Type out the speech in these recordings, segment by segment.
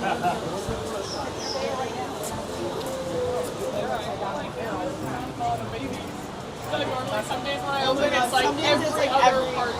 Some days when I open it, it's like every other part.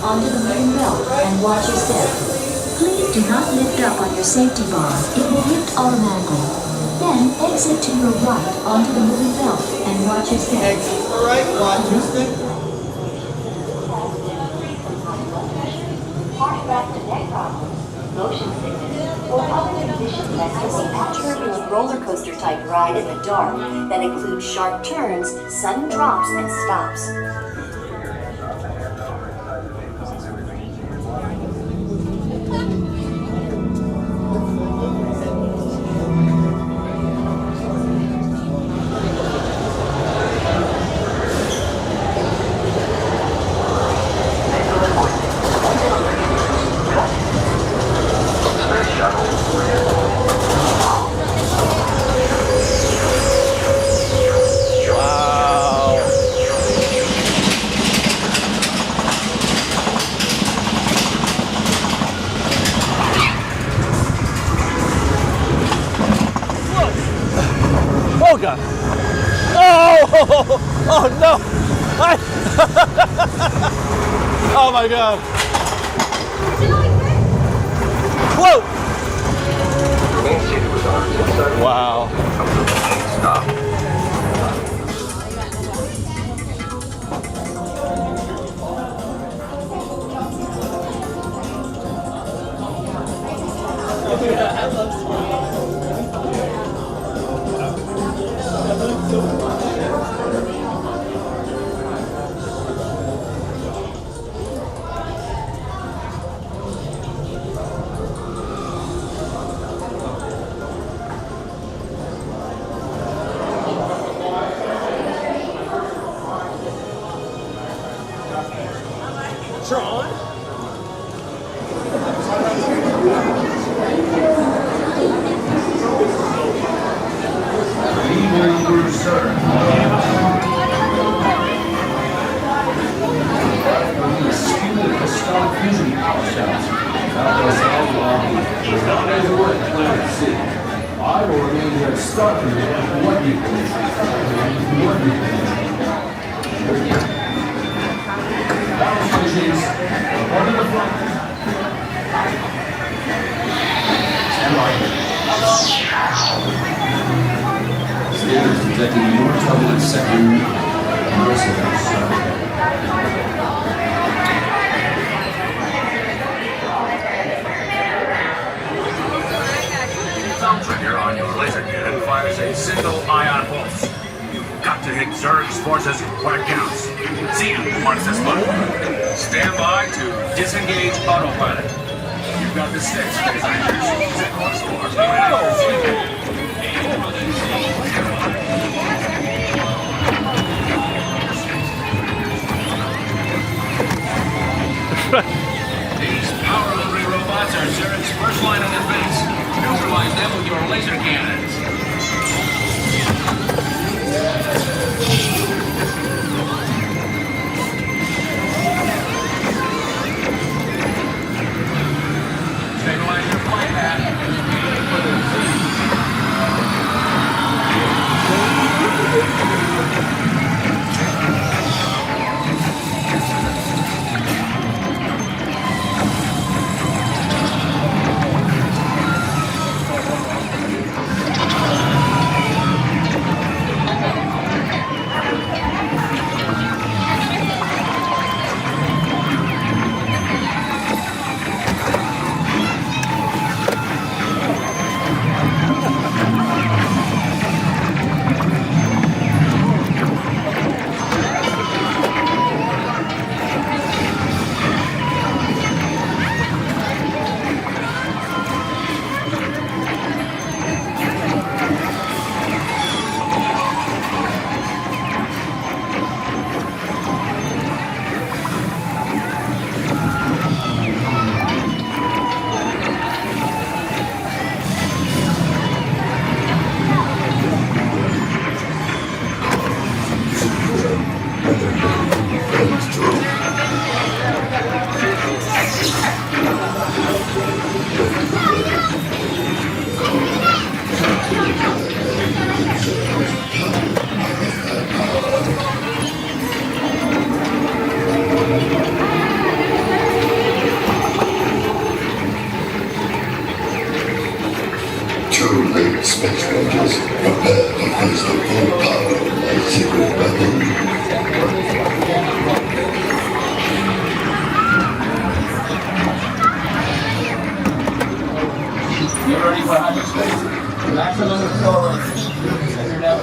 onto the moving belt and watch your step. Please do not lift up on your safety bar. It will lift automatically. Then exit to your right onto the moving belt and watch your step. Exit to the right, watch your step. Heart rapid neck problems, motion sickness, or other conditions that cause a turbulent roller coaster type ride in the dark that includes sharp turns, sudden drops, and stops. Oh God! Oh! Oh no! Oh my God! Whoa! Wow! Standards detecting more turbulent second Morrison. Thumb trigger on your laser cannon fires a single ion pulse. You've got to hit Zerg's forces when it counts. See you once this button. Stand by to disengage autopilot. You've got the 6 phase rangers. Set course for These power-hungry robots are Zerg's first line of defense. Neutralize them with your laser cannons. Stabilize your flight path. soldiers, prepare to face the full power of my secret weapon. Get ready for hyperspace. Maximum acceleration. Center down.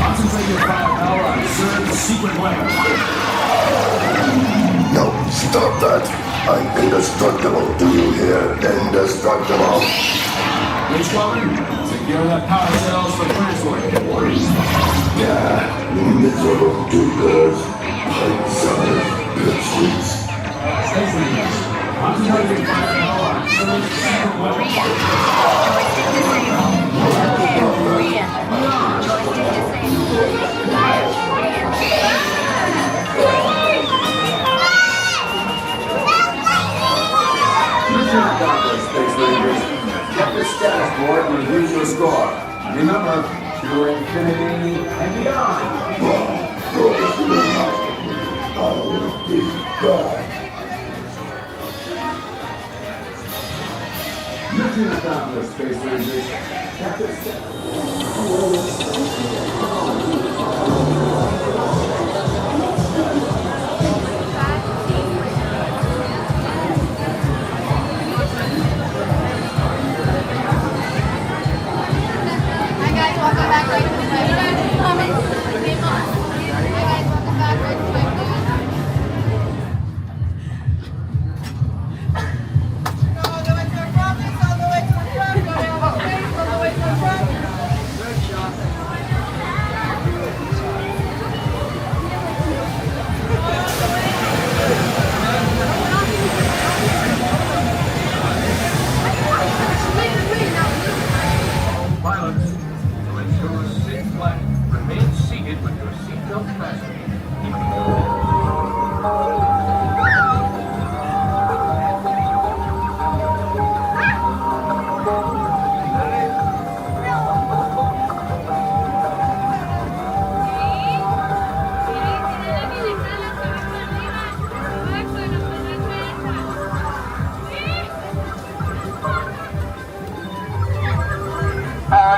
Concentrate your firepower on Sir's secret weapon. No, stop that. I'm indestructible. Do you hear? Indestructible. Which one? Secure the power cells for transport. Yeah, miserable do-gooders. Pipe-sized pipsqueaks. Concentrate your firepower on Sir's secret weapon. Space Rangers. Get the status board and review your score. Remember, to infinity and beyond. I will be back. Mission accomplished, Space Rangers. Get the status.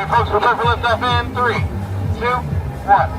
Folks, prepare for liftoff in 3, 2, 1.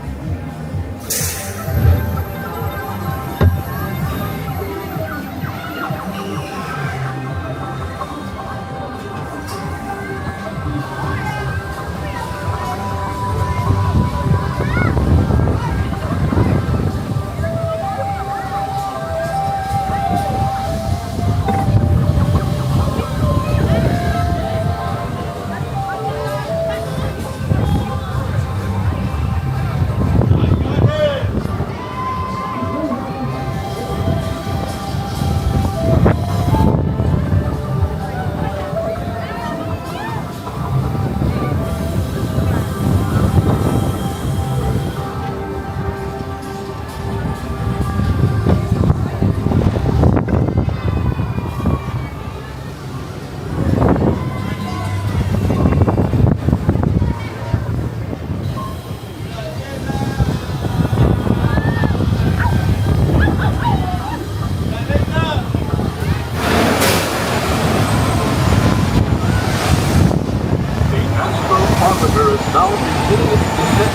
Now beginning its descent.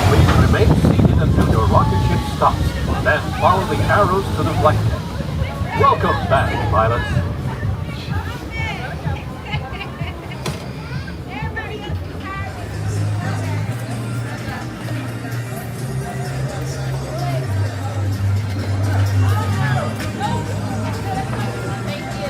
Please remain seated until your rocket ship stops, then follow the arrows to the flight deck. Welcome back, pilots. Thank you.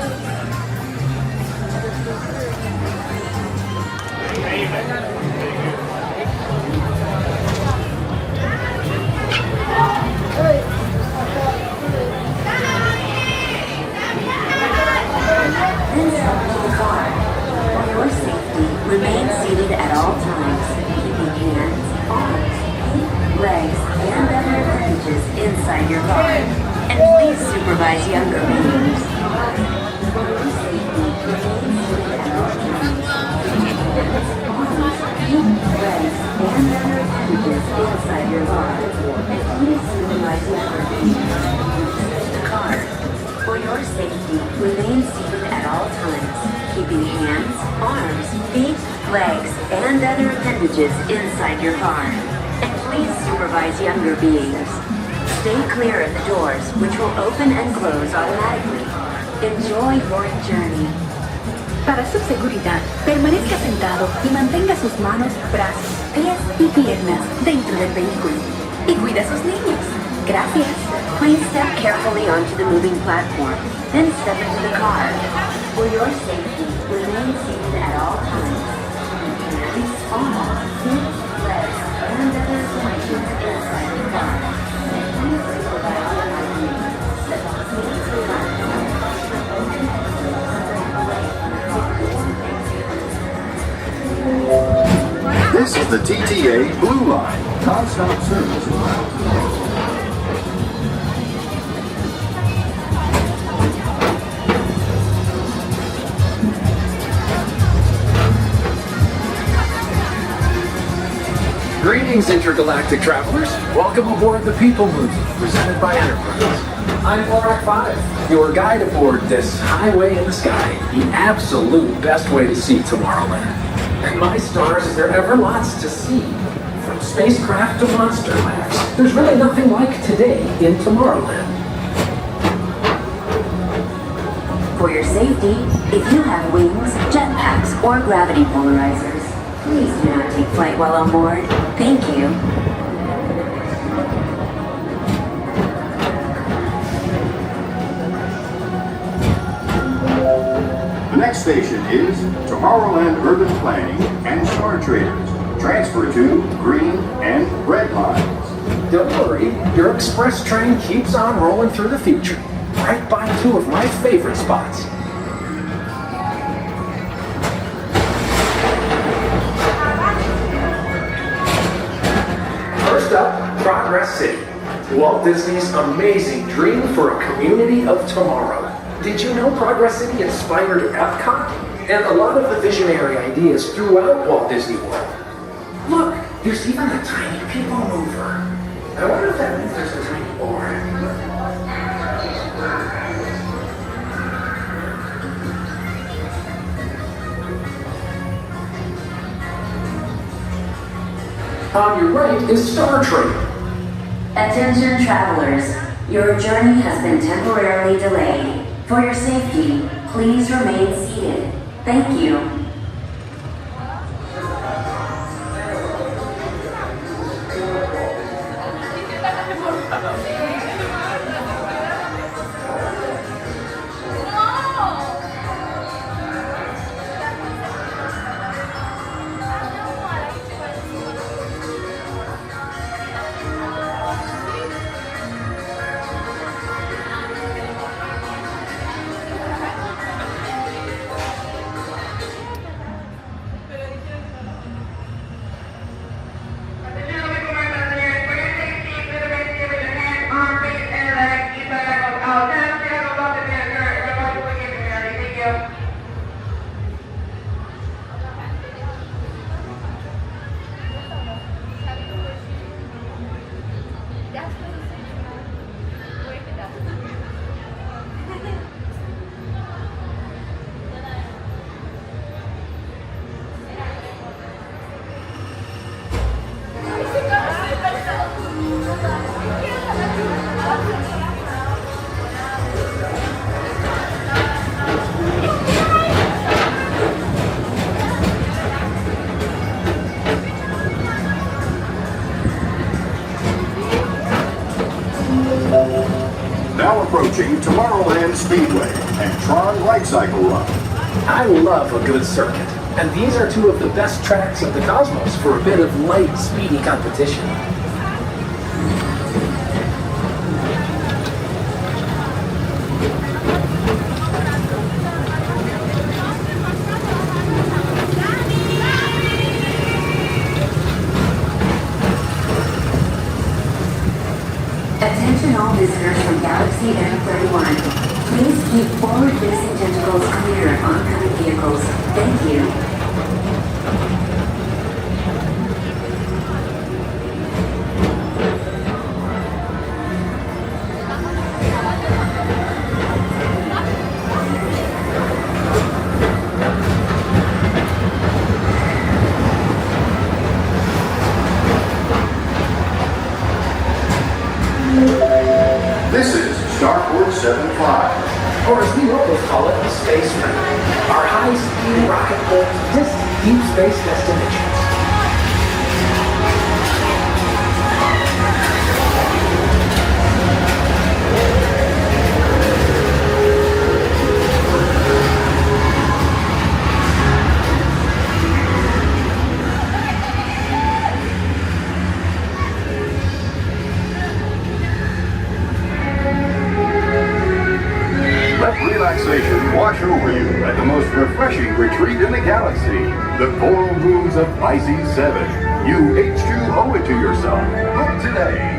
supervise younger beings. Legs and other appendages inside your bar, and please supervise younger beings. The car. For your safety, remain seated at all times, keeping hands, arms, feet, legs, and other appendages inside your car. And please supervise younger beings. Stay clear of the doors, which will open and close automatically. Enjoy your journey. Para su seguridad, permanezca sentado y mantenga sus manos, brazos, pies y piernas dentro del vehículo. Y cuida a sus niños. Gracias. Please step carefully onto the moving platform, then step into the car. For your safety, remain seated at all times. Hands, arms, feet, legs, and other appendages inside the car. And please supervise automatically. Step on the platform. This is the TTA Blue Line. Non-stop service. Greetings, intergalactic travelers. Welcome aboard the PeopleMover, presented by Enterprise. I'm Borak 5, your guide aboard this highway in the sky, the absolute best way to see Tomorrowland. And my stars, is there ever lots to see? From spacecraft to monster labs, there's really nothing like today in Tomorrowland. For your safety, if you have wings, jetpacks, or gravity polarizers, please do not take flight while on board. Thank you. The next station is Tomorrowland Urban Planning and Star Traders. Transfer to green and red lines. Don't worry, your express train keeps on rolling through the future, right by two of my favorite spots. First up, Progress City, Walt Disney's amazing dream for a community of tomorrow. Did you know Progress City inspired EPCOT and a lot of the visionary ideas throughout Walt Disney World? Look, there's even a tiny PeopleMover. I wonder if that means there's a tiny board. On your right is Star Trek. Attention travelers, your journey has been temporarily delayed. For your safety, please remain seated. Thank you. Now approaching Tomorrowland Speedway and Tron Light Cycle Run. I love a good circuit, and these are two of the best tracks of the cosmos for a bit of light, speedy competition. Attention all visitors from Galaxy M31. Please keep forward-facing tentacles clear of oncoming vehicles. Thank you. This is Starport 75. Or as we locals call it, Space Train. Our high-speed rocket boat distant deep space destinations. Let relaxation wash over you at the most refreshing retreat in the galaxy, the coral moons of Pisces 7. You H2 owe it to yourself. Book today.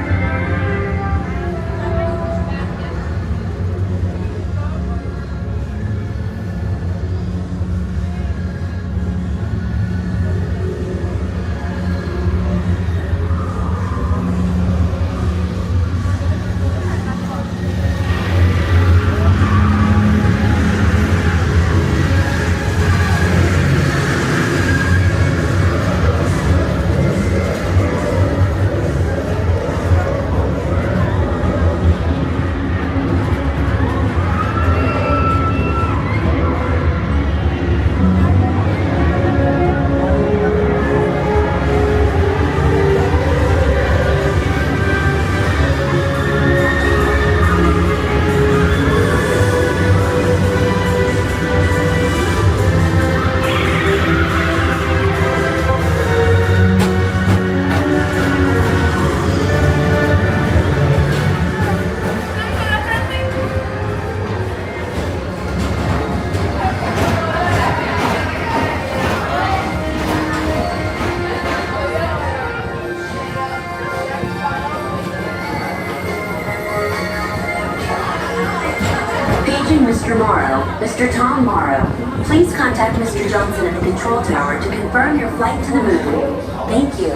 Mr. Morrow, Mr. Tom Morrow, please contact Mr. Johnson at the control tower to confirm your flight to the moon. Thank you.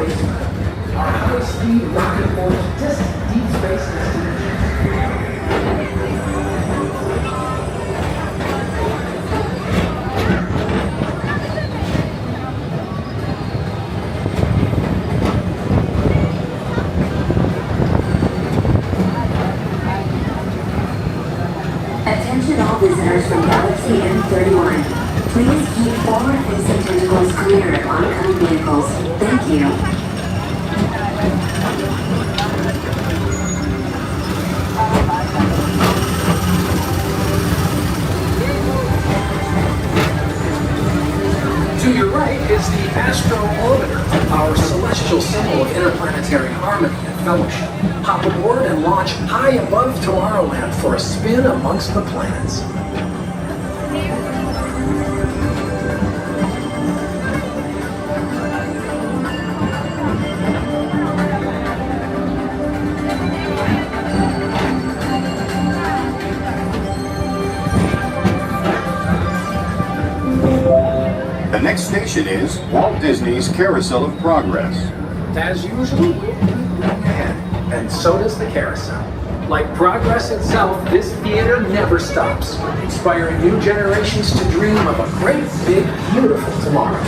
Our high-speed rocket boat distant deep space destinations. Attention all visitors from Galaxy M31. Please keep forward-facing tentacles clear of oncoming vehicles. Thank you. To your right is the Astro Orbiter, our celestial symbol of interplanetary harmony and fellowship. Hop aboard and launch high above Tomorrowland for a spin amongst the planets. The next station is Walt Disney's Carousel of Progress. As usual, we'll move ahead, and so does the carousel. Like progress itself, this theater never stops, inspiring new generations to dream of a great, big, beautiful tomorrow.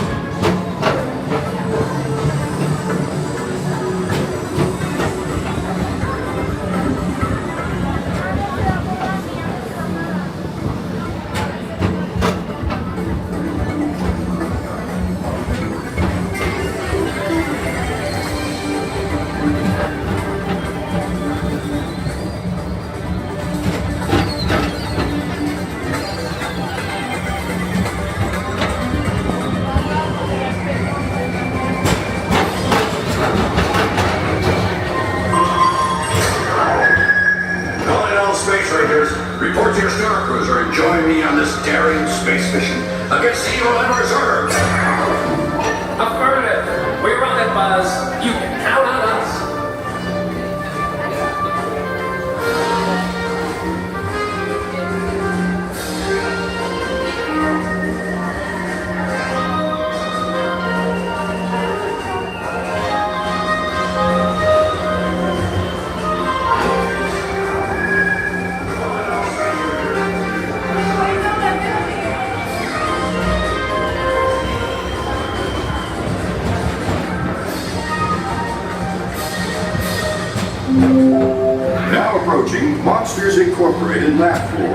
approaching Monsters Incorporated laugh floor.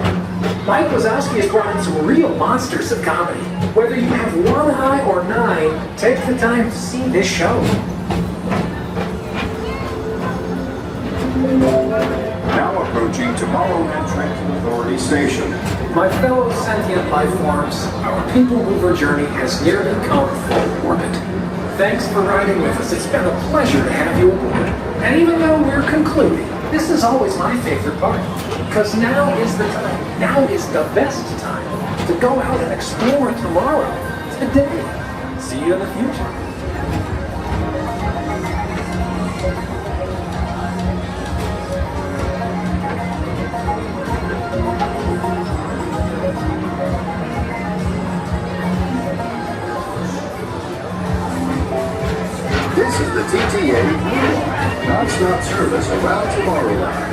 Mike Wazowski has brought in some real monsters of comedy. Whether you have one eye or 9, take the time to see this show. Now approaching Tomorrowland Transit Authority Station. My fellow sentient life forms, our PeopleMover journey has nearly come full orbit. Thanks for riding with us. It's been a pleasure to have you aboard. And even though we're concluding, this is always my favorite part. Because now is the time, now is the best time to go out and explore tomorrow, today. See you in the future. This is the TTA non-stop service around Tomorrowland.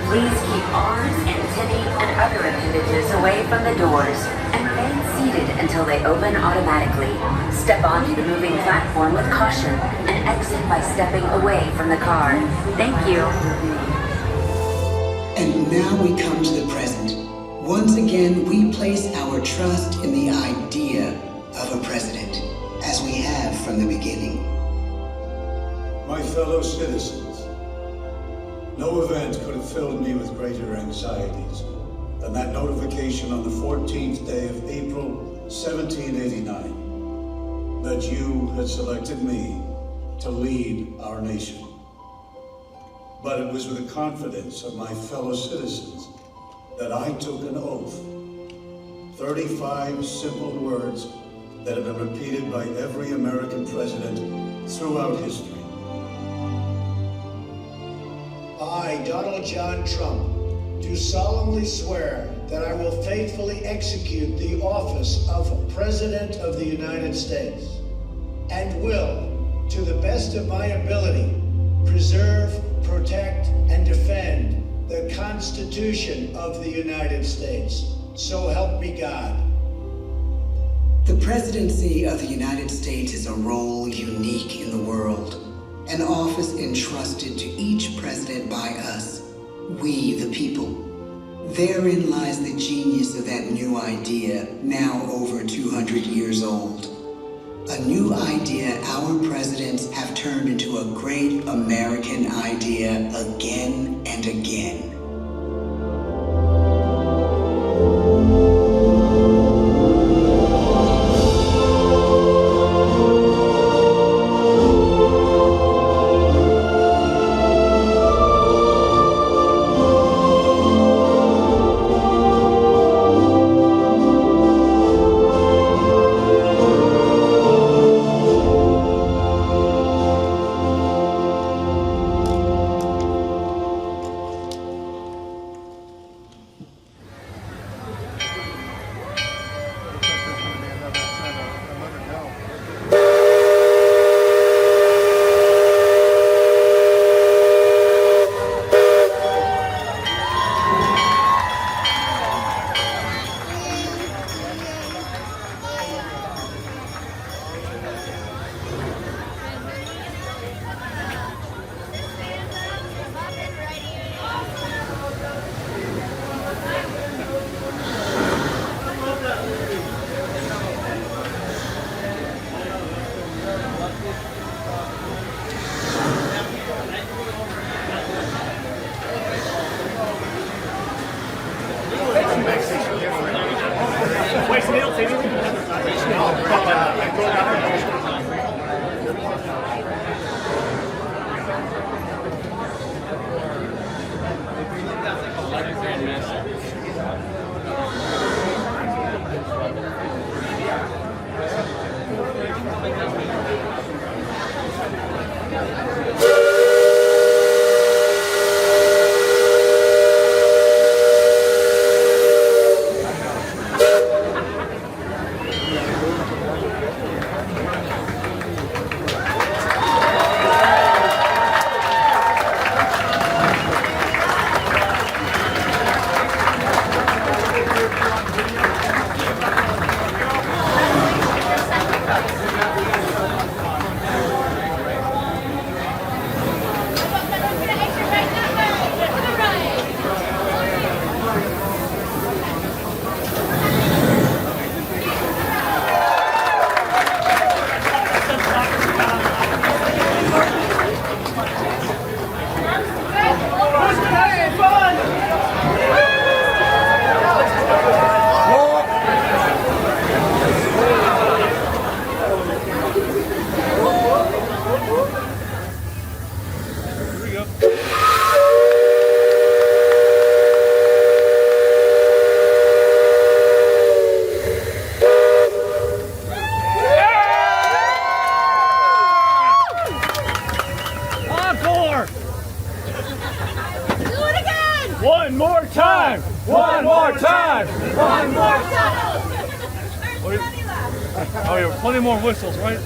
Please keep arms, antennae, and other appendages away from the doors and remain seated until they open automatically. Step onto the moving platform with caution and exit by stepping away from the car. Thank you. And now we come to the present. Once again, we place our trust in the idea of a president, as we have from the beginning. My fellow citizens, no event could have filled me with greater anxieties than that notification on the 14th day of April, 1789, that you had selected me to lead our nation. But it was with the confidence of my fellow citizens that I took an oath. 35 simple words that have been repeated by every American president throughout history. I, Donald John Trump, do solemnly swear that I will faithfully execute the office of President of the United States and will, to the best of my ability, preserve, protect, and defend the Constitution of the United States. So help me God. The presidency of the United States is a role unique in the world, an office entrusted to each president by us, we the people. Therein lies the genius of that new idea, now over 200 years old. A new idea our presidents have turned into a great American idea again and again. Oh, yeah, plenty more whistles, right?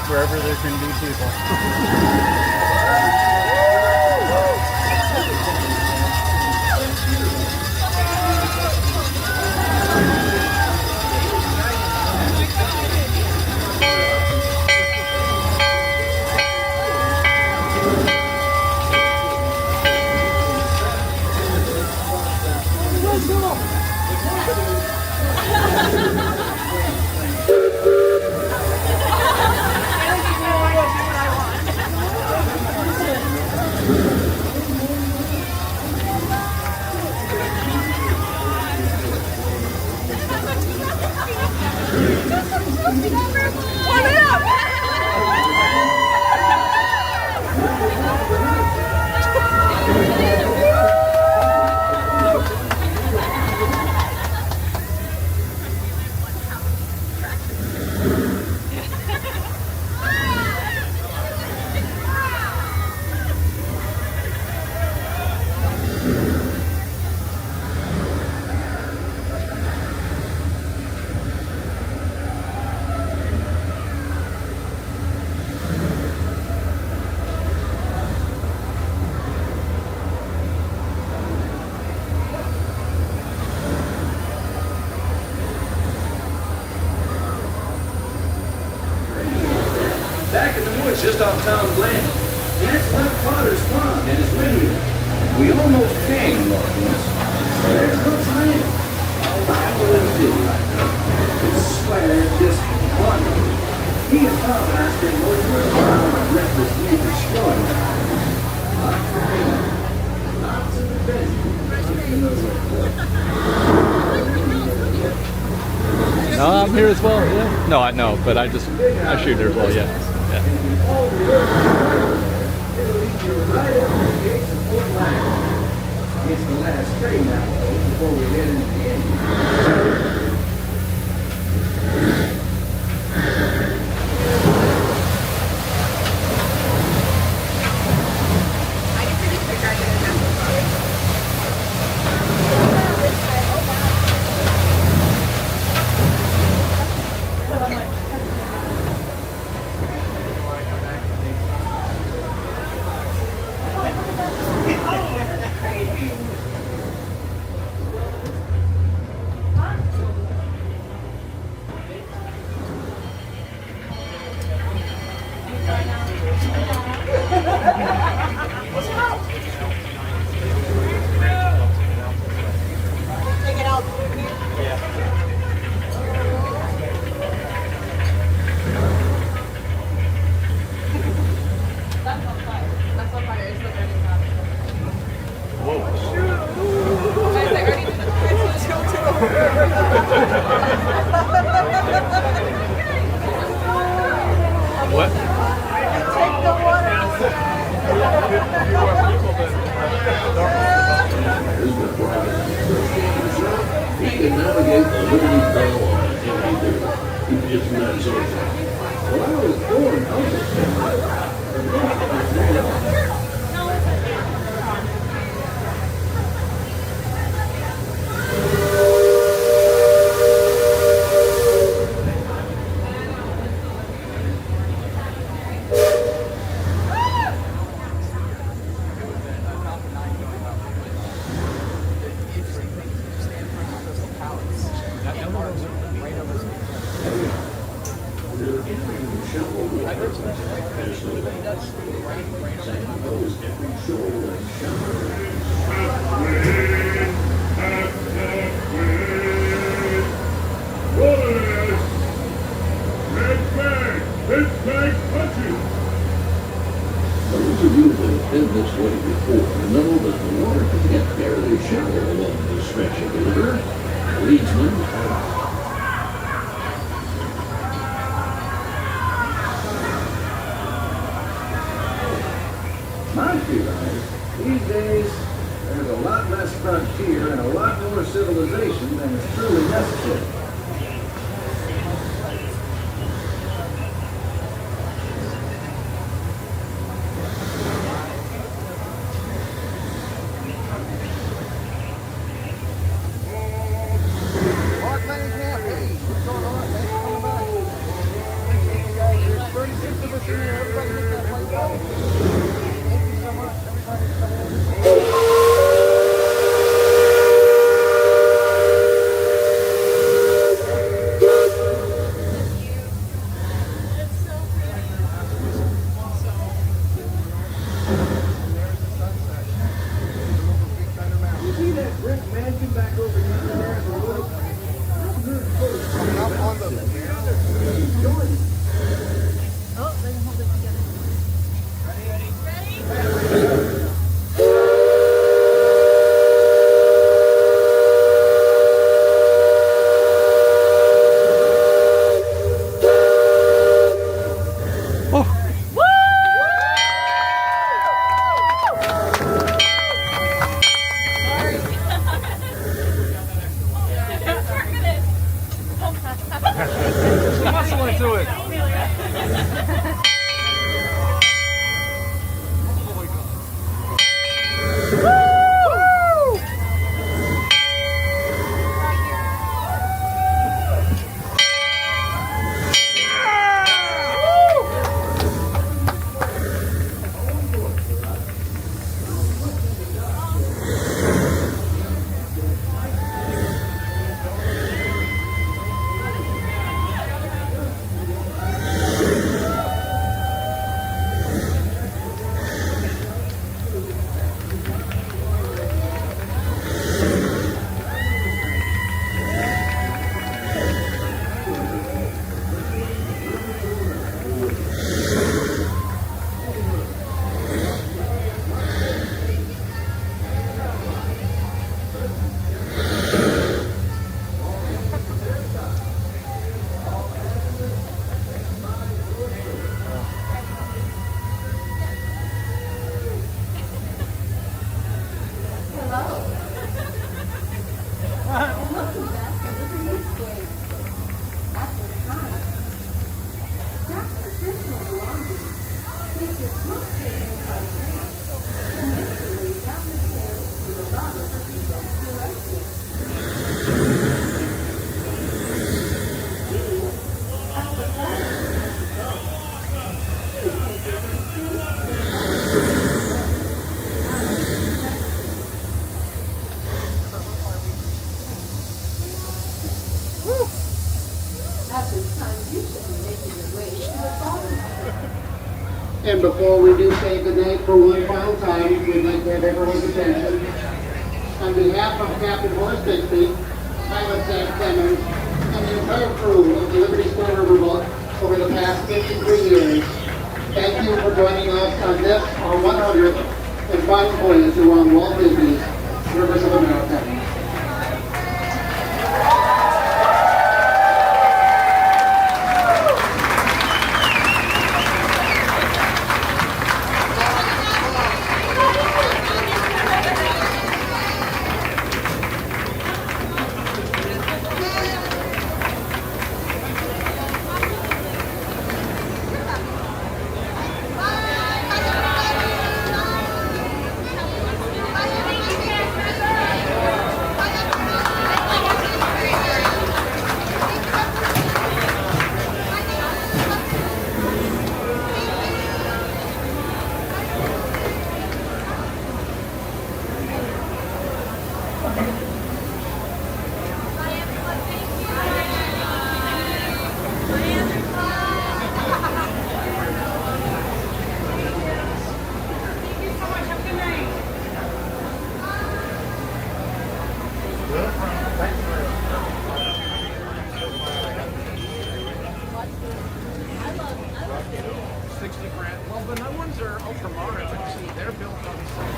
Wherever there can be people. Back in the woods just off Tom's land. That's my father's farm and his vineyard. We almost came, Morrison. There's no time. I will do. I swear this one. He and Tom and I spent most of our time on a reckless lead destroying them. Not to the best. No, I'm here as well, yeah. No, I know, but I shoot there as well, yeah. It's the last train now before we head into the engine. Liberty Bell or an empty door. It's not so bad. Well, I was born Elvis. These days, there's a lot less frontier and a lot more civilization than is truly necessary. And before we do say goodnight for one final time, we'd like to have everyone's attention. On behalf of Captain Horace Bixby, pilot Zach Clemens, and the entire crew of the Liberty Star Riverboat over the past 53 years, thank you for joining us on this, our 100th and final voyage around Walt Disney's Rivers of America. $60,000. Well, the new ones are ultra modern. See, they're built on the same.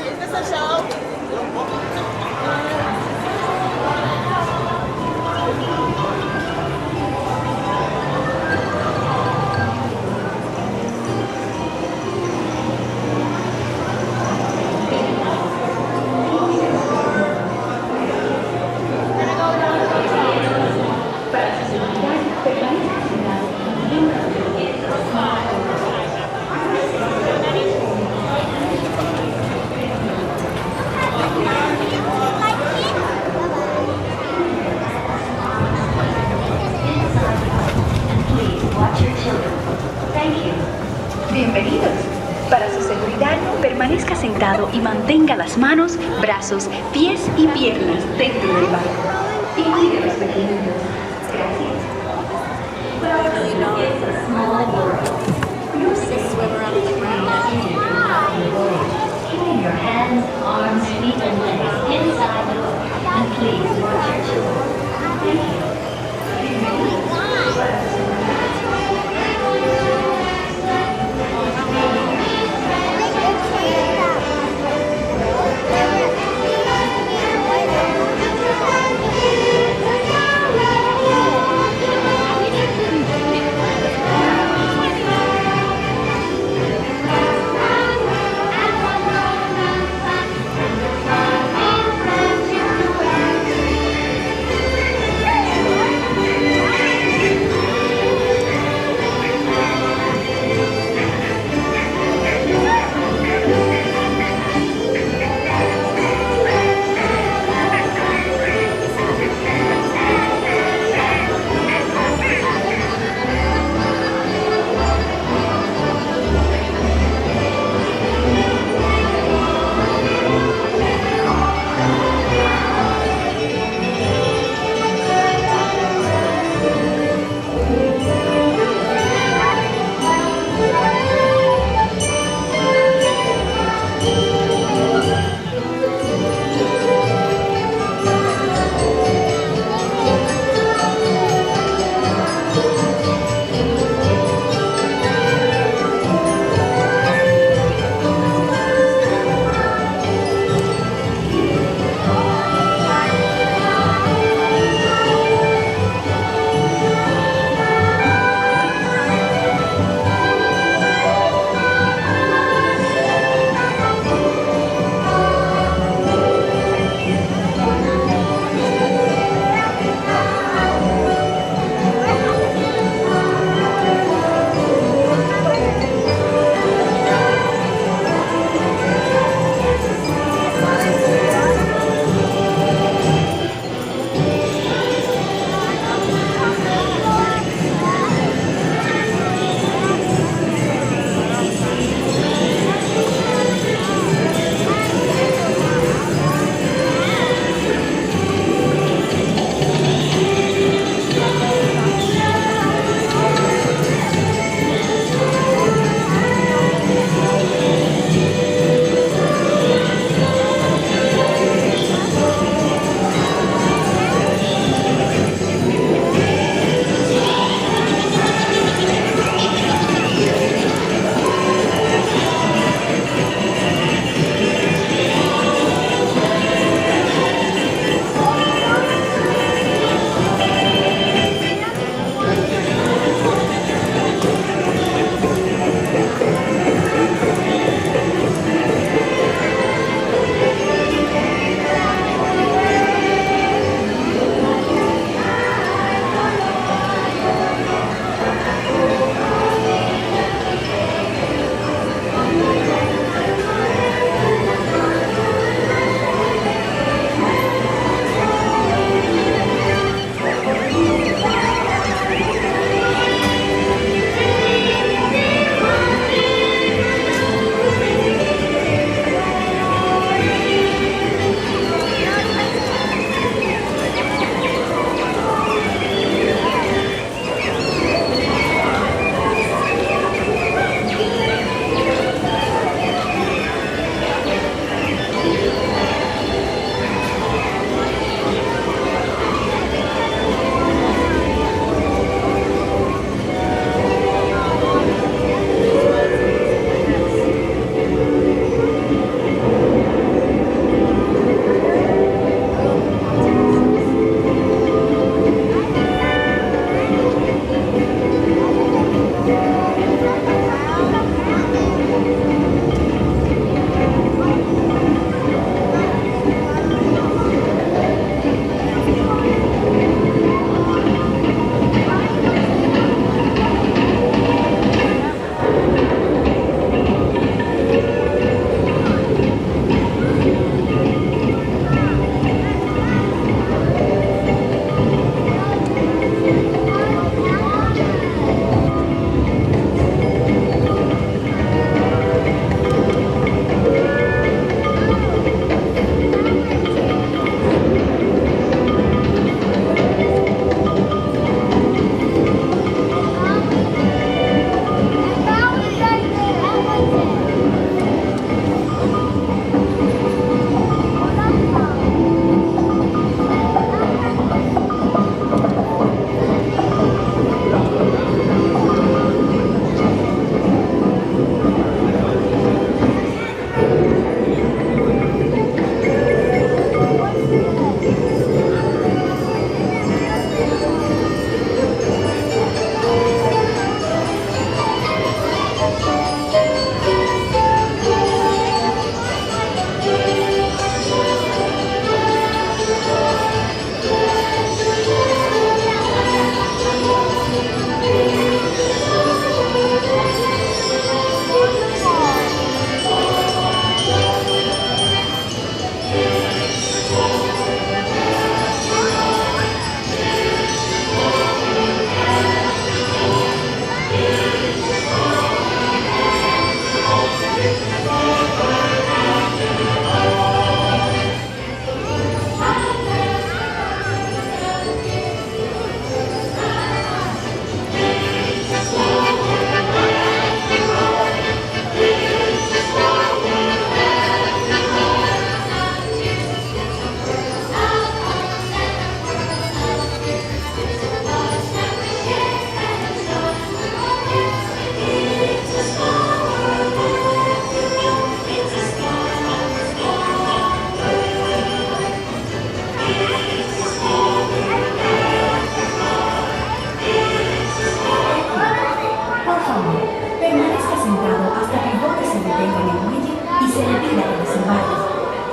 Is this a show? Bienvenidos. Para su seguridad, permanezca sentado y mantenga las manos, brazos, pies y piernas dentro del barco. Y cuide a los pequeños. Gracias. Well, it's a small world. You swim around the ground. Keeping your hands, arms, feet, and legs inside the boat. And please watch your children. Thank you.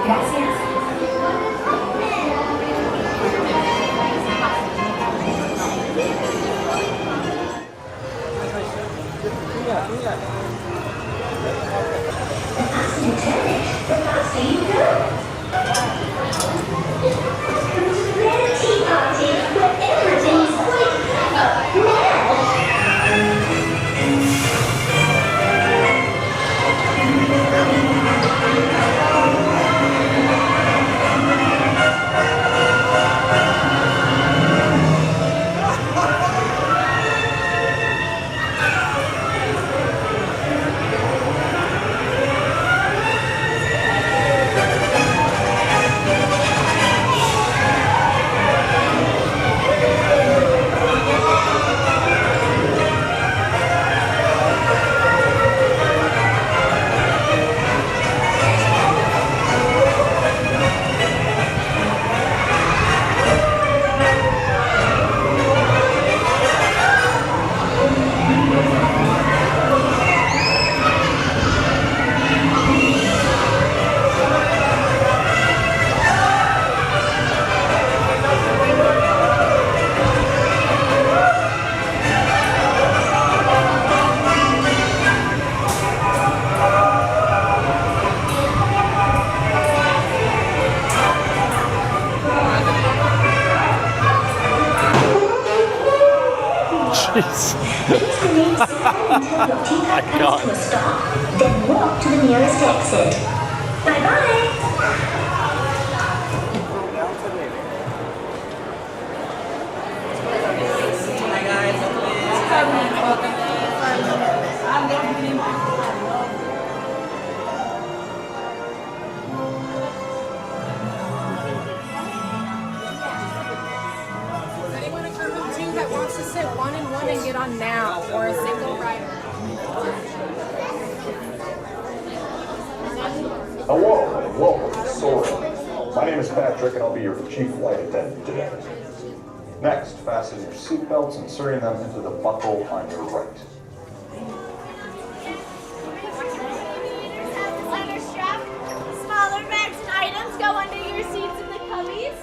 Gracias. The faster you turn it, the faster you go. Welcome to the Rare Tea Party, where everything is quite mad. Jeez. Please remain seated until your teacup comes to a stop. Then walk to the nearest exit. Bye-bye. Anyone in group 2 that wants to sit 1 and 1 and get on now, or a single rider? Hello and welcome to Soaring. My name is Patrick and I'll be your chief flight attendant today. Next, fasten your seatbelts, inserting them into the buckle on your right. Leather strap. Smaller bags and items go under your seats in the cubbies.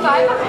I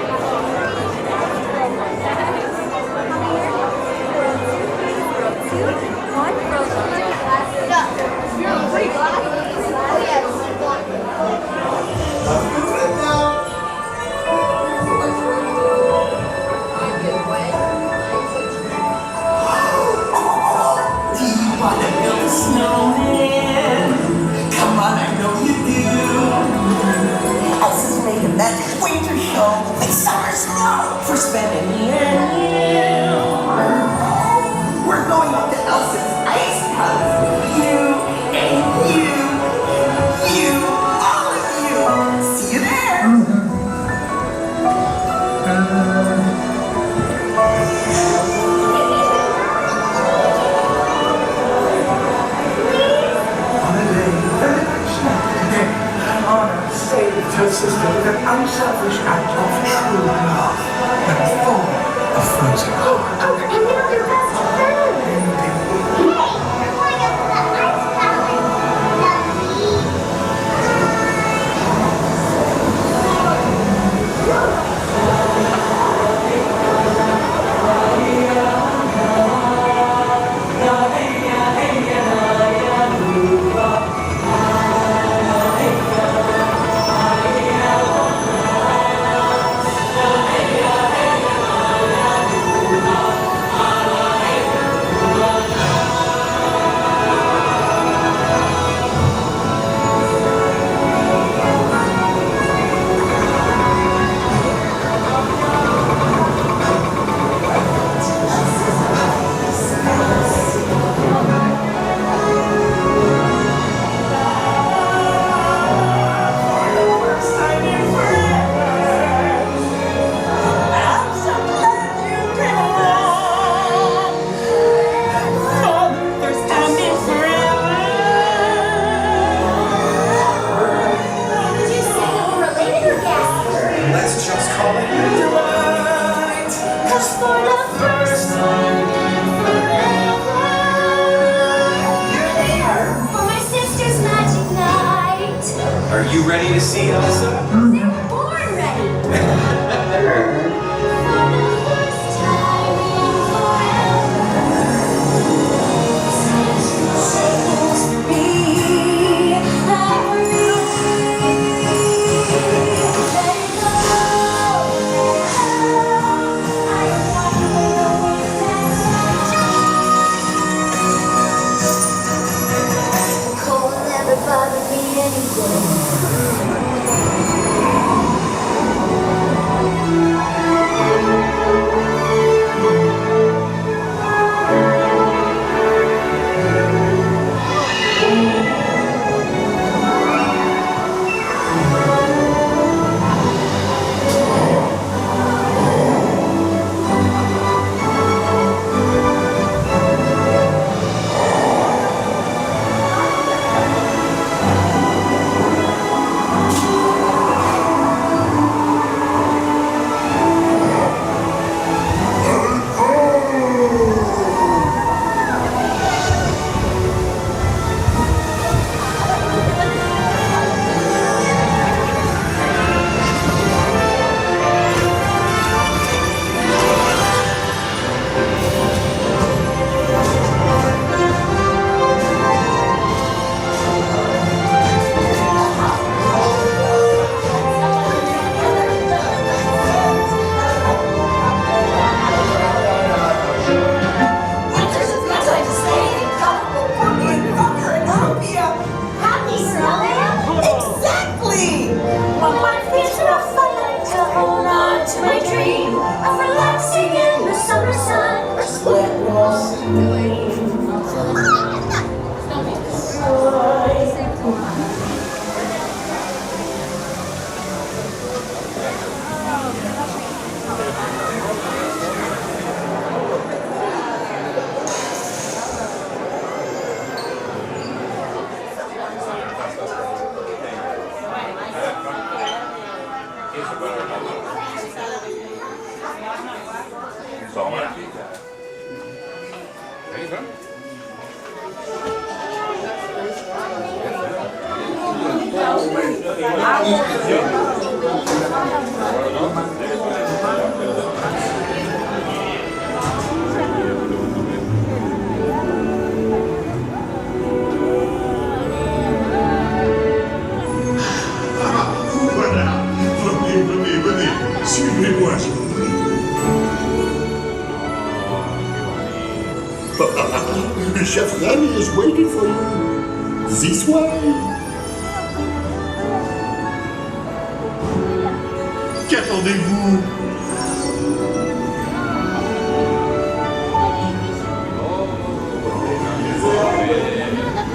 Chef Remy is waiting for you. This way. Qu'attendez-vous?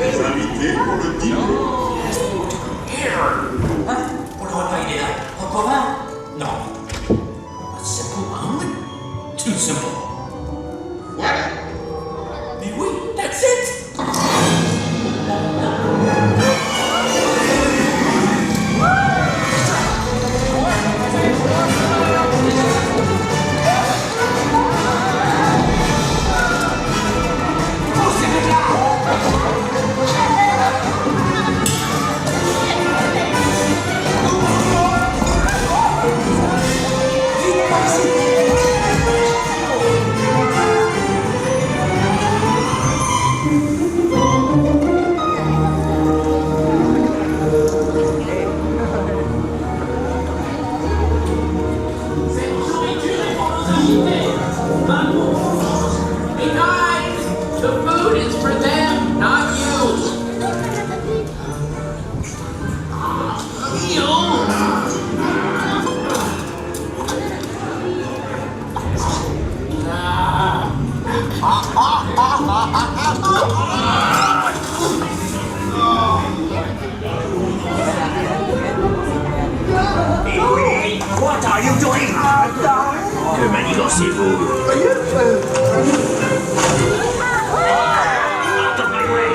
Les invités pour le dîner. Hein? Pour le repas, il est là. Encore un? Non. A simple omelet? Too simple. What? Mais oui, that's it! What are you doing? Que manigancez-vous? Out of my way!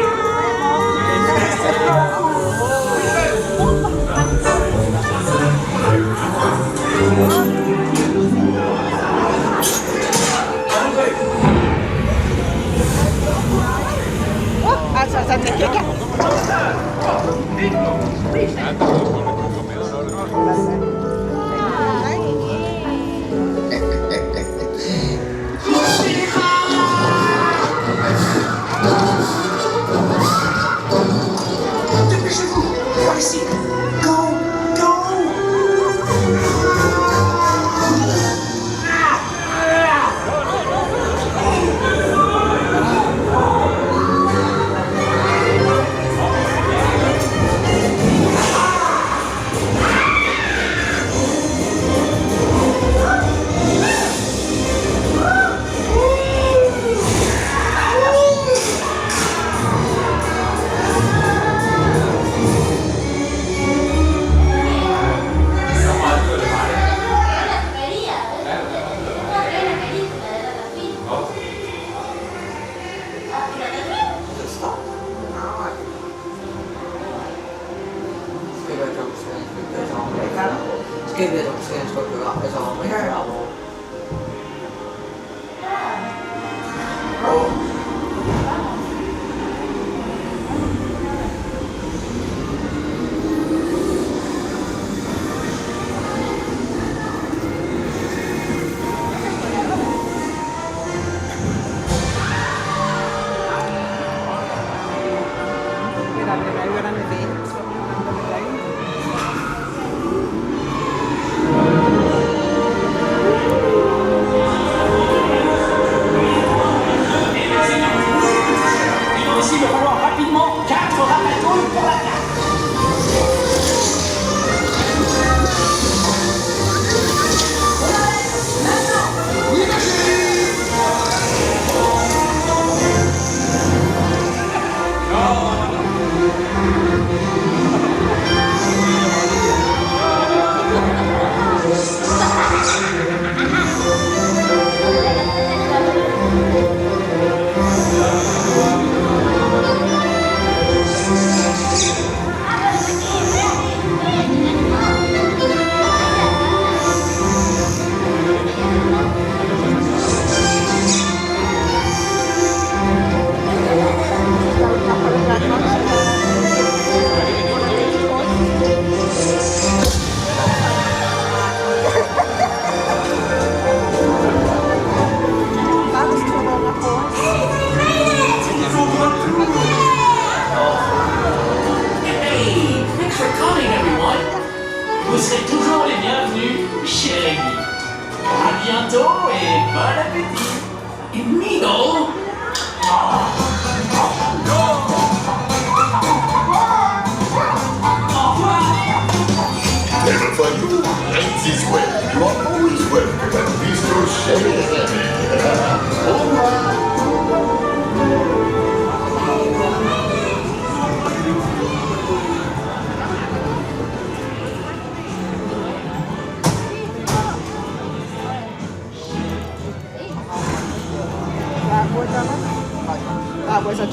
Ça me caca. Dépêchez-vous! Par ici! Go! Go!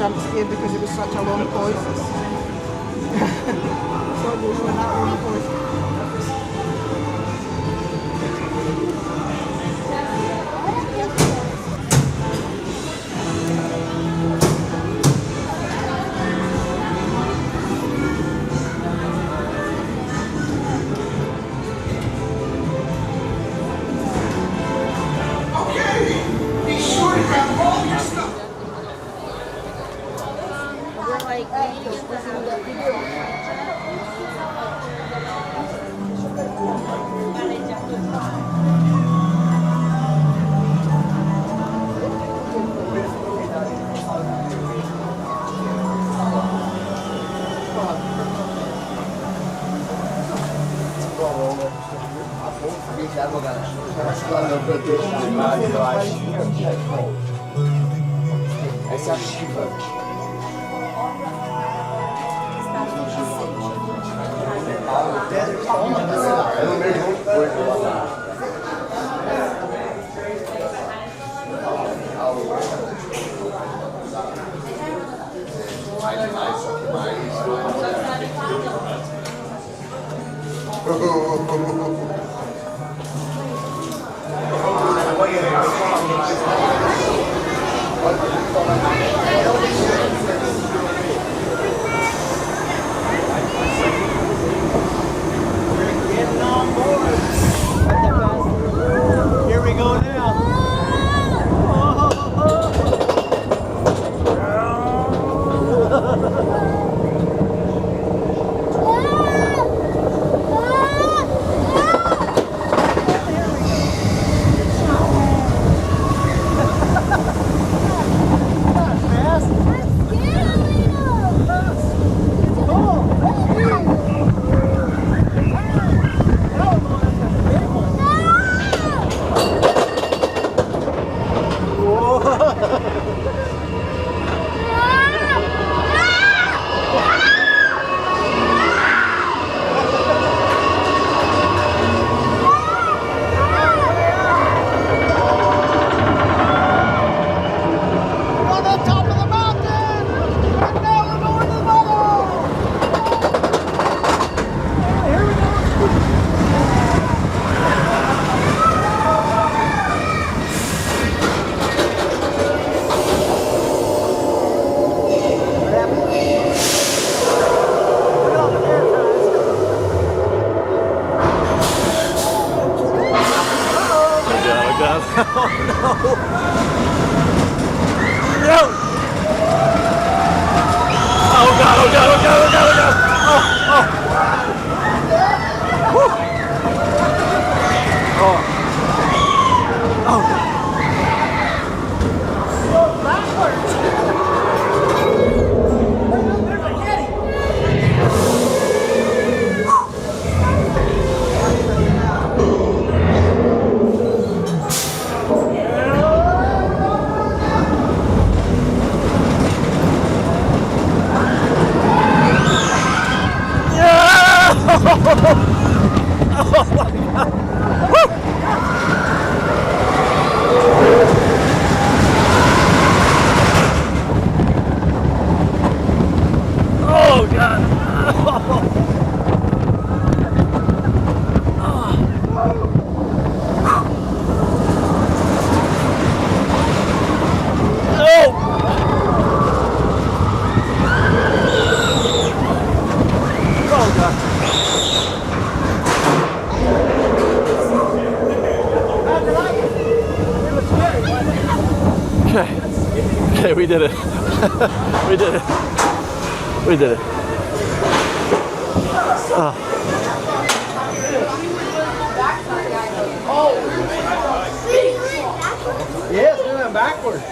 jump scared because it was such a long course. So we were not long course. Okay, we did it. We did it. We did it. Yes, do that backwards.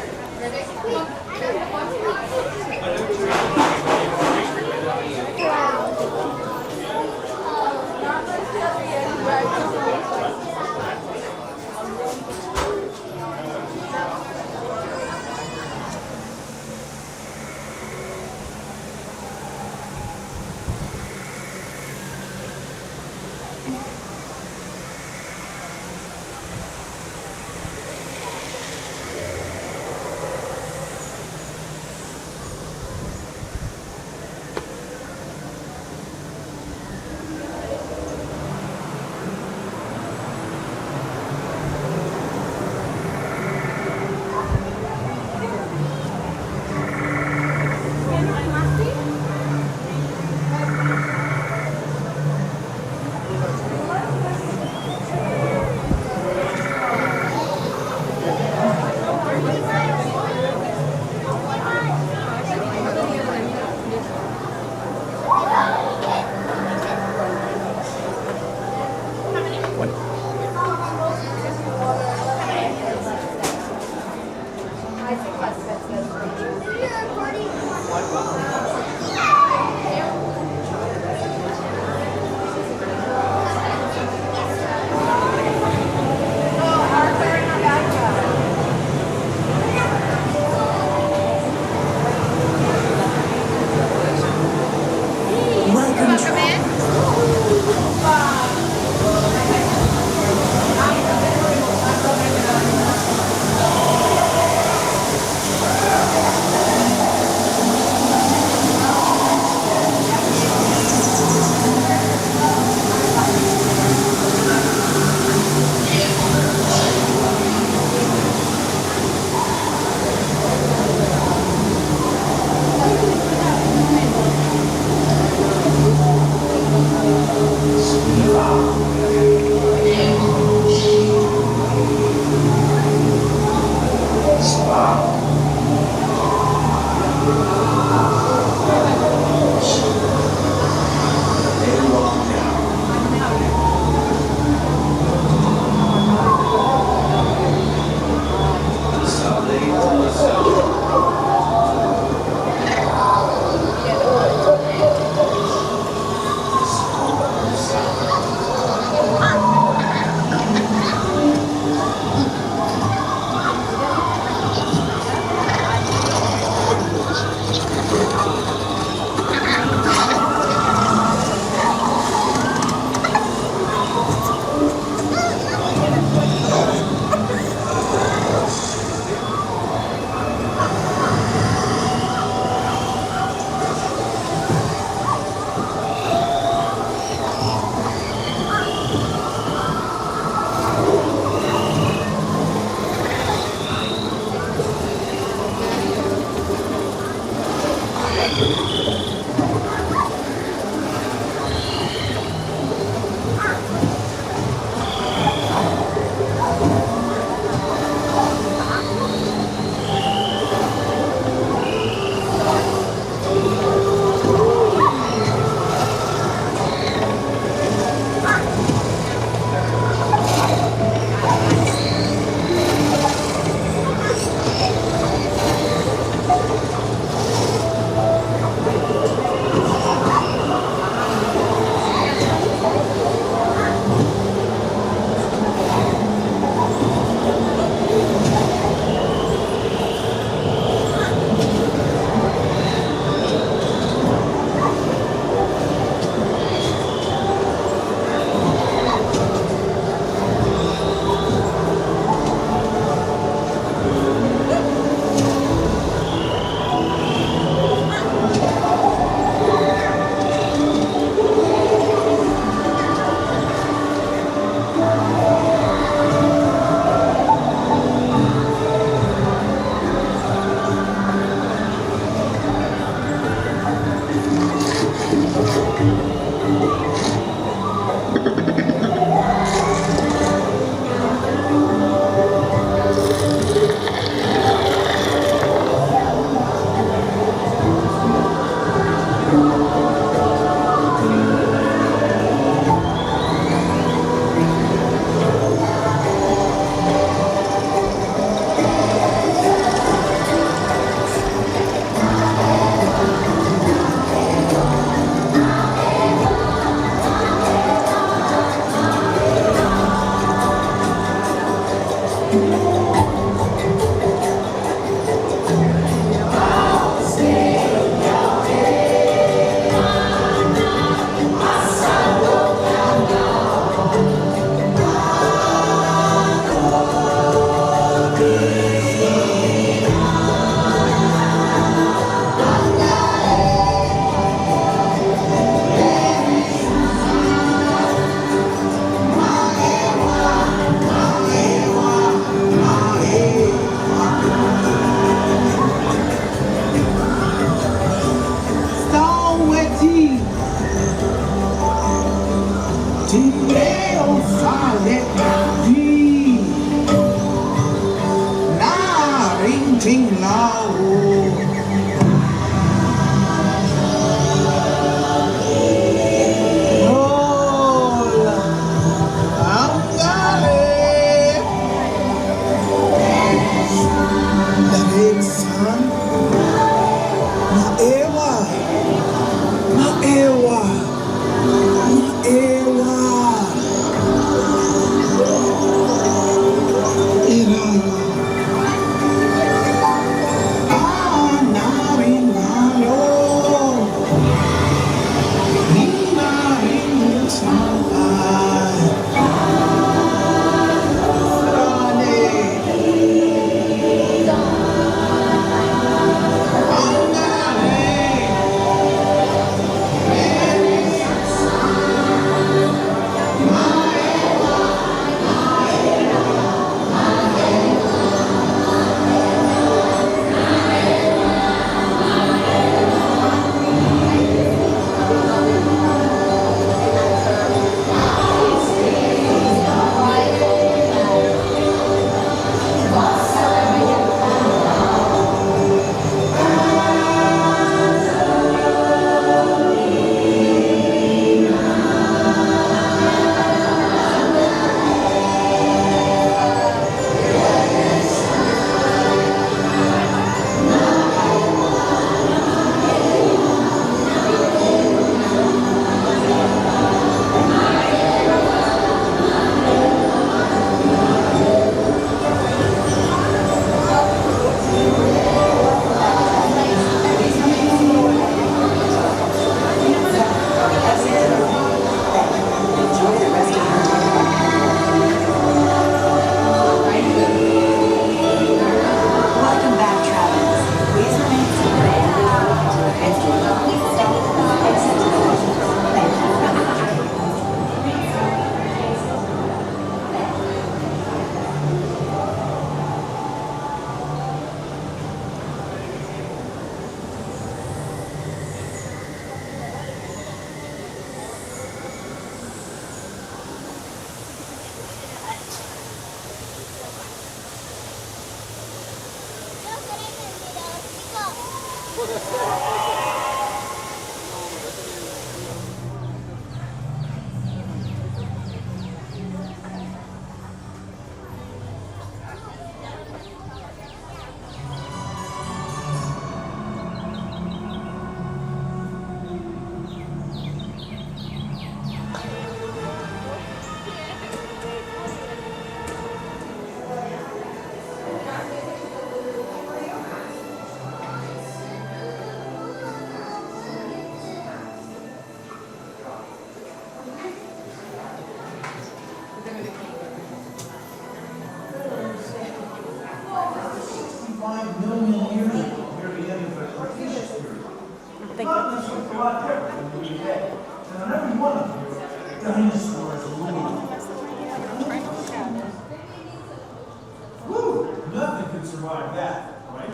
Nothing can survive that, right?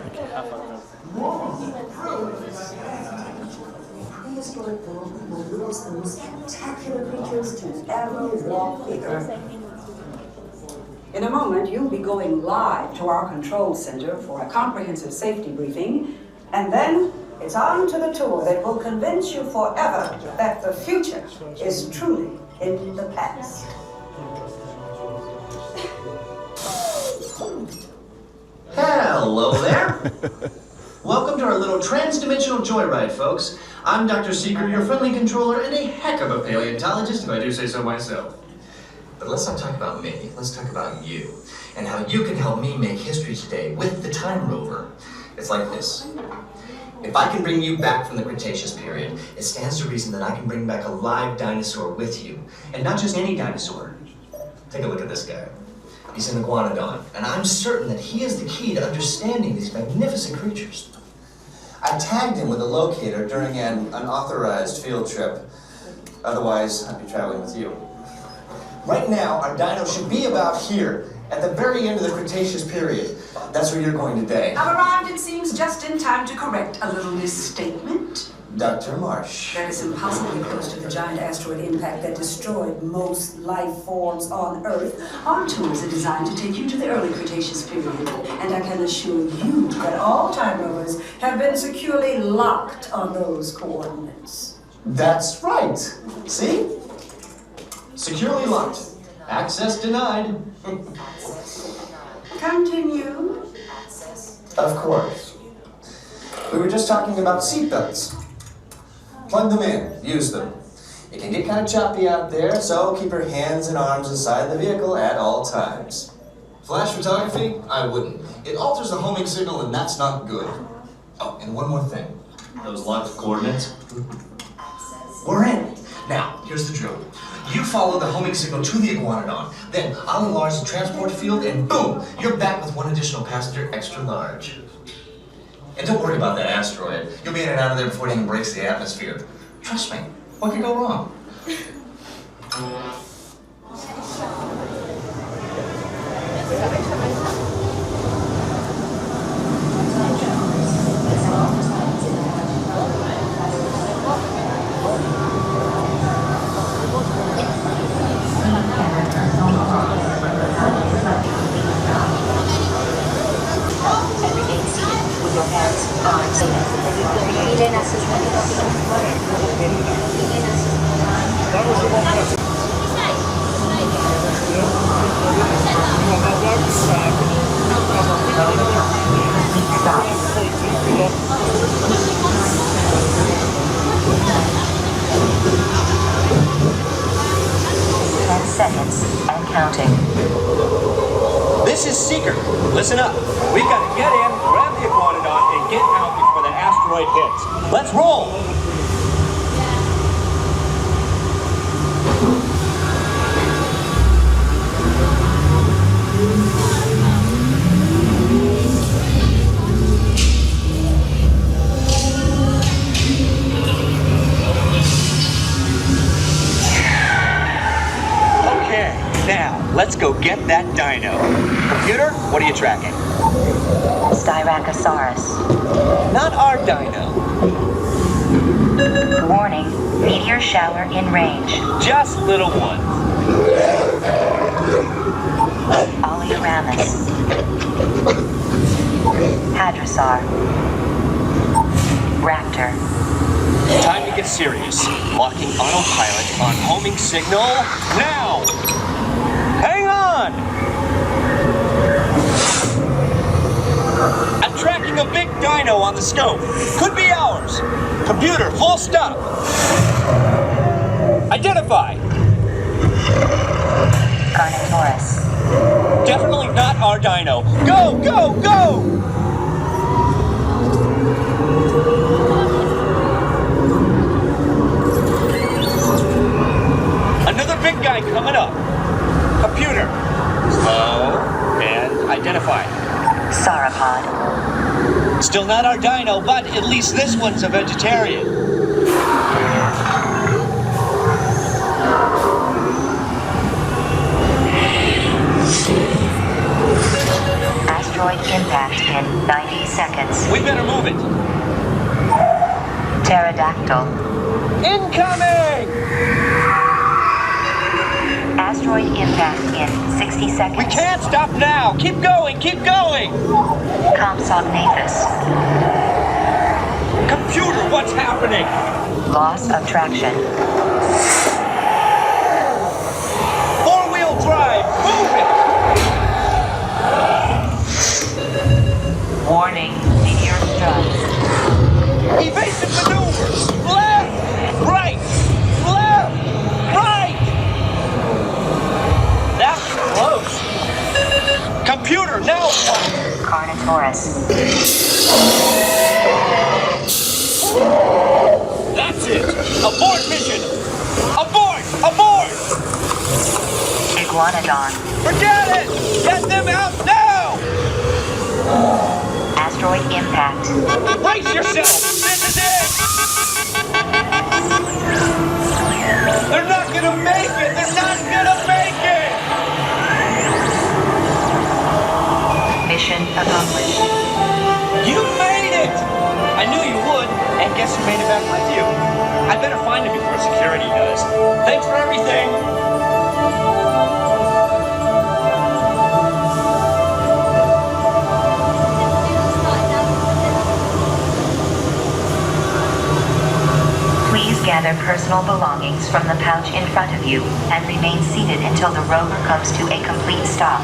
Prehistoric world will witness the most spectacular creatures to ever walk the earth. In a moment, you'll be going live to our control center for a comprehensive safety briefing, and then it's on to the tour that will convince you forever that the future is truly in the past. Hello there. Welcome to our little trans-dimensional joyride, folks. I'm Dr. Seeker, your friendly controller, and a heck of a paleontologist, if I do say so myself. But let's not talk about me, let's talk about you, and how you can help me make history today with the Time Rover. It's like this. If I can bring you back from the Cretaceous period, it stands to reason that I can bring back a live dinosaur with you. And not just any dinosaur. Take a look at this guy. He's an iguanodon, and I'm certain that he is the key to understanding these magnificent creatures. I tagged him with a locator during an unauthorized field trip. Otherwise, I'd be traveling with you. Right now, our dino should be about here, at the very end of the Cretaceous period. That's where you're going today. I've arrived, it seems, just in time to correct a little misstatement. Dr. Marsh. That is impossibly close to the giant asteroid impact that destroyed most life forms on Earth. Our tours are designed to take you to the early Cretaceous period, and I can assure you that all time rovers have been securely locked on those coordinates. That's right. See? Securely locked. Access denied. Continue. Of course. We were just talking about seatbelts. Plug them in, use them. It can get kind of choppy out there, so keep your hands and arms inside the vehicle at all times. Flash photography? I wouldn't. It alters the homing signal, and that's not good. Oh, and one more thing. Those locked coordinates? We're in. Now, here's the drill. You follow the homing signal to the iguanodon, then I'll enlarge the transport field, and boom, you're back with one additional passenger extra large. And don't worry about that asteroid. You'll be in and out of there before it even breaks the atmosphere. Trust me, what could go wrong? 10 seconds and counting. This is Seeker. Listen up. We've got to get in, grab the iguanodon, and get out before that asteroid hits. Let's roll! Now, let's go get that dino. Computer, what are you tracking? Styracosaurus. Not our dino. Warning, meteor shower in range. Just little one. Oleoramus. Hadrosaur. Raptor. Time to get serious. Locking autopilot on homing signal now. Hang on! I'm tracking a big dino on the scope. Could be ours. Computer, full stop. Identify. Carnotaurus. Definitely not our dino. Go, go, go! Another big guy coming up. Computer. Slow and identify. Sauropod. Still not our dino, but at least this one's a vegetarian. Asteroid impact in 90 seconds. We better move it. Pterodactyl. Incoming! Asteroid impact in 60 seconds. We can't stop now! Keep going, keep going! Compsognathus. Computer, what's happening? Loss of traction. Four-wheel drive, move it! Warning, meteor strikes. Evasive maneuvers! Left! Right! Left! Right! That's close! Computer, now what? Carnotaurus. That's it! Abort mission! Abort! Abort! Iguanodon. Forget it! Get them out now! Asteroid impact. Brace yourself! This is it! They're not gonna make it! They're not gonna make it! Mission accomplished. You made it! I knew you would, and guess who made it back with you? I better find him before security does. Thanks for everything! Please gather personal belongings from the pouch in front of you and remain seated until the rover comes to a complete stop.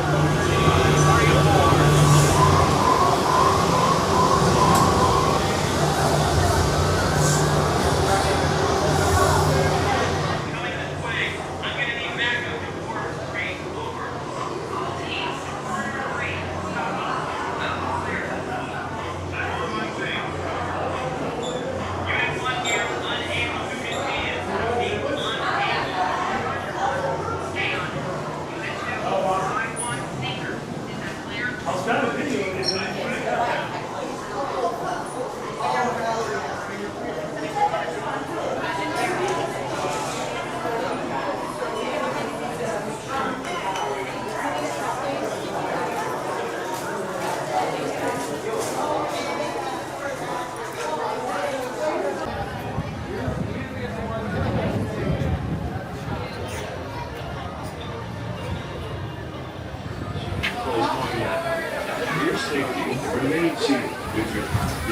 Remain seated with your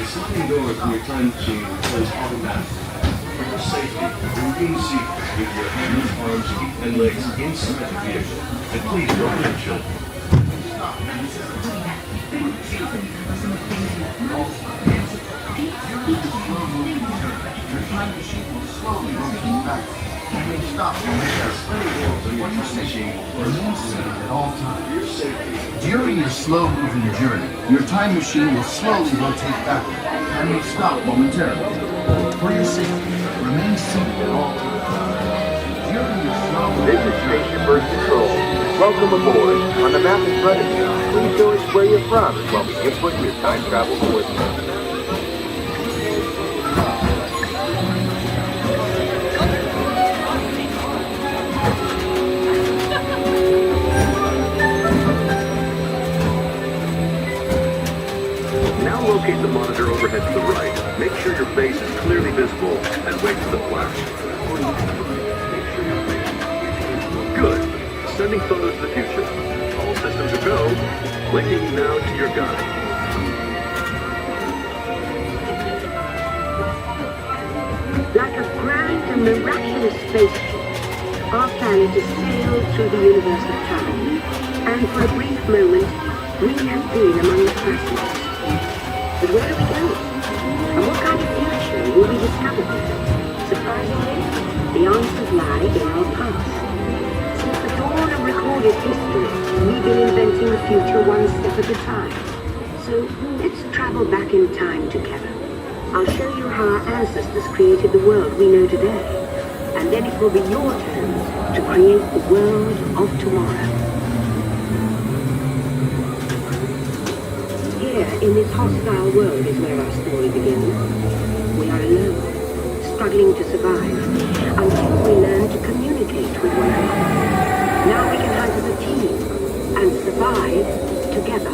sliding door from your time machine will close automatically. For your safety, remain seated with your hands, arms, feet, and legs inside the vehicle. And please don't hurt children. During your slow-moving journey, your time machine will slowly rotate backward and will stop momentarily. For your safety, remain seated at all times. During your slow-moving This is Spaceship Earth Control. Welcome aboard. On the map in front of you, please show us where you're from while we input your time travel coordinates. Locate the monitor overhead to the right. Make sure your face is clearly visible and wait for the flash. Good. Sending photos to the future. All systems are go. Linking now to your guide. miraculous spaceship, our planet is sailed through the universe of time, and for a brief moment, we have been among the passengers. But where are we going? And what kind of future will we discover there? Surprisingly, the answers lie in our past. Since the dawn of recorded history, we've been inventing the future one step at a time. So let's travel back in time together. I'll show you how our ancestors created the world we know today. And then it will be your turn to create the world of tomorrow. Here, in this hostile world, is where our story begins. We are alone, struggling to survive, until we learn to communicate with one another. Now we can hunt as a team, and survive together.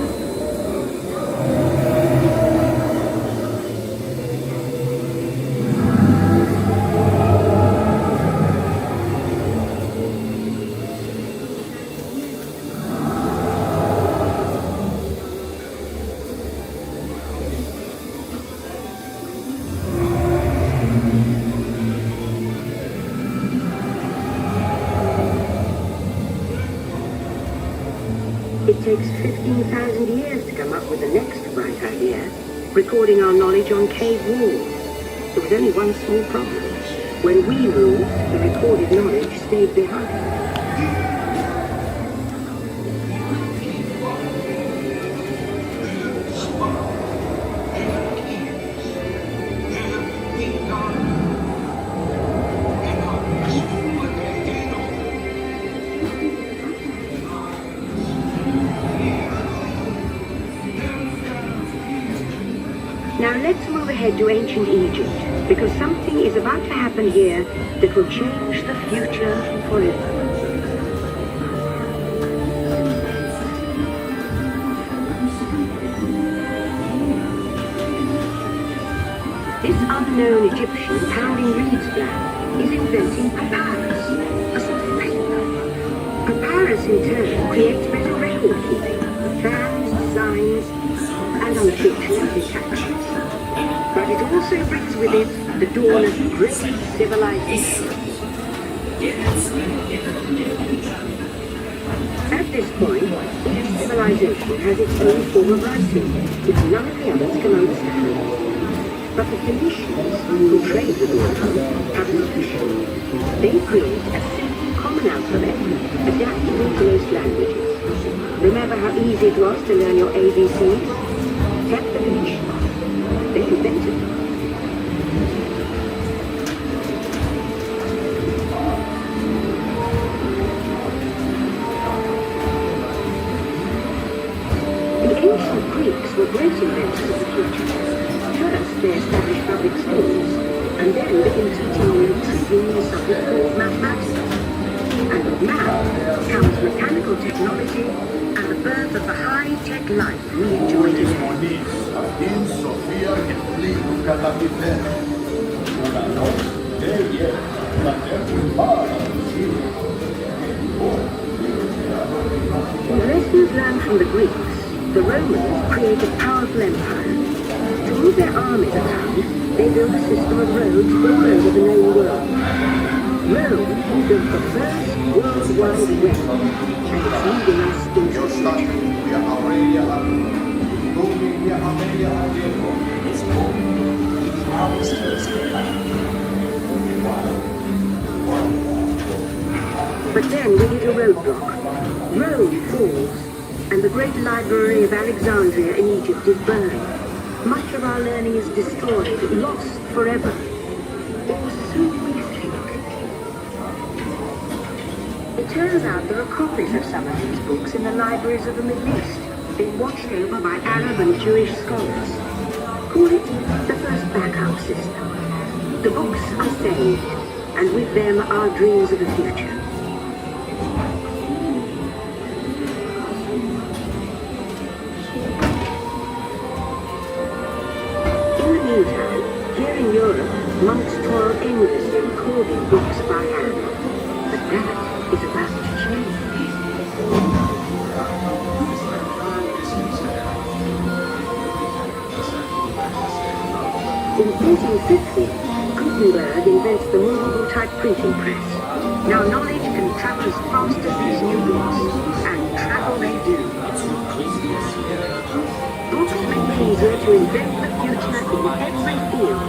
It takes 15,000 years to come up with the next bright idea, recording our knowledge on cave walls. There was only one small problem. When we moved, the recorded knowledge stayed behind. Now let's move ahead to ancient Egypt, because something is about to happen here that will change the future forever. This unknown Egyptian pounding reeds down is inventing papyrus, a sort of paper. Papyrus in turn creates better record keeping, fans, signs, and unofficial detachments. But it also brings with it the dawn of great civilization. At this point, each civilization has its own form of writing, which none of the others can understand. But the Phoenicians, who trade with the world, have a solution. They create a simple common alphabet, adaptable to most languages. Remember how easy it was to learn your ABCs? Take the Phoenicians. They invented them. The ancient Greeks were great inventors of the future. First, they established public schools, and then began teaching the intriguing subject called mathematics. And with math comes mechanical technology and the birth of the high-tech life we enjoy today. The lessons learned from the Greeks, the Romans created powerful empires. To move their armies around, they built a system of roads all over the known world. Rome built the first World Wide Web, and it's leading us into But then we hit a roadblock. Rome falls, and the great library of Alexandria in Egypt is burned. Much of our learning is destroyed, lost forever. Or so we think. It turns out there are copies of some of these books in the libraries of the Middle East, being watched over by Arab and Jewish scholars. Call it the first backup system. The books are saved, and with them our dreams of the future. Meantime, here in Europe, monks toil endlessly recording books by hand. But that is about to change. In 1850, Greek Gutenberg invents the movable type printing press. Now knowledge can travel as fast as these new books, and travel they do. Books make it easier to invent the future in every field,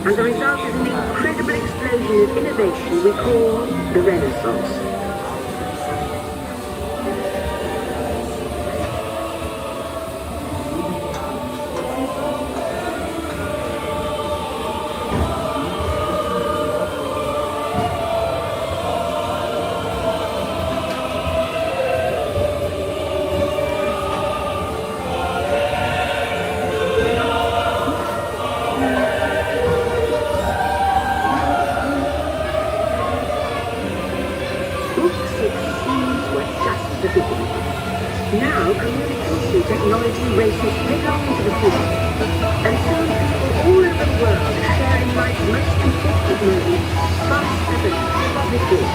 and the result is an incredible explosion of innovation we call the Renaissance. Now, communication technology races head-on into the future, and soon people all over the world are sharing life's most important moments faster than ever before.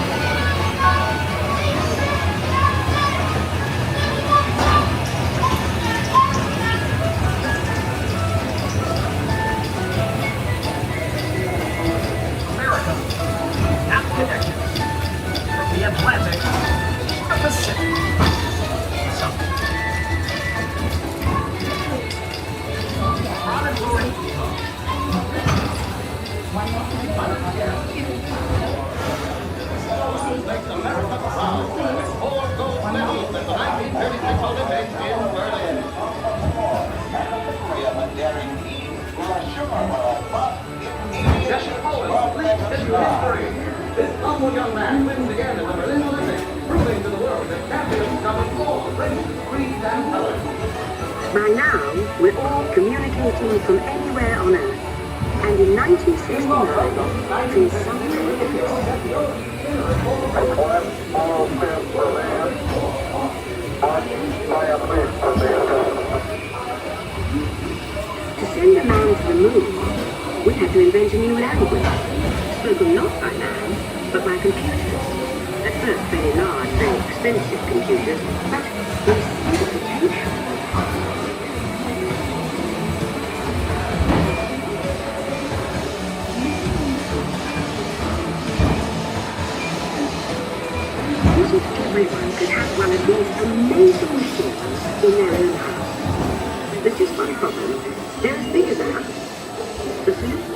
America, not connected from the Atlantic to the Pacific. This humble young man wins again in the Berlin Olympics, proving to the world that champions cover all races, creeds, and colors. By now, we're all communicating from anywhere on Earth. And in 1969, through some to send a man to the moon, we had to invent a new language, spoken not by man, but by computers. At first, very large, very expensive computers, but we see the potential. Everyone could have one of these amazing machines in their own house. There's just one problem. They're as big as a house. The solution?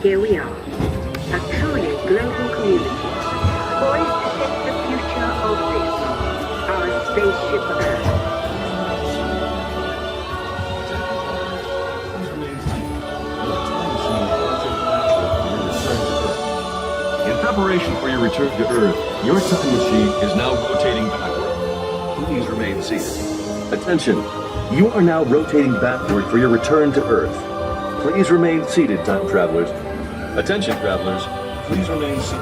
Here we are, a truly global community, poised to shape the future of this, our spaceship Earth. In preparation for your return to Earth, your time machine is now rotating backward. Please remain seated. Attention, you are now rotating backward for your return to Earth. Please remain seated, time travelers. Attention, travelers, please remain seated.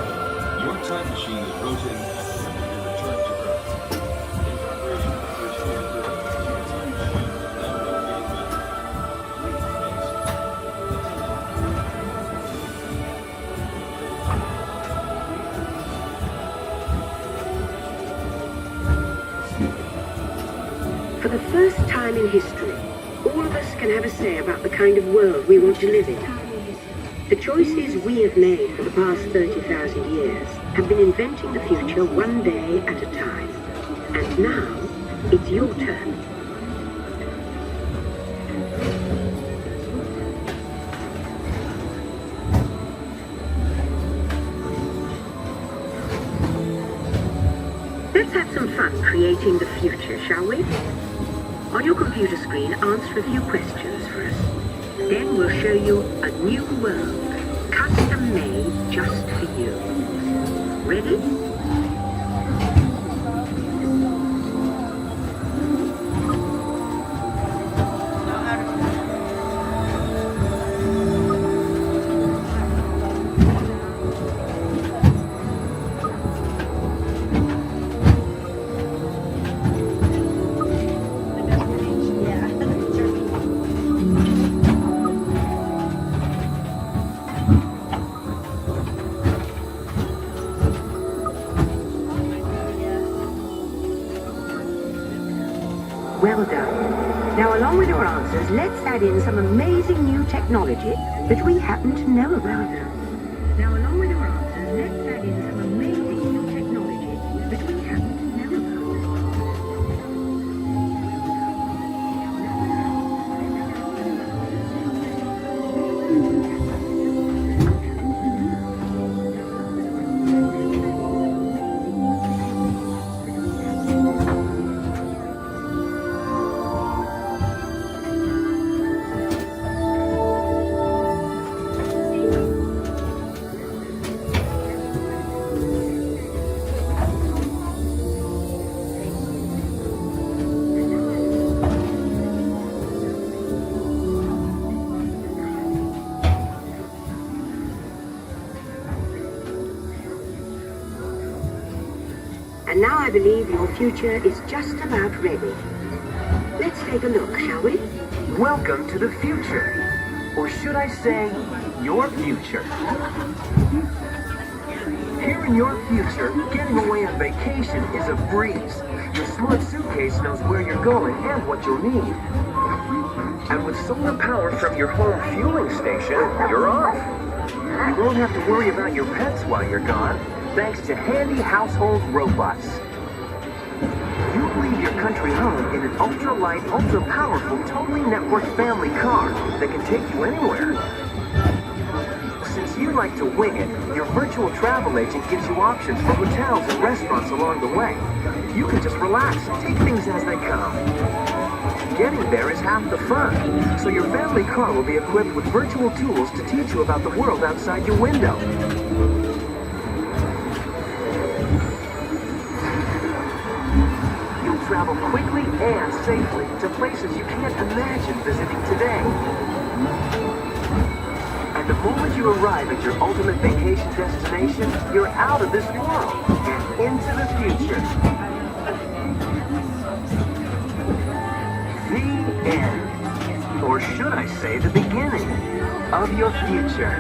Your time machine is rotating backward for your return to Earth. In preparation for your return to Earth, your time machine is now rotating backward. For the first time in history, all of us can have a say about the kind of world we want to live in. The choices we have made for the past 30,000 years have been inventing the future one day at a time. And now, it's your turn. Let's have some fun creating creating the future, shall we? On your computer screen, answer a few questions for us. Then we'll show you a new world, custom made just for you. Ready? Well done. Now, along with your answers, let's add in some amazing new technology that we happen to know about. Now, along with your answers, let's add in some amazing new technology that we happen to know And now I believe your future is just about ready. Let's take a look, shall we? Welcome to the future. Or should I say, your future. Here in your future, getting away on vacation is a breeze. Your smart suitcase knows where you're going and what you'll need. And with solar power from your home fueling station, you're off. You won't have to worry about your pets while you're gone, thanks to handy household robots. You leave your country home in an ultra-light, ultra-powerful, totally networked family car that can take you anywhere. Since you like to wing it, your virtual travel agent gives you options for hotels and restaurants along the way. You can just relax and take things as they come. Getting there is half the fun, so your family car will be equipped with virtual tools to teach you about the world outside your window. You'll travel quickly and safely to places you can't imagine visiting today. And the moment you arrive at your ultimate vacation destination, you're out of this world and into the future. The end. Or should I say the beginning of your future.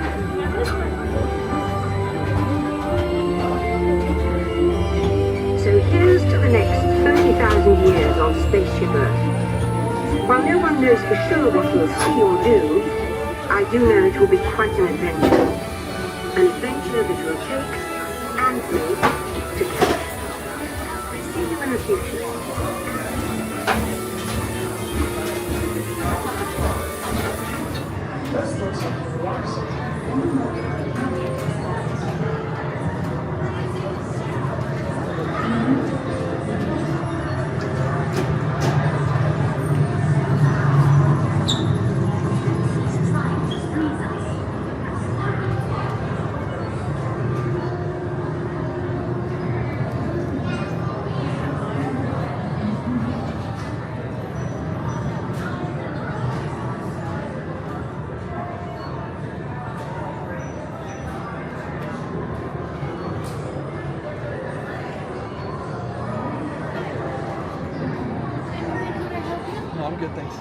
So here's to the next 30,000 years on Spaceship Earth. While no one knows for sure what we'll see or do, I do know it will be quite an adventure. An adventure that will take and me together. See you in the future. I'm good, thanks.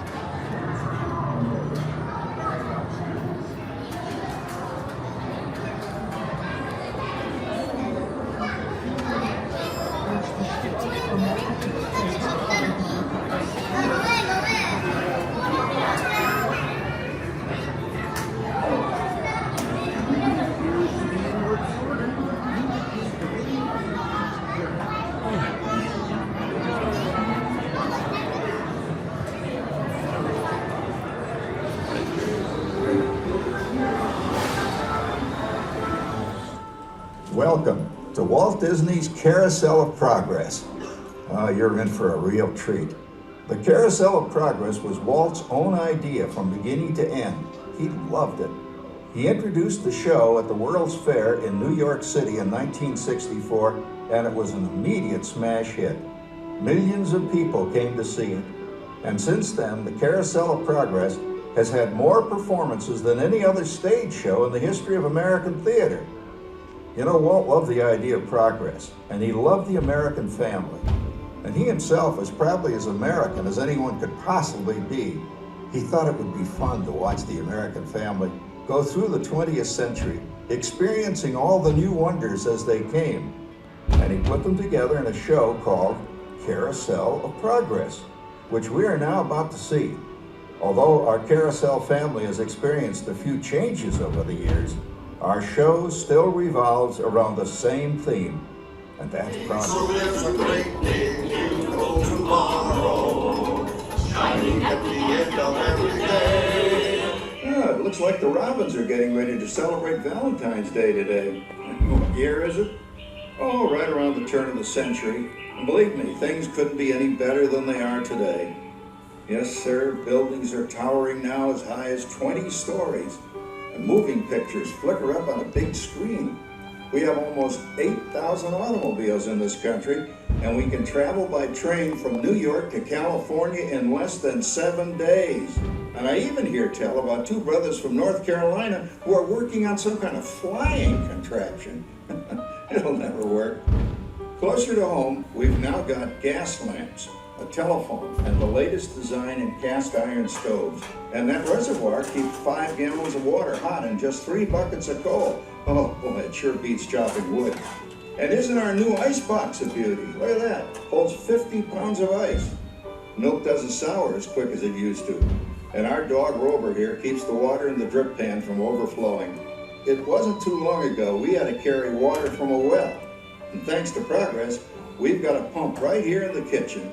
Welcome to Walt Disney's Carousel of Progress. You're in for a real treat. The Carousel of Progress was Walt's own idea from beginning to end. He loved it. He introduced the show at the World's Fair in New York City in 1964, and it was an immediate smash hit. Millions of people came to see it. And since then, the Carousel of Progress has had more performances than any other stage show in the history of American theater. You know, Walt loved the idea of progress, and he loved the American family. And he himself, as proudly as American as anyone could possibly be, he thought it would be fun to watch the American family go through the 20th century, experiencing all the new wonders as they came. And he put them together in a show called Carousel of Progress, which we are now about to see. Although our Carousel family has experienced a few changes over the years, our show still revolves around the same theme, and that's progress. So there's a great day beautiful tomorrow, shining at the end of every day. It looks like the Robins are getting ready to celebrate Valentine's Day today. What year is it? Oh, right around the turn of the century. And believe me, things couldn't be any better than they are today. Yes, sir, buildings are towering now as high as 20 stories. And moving pictures flicker up on a big screen. We have almost 8,000 automobiles in this country, and we can travel by train from New York to California in less than 7 days. And I even hear tell about 2 brothers from North Carolina who are working on some kind of flying contraption. It'll never work. Closer to home, we've now got gas lamps, a telephone, and the latest design in cast iron stoves. And that reservoir keeps 5 gallons of water hot in just 3 buckets of coal. Oh boy, it sure beats chopping wood. And isn't our new ice box a beauty? Look at that, holds 50 pounds of ice. Milk doesn't sour as quick as it used to. And our dog Rover here keeps the water in the drip pan from overflowing. It wasn't too long ago we had to carry water from a well. And thanks to progress, we've got a pump right here in the kitchen.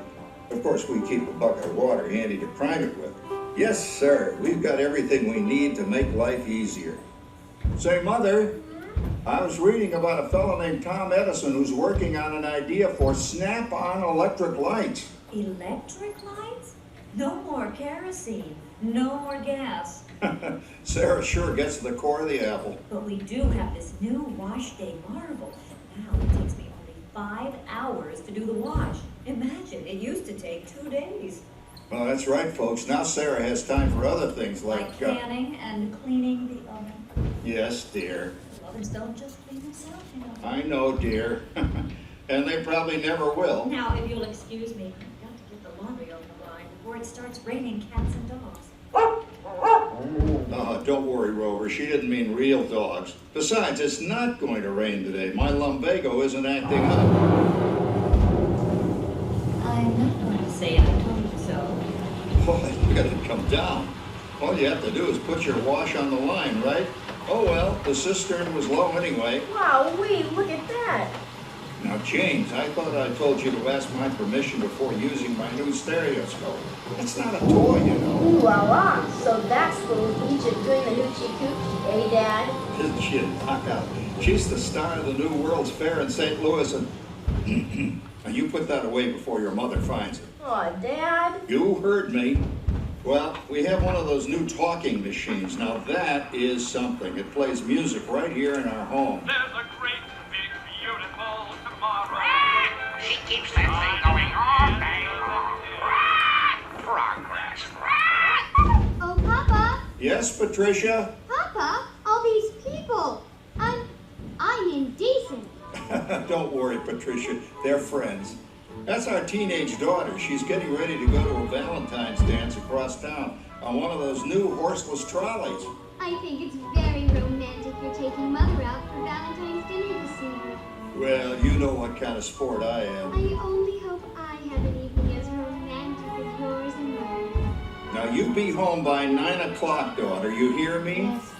Of course, we keep a bucket of water handy to prime it with. Yes, sir, we've got everything we need to make life easier. Say, Mother, I was reading about a fellow named Tom Edison who's working on an idea for snap-on electric lights. Electric lights? No more kerosene. No more gas. Sarah sure gets to the core of the apple. But we do have this new wash day marvel. Now it takes me only 5 hours to do the wash. Imagine, it used to take 2 days. Well, that's right, folks. Now Sarah has time for other things like canning and cleaning the oven. Yes, dear. Ovens don't just clean themselves, you know. I know, dear. And they probably never will. Now, if you'll excuse me, I've got to get the laundry over the line before it starts raining cats and dogs. Don't worry, Rover. She didn't mean real dogs. Besides, it's not going to rain today. My lumbago isn't acting up. I'm not going to say I told you so. Boy, you gotta come down. All you have to do is put your wash on the line, right? Oh well, the cistern was low anyway. Wow, look at that. Now, James, I thought I told you to ask my permission before using my new stereoscope. It's not a toy, you know. Ooh la la. So that's little Egypt doing the hoochie coochie, eh, Dad? Isn't she a knockout? She's the star of the new World's Fair in St. Louis, and now you put that away before your mother finds it. Aw, Dad. You heard me. Well, we have one of those new talking machines. Now that is something. It plays music right here in our home. There's a great, big, beautiful tomorrow. She keeps that thing going all day long. Progress. Oh, Papa. Yes, Patricia? Papa, all these people. I'm indecent. Don't worry, Patricia. They're friends. That's our teenage daughter. She's getting ready to go to a Valentine's dance across town on one of those new horseless trolleys. I think it's very romantic you're taking Mother out for Valentine's dinner this evening. Well, you know what kind of sport I am. I only hope I have an evening as romantic as yours and mine. Now, you be home by 9 o'clock, daughter. You hear me? Yes.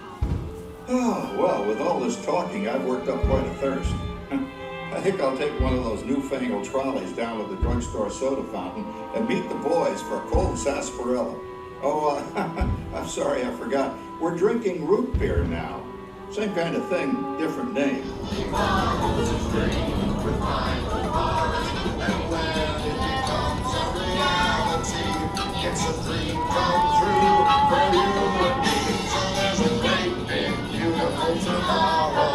Oh, well, with all this talking, I've worked up quite a thirst. I think I'll take one of those newfangled trolleys down to the drugstore soda fountain and meet the boys for a cold sarsaparilla. Oh, I'm sorry, I forgot. We're drinking root beer now. Same kind of thing, different name. The marvelous spring with wine, the forest, and when it It's a dream come true for you and me. So there's a great big beautiful tomorrow,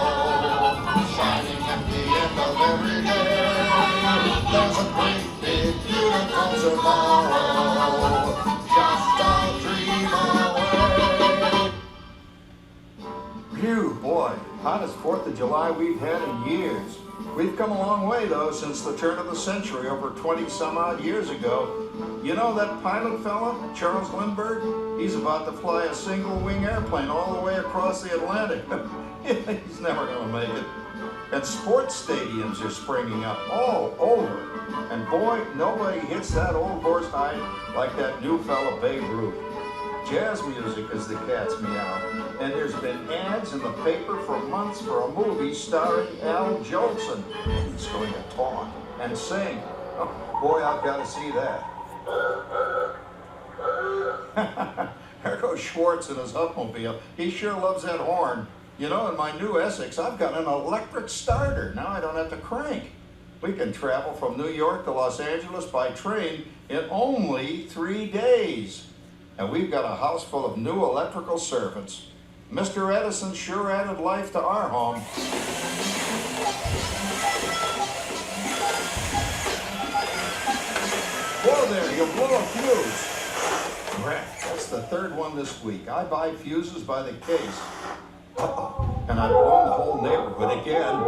shining at the end of every day. There's a great big beautiful tomorrow, just a dream away. Phew, boy, hottest 4th of July we've had in years. We've come a long way, though, since the turn of the century, over 20-some-odd years ago. You know that pilot fella, Charles Lindbergh? He's about to fly a single-wing airplane all the way across the Atlantic. He's never going to make it. And sports stadiums are springing up all over. And boy, nobody hits that old horse high like that new fella Babe Ruth. Jazz music is the cat's meow, and there's been ads in the paper for months for a movie starring Al Jolson. He's going to talk and sing. Oh, boy, I've got to see that. There goes Schwartz in his Hupmobile. He sure loves that horn. You know, in my new Essex, I've got an electric starter. Now I don't have to crank. We can travel from New York to Los Angeles by train in only 3 days. And we've got a house full of new electrical servants. Mr. Edison sure added life to our home. Whoa there, you blow a fuse. Crap, that's the 3rd one this week. I buy fuses by the case. Uh-oh, and I've blown the whole neighborhood again.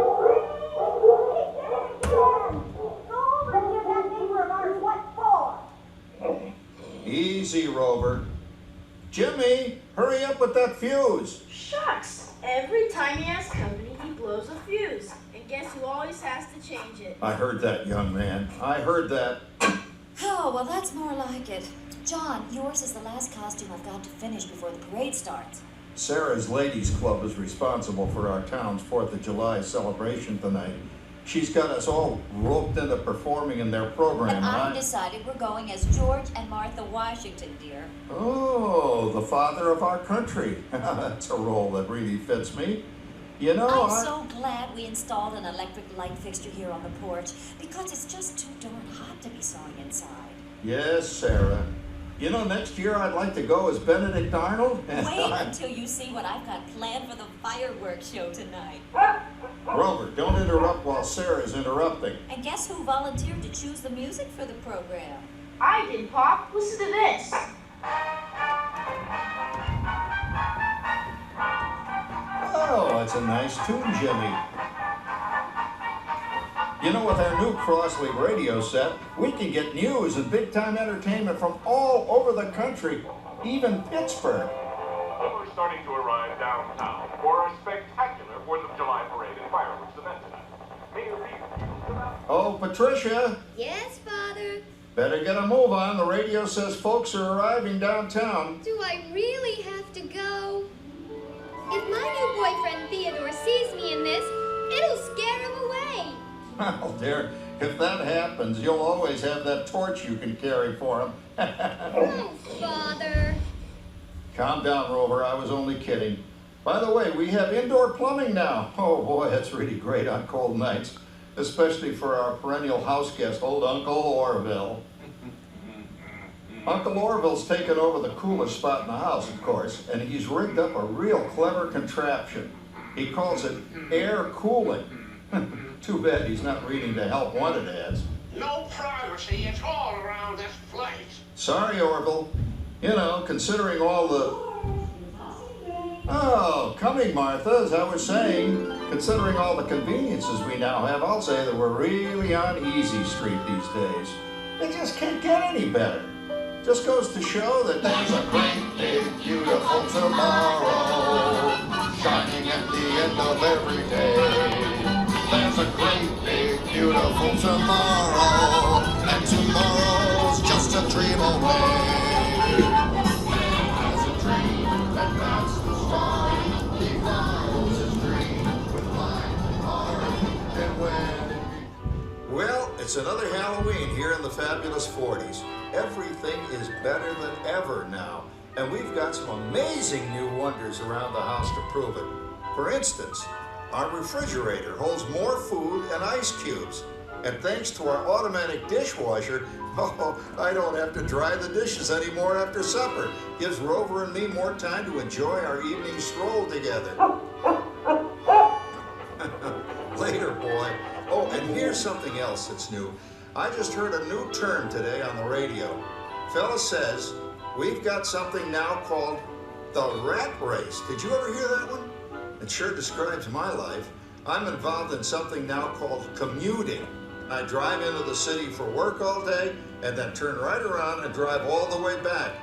Easy, Rover. Jimmy, hurry up with that fuse. Shucks. Every time he has company, he blows a fuse. And guess who always has to change it? I heard that, young man. I heard that. Oh, well, that's more like it. John, yours is the last costume I've got to finish before the parade starts. Sarah's Ladies Club is responsible for our town's 4th of July celebration tonight. She's got us all roped into performing in their program. And I've decided we're going as George and Martha Washington, dear. Oh, the father of our country. That's a role that really fits me. You know, I'm so glad we installed an electric light fixture here on the porch, because it's just too darn hot to be sewing inside. Yes, Sarah. You know, next year I'd like to go as Benedict Arnold. Wait until you see what I've got planned for the fireworks show tonight. Rover, don't interrupt while Sarah's interrupting. And guess who volunteered to choose the music for the program? I did, Pop. Listen to this. Oh, that's a nice tune, Jimmy. You know, with our new Crossley radio set, we can get news and big-time entertainment from all over the country, even Pittsburgh. We're starting to arrive downtown for a spectacular 4th of July parade and fireworks event tonight. Mayor Reed. Oh, Patricia. Yes, Father? Better get a move on. The radio says folks are arriving downtown. Do I really have to go? If my new boyfriend Theodore sees me in this, it'll scare him away. Well, dear, if that happens, you'll always have that torch you can carry for him. Oh, Father. Calm down, Rover. I was only kidding. By the way, we have indoor plumbing now. Oh, boy, that's really great on cold nights, especially for our perennial house guest, old Uncle Orville. Uncle Orville's taken over the coolest spot in the house, of course, and he's rigged up a real clever contraption. He calls it air cooling. Too bad he's not reading the help wanted ads. No privacy at all around this place. Sorry, Orville. You know, considering all the... Oh, coming, Martha, as I was saying, considering all the conveniences we now have, I'll say that we're really on easy street these days. It just can't get any better. Just goes to show that there's a great big beautiful tomorrow, shining at the end of every day. There's a great big beautiful tomorrow, and tomorrow's just a dream away. There's a dream, and that's the start. He follows his dream with light, heart, and wind. Well, it's another Halloween here in the fabulous 40s. Everything is better than ever now, and we've got some amazing new wonders around the house to prove it. For instance, our refrigerator holds more food and ice cubes, and thanks to our automatic dishwasher, Oh, I don't have to dry the dishes anymore after supper. Gives Rover and me more time to enjoy our evening stroll together. Later, boy. Oh, and here's something else that's new. I just heard a new term today on the radio. Fella says, we've got something now called the rat race. Did you ever hear that one? It sure describes my life. I'm involved in something now called commuting. I drive into the city for work all day and then turn right around and drive all the way back.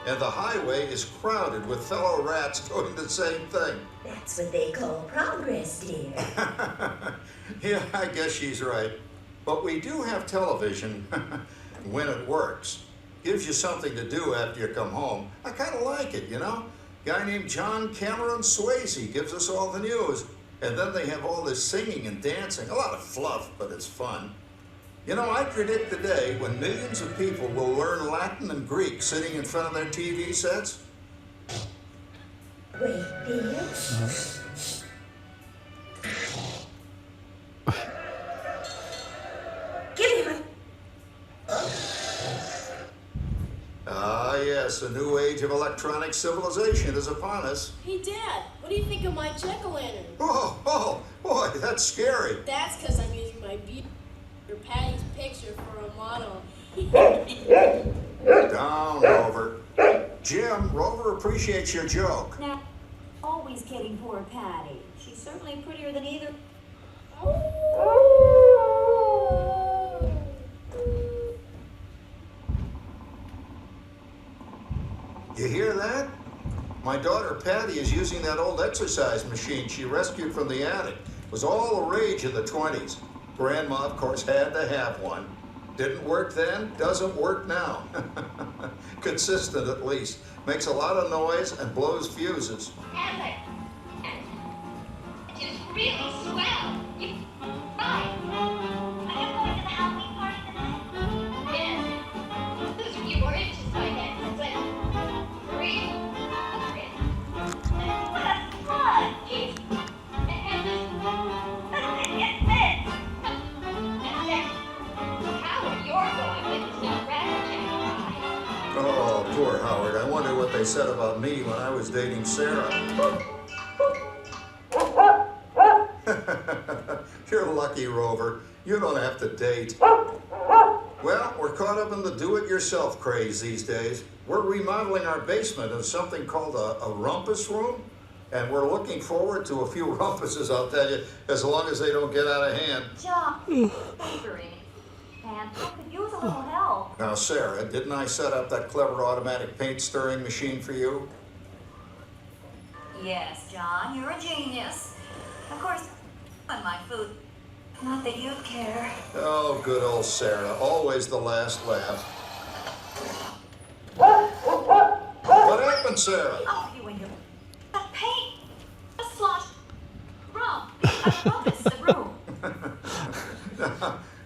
And the highway is crowded with fellow rats doing the same thing. That's what they call progress, dear. Yeah, I guess she's right. But we do have television when it works. Gives you something to do after you come home. I kind of like it, you know? Guy named John Cameron Swayze gives us all the news. And then they have all this singing and dancing. A lot of fluff, but it's fun. You know, I predict the day when millions of people will learn Latin and Greek sitting in front of their TV sets. Wait, dear. Give me Ah, yes, a new age of electronic civilization is upon us. Hey, Dad, what do you think of my jack-o'-lantern? Oh, boy, that's scary. That's because I'm using my Patty's picture for a model. Down, Rover. Jim, Rover appreciates your joke. Now, always kidding poor Patty. She's certainly prettier than either. You hear that? My daughter Patty is using that old exercise machine she rescued from the attic. It was all the rage in the 20s. Grandma, of course, had to have one. Didn't work then, doesn't work now. Consistent, at least. Makes a lot of noise and blows fuses. It's really swell. You right. Are you going to the Halloween party tonight? Yes. Those are few more inches by then. It's like 300. That's fun. Jeez. And this. It's this. And then, Howard, you're going with the Snow Ratchet. Oh, poor Howard. I wonder what they said about me when I was dating Sarah. You're lucky, Rover. You don't have to date. Well, we're caught up in the do-it-yourself craze these days. We're remodeling our basement in something called a rumpus room, and we're looking forward to a few rumpuses, I'll tell you, as long as they don't get out of hand. John, favoring. And I could use a little help. Now, Sarah, didn't I set up that clever automatic paint stirring machine for you? Yes, John, you're a genius. Of course, on my food. Not that you'd care. Oh, good old Sarah. Always the last laugh. What happened, Sarah? Oh, you and your paint. A slosh. Wrong. I promised the room.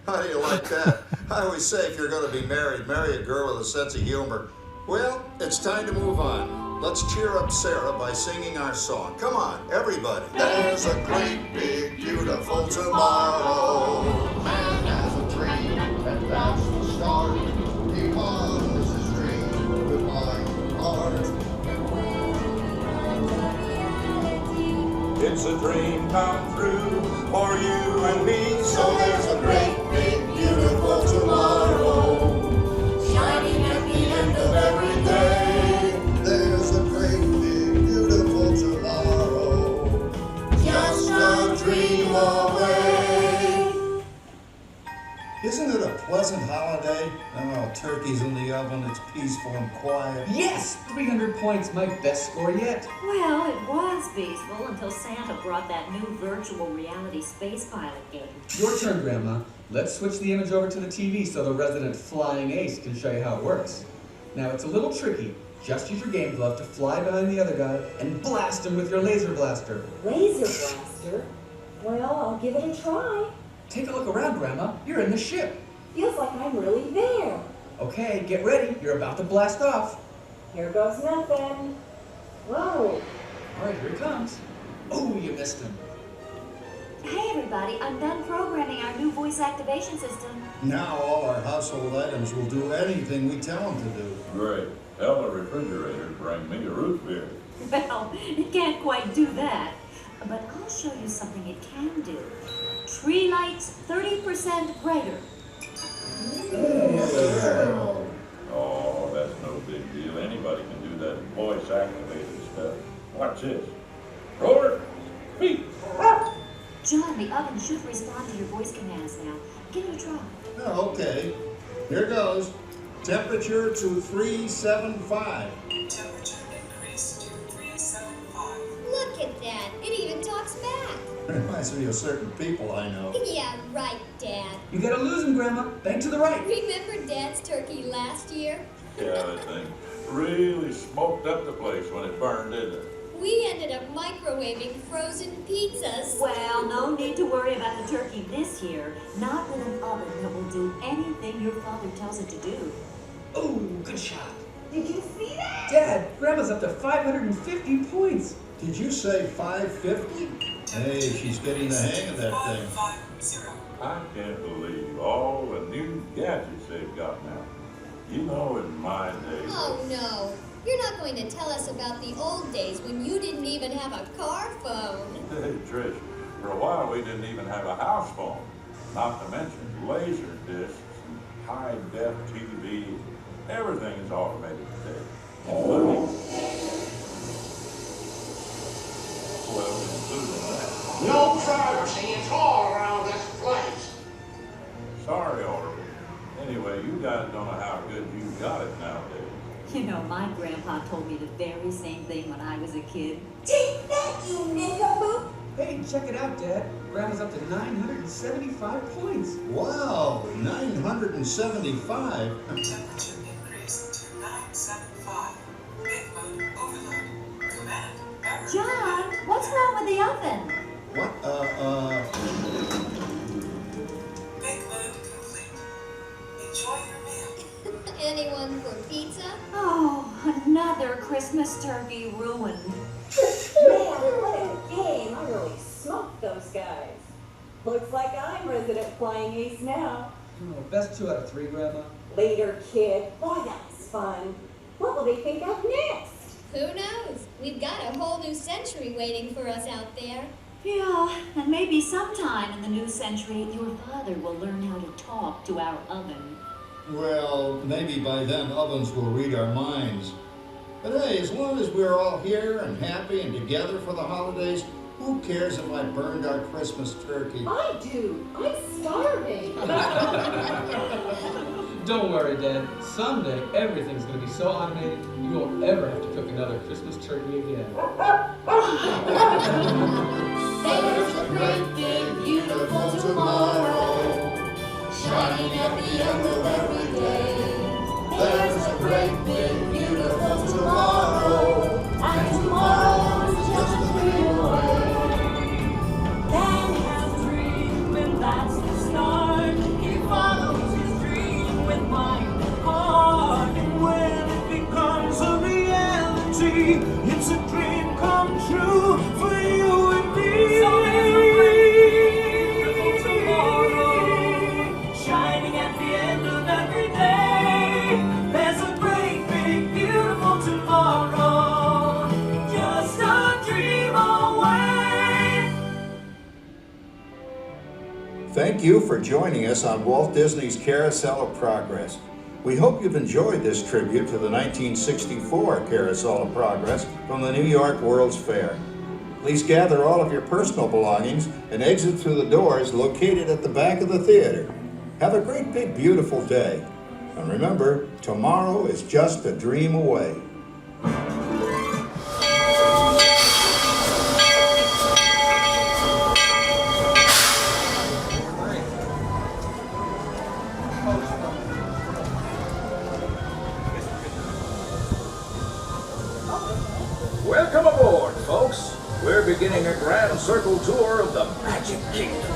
How do you like that? I always say if you're going to be married, marry a girl with a sense of humor. Well, it's time to move on. Let's cheer up Sarah by singing our song. Come on, everybody. There's a great, big, beautiful tomorrow. Man has a dream, and that's the start. He wants his dream with my heart. It's a dream come true for you and me. So there's a great, big, beautiful tomorrow. Shining at the end of every day. There's a great, big, beautiful tomorrow. Just a dream away. Isn't it a pleasant holiday? Oh, turkey's in the oven, it's peaceful and quiet. Yes! 300 points, my best score yet. Well, it was peaceful until Santa brought that new virtual reality space pilot game. Your turn, Grandma. Let's switch the image over to the TV so the resident flying ace can show you how it works. Now, it's a little tricky. Just use your game glove to fly behind the other guy and blast him with your laser blaster. Laser blaster? Well, I'll give it a try. Take a look around, Grandma. You're in the ship. Feels like I'm really there. Okay, get ready. You're about to blast off. Here goes nothing. Whoa. All right, here he comes. Oh, you missed him. Hey everybody, I'm done programming our new voice activation system. Now all our household items will do anything we tell them to do. Great. Tell the refrigerator to bring me a root beer. Well, it can't quite do that. But I'll show you something it can do. Tree lights 30% brighter. Oh, that's no big deal. Anybody can do that voice-activated stuff. Watch this. Roar! Beep! John, the oven should respond to your voice commands now. Give it a try. Oh, okay. Here goes. Temperature to 375. Temperature increased to 375. Look at that. It even talks back. Reminds me of certain people I know. Yeah, right, Dad. You gotta lose him, Grandma. Bank to the right. Remember Dad's turkey last year? Yeah, that thing really smoked up the place when it burned, didn't it? We ended up microwaving frozen pizzas. Well, no need to worry about the turkey this year. Not with an oven that will do anything your father tells it to do. Oh, good shot. Did you see that? Dad, Grandma's up to 550 points. Did you say 550? Hey, she's getting the hang of that thing. 550. I can't believe all the new gadgets they've got now. You know, in my day. Oh, no. You're not going to tell us about the old days when you didn't even have a car phone. Hey, Trish, for a while we didn't even have a house phone. Not to mention laser discs and high-def TV. Everything is automated today. Including, well, including that. No privacy at all around this place. Sorry, Orville. Anyway, you guys don't know how good you got it nowadays. You know, my grandpa told me the very same thing when I was a kid. Take that, you nincompoop! Hey, check it out, Dad. Grandma's up to 975 points. Wow, 975. Temperature increased to 975. Big mode overload. Command error. John, what's wrong with the oven? What, Big mode complete. Enjoy your meal. Anyone for pizza? Oh, another Christmas turkey ruined. Man, what a game. I really smoked those guys. Looks like I'm resident flying ace now. Oh, best 2 out of 3, Grandma. Later, kid. Boy, that was fun. What will they think of next? Who knows? We've got a whole new century waiting for us out there. Yeah, and maybe sometime in the new century, your father will learn how to talk to our oven. well, maybe by then ovens will read our minds. But hey, as long as we're all here and happy and together for the holidays, who cares if I burned our Christmas turkey? I do. I'm starving. Don't worry, Dad. Someday, everything's going to be so automated, you won't ever have to cook another Christmas turkey again. There's a great big beautiful tomorrow, shining at the end of every day. There's a great big beautiful tomorrow, and tomorrow's just a dream away. Man has a dream, and that's the start. He follows his dream with mind and heart. And when it becomes a reality, it's a dream come true for you and me. So there's a great beautiful tomorrow, shining at the end of every day. There's a great big beautiful tomorrow, just a dream away. Thank you for joining us on Walt Disney's Carousel of Progress. We hope you've enjoyed this tribute to the 1964 Carousel of Progress from the New York World's Fair. Please gather all of your personal belongings and exit through the doors located at the back of the theater. Have a great big beautiful day. And remember, tomorrow is just a dream away. Welcome aboard, folks. We're beginning a grand circle tour of the Magic Kingdom,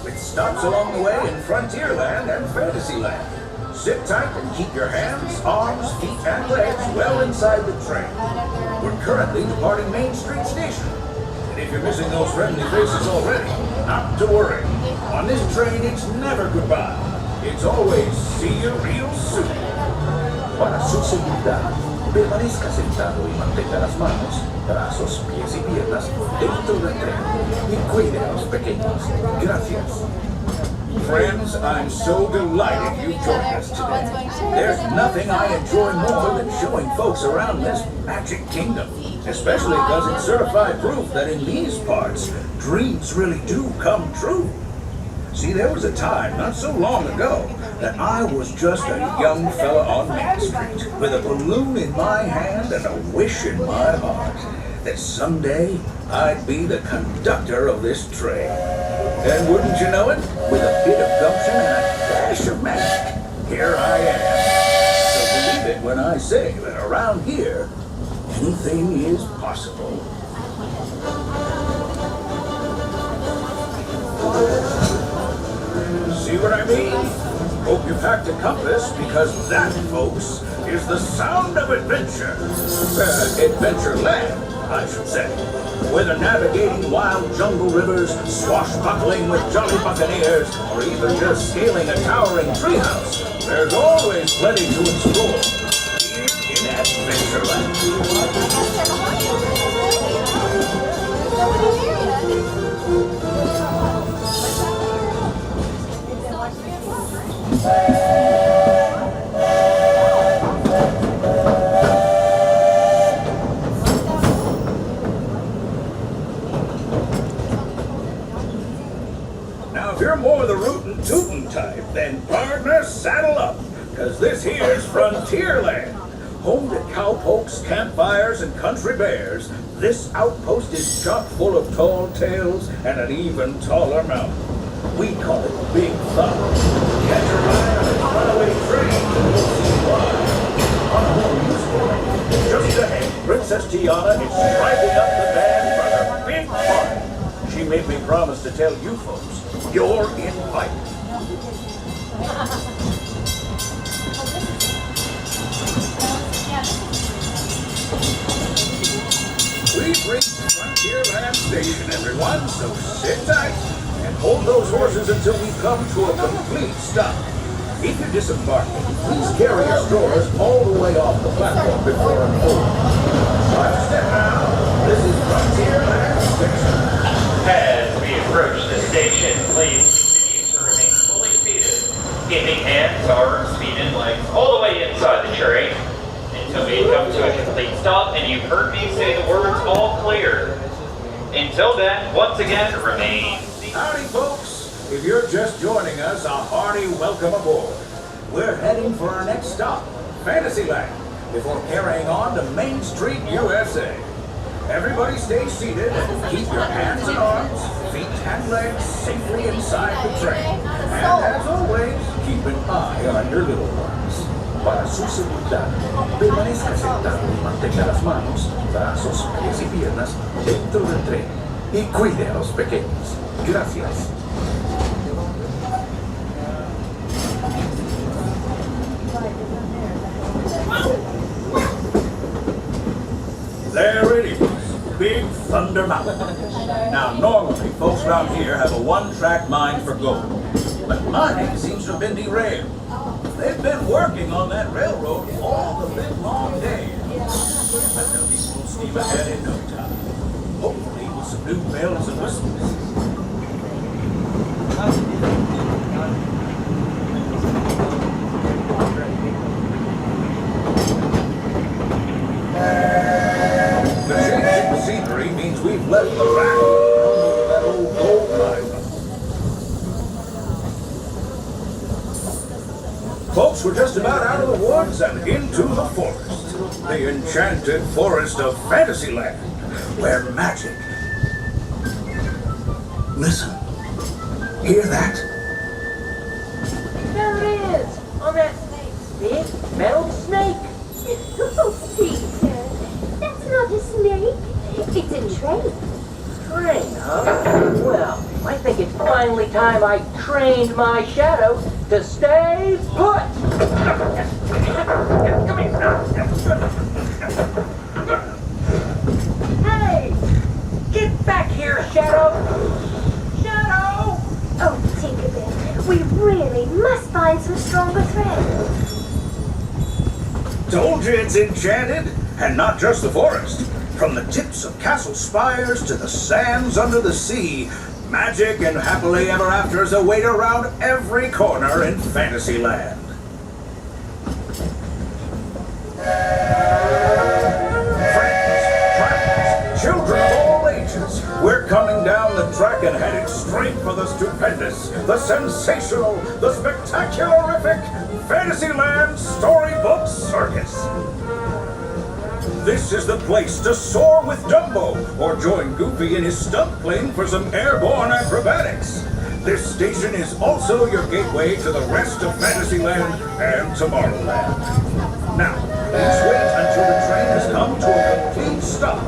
with stops along the way in Frontierland and Fantasyland. Sit tight and keep your hands, arms, feet, and legs well inside the train. We're currently departing Main Street Station. And if you're missing those friendly faces already, not to worry. On this train, it's never goodbye. It's always see you real soon. Para su seguridad, permanezca sentado y mantenga las manos, brazos, pies y piernas dentro del tren y cuide a los pequeños. Gracias. Friends, I'm so delighted you joined us today. There's nothing I enjoy more than showing folks around this magic kingdom, especially because it's certified proof that in these parts, dreams really do come true. See, there was a time, not so long ago, that I was just a young fella on Main Street with a balloon in my hand and a wish in my heart that someday I'd be the conductor of this train. And wouldn't you know it, with a bit of gumption and a dash of magic, here I am. So believe it when I say that around here, anything is possible. See what I mean? Hope you packed a compass, because that, folks, is the sound of adventure. Adventureland, I should say. Whether navigating wild jungle rivers, swashbuckling with jolly buccaneers, or even just scaling a towering treehouse, there's always plenty to explore here in Adventureland. Now, if you're more the rootin' tootin' type, then partner, saddle up, because this here's Frontierland. Home to cowpokes, campfires, and country bears, this outpost is chock full of tall tales and an even taller mountain. We call it Big Thumb. Catch a ride on a runaway train and you'll see why. On a more useful note, just ahead, Princess Tiana is striking up the band for her big party. She made me promise to tell you folks, you're invited. We've reached Frontierland Station, everyone, so sit tight and hold those horses until we come to a complete stop. If you're disembarking, please carry your stores all the way off the platform before unfolding. Watch step now. This is Frontierland Station. As we approach the station, please continue to remain fully seated, keeping hands, arms, feet, and legs all the way inside the train until we come to a complete stop and you've heard me say the words all clear. Until then, once again, remain seated. Howdy, folks. If you're just joining us, a hearty welcome aboard. We're heading for our next stop, Fantasyland, before carrying on to Main Street, USA. Everybody stay seated and keep your hands and arms, feet and legs safely inside the train. And as always, keep an eye on your little ones. Para su seguridad, permanezca sentado y mantenga las manos, brazos, pies y piernas dentro del tren y cuide a los pequeños. Gracias. There it is, Big Thunder Mountain. Now, normally, folks around here have a one-track mind for gold, but mine seems to have been derailed. They've been working on that railroad all the live long day. But they'll be full steam ahead in no time. Hopefully with some new bells and whistles. The change in the scenery means we've left the rack of that old gold mine. Folks, we're just about out of the woods and into the forest. The enchanted forest of Fantasyland, where magic... Listen. Hear that? There it is! On that big metal snake! Oh, Peter, that's not a snake. It's a train. Train, huh? Well, I think it's finally time I trained my shadow to stay put! Come here. Hey! Get back Told you it's enchanted, and not just the forest. From the tips of castle spires to the sands under the sea, magic and happily ever afters await around every corner in Fantasyland. Children of all ages, we're coming down the track and headed straight for the stupendous, the sensational, the spectacularific Fantasyland Storybook Circus. This is the place to soar with Dumbo or join Goofy in his stunt plane for some airborne acrobatics. This station is also your gateway to the rest of Fantasyland and Tomorrowland. Now, please wait until the train has come to a complete stop.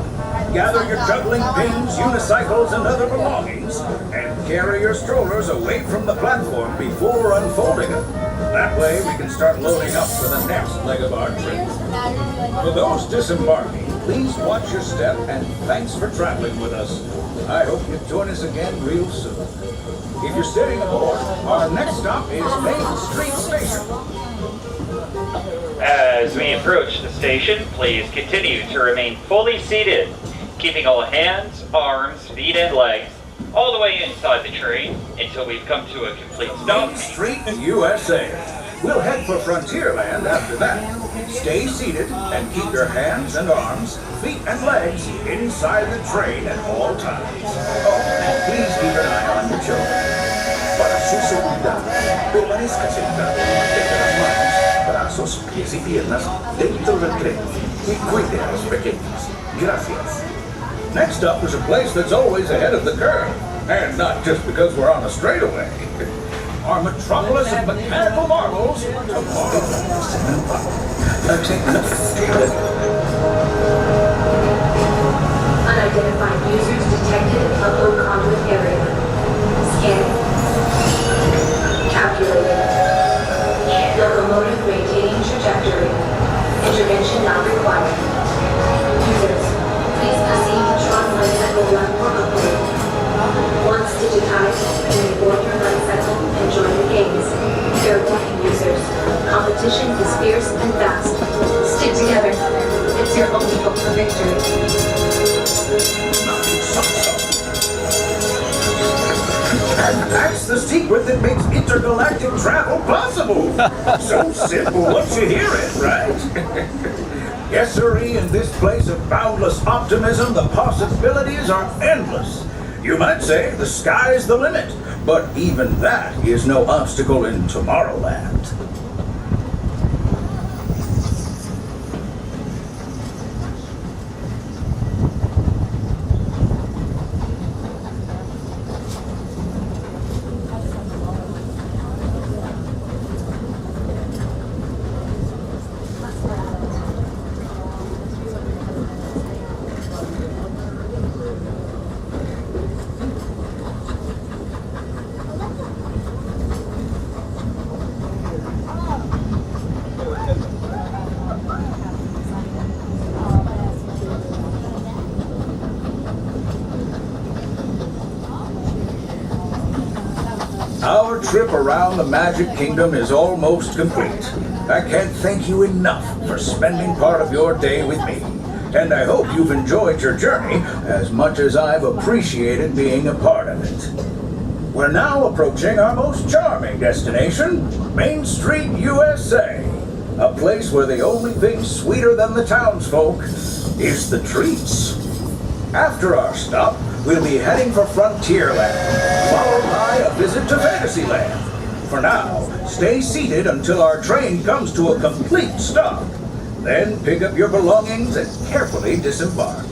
Gather your juggling pins, unicycles, and other belongings, and carry your strollers away from the platform before unfolding them. That way we can start loading up for the next leg of our trip. For those disembarking, please watch your step, and thanks for traveling with us. I hope you join us again real soon. If you're staying aboard, our next stop is Main Street Station. As we approach the station, please continue to remain fully seated, keeping all hands, arms, feet, and legs all the way inside the train until we've come to a complete stop. Main Street, USA. We'll head for Frontierland after that. Stay seated and keep your hands and arms, feet, and legs inside the train at all times. Oh, and please keep an eye on your children. Para su seguridad, permanezca sentado y mantenga las manos, brazos, pies y piernas dentro del tren y cuide a los pequeños. Gracias. Next up is a place that's always ahead of the curve, and not just because we're on a straightaway. Our metropolis of mechanical marvels, Tomorrowland. Unidentified users detected in upload conduit area. Scanning. Calculating. Locomotive maintaining trajectory. Intervention not required. Users, please proceed to Tron Light Cycle 1 for upload. Once digitized, you may board your light cycle and join the games. Fair warning, users. Competition is fierce and fast. Stick together. It's your only hope for victory. And that's the secret that makes intergalactic travel possible. So simple once you hear it, right? Yes, sirree, in this place of boundless optimism, the possibilities are endless. You might say the sky's the limit, but even that is no obstacle in Tomorrowland. Our trip around the Magic Kingdom is almost complete. I can't thank you enough for spending part of your day with me. And I hope you've enjoyed your journey as much as I've appreciated being a part of it. We're now approaching our most charming destination, Main Street, USA. A place where the only thing sweeter than the townsfolk is the treats. After our stop, we'll be heading for Frontierland, followed by a visit to Fantasyland. For now, stay seated until our train comes to a complete stop. Then pick up your belongings and carefully disembark.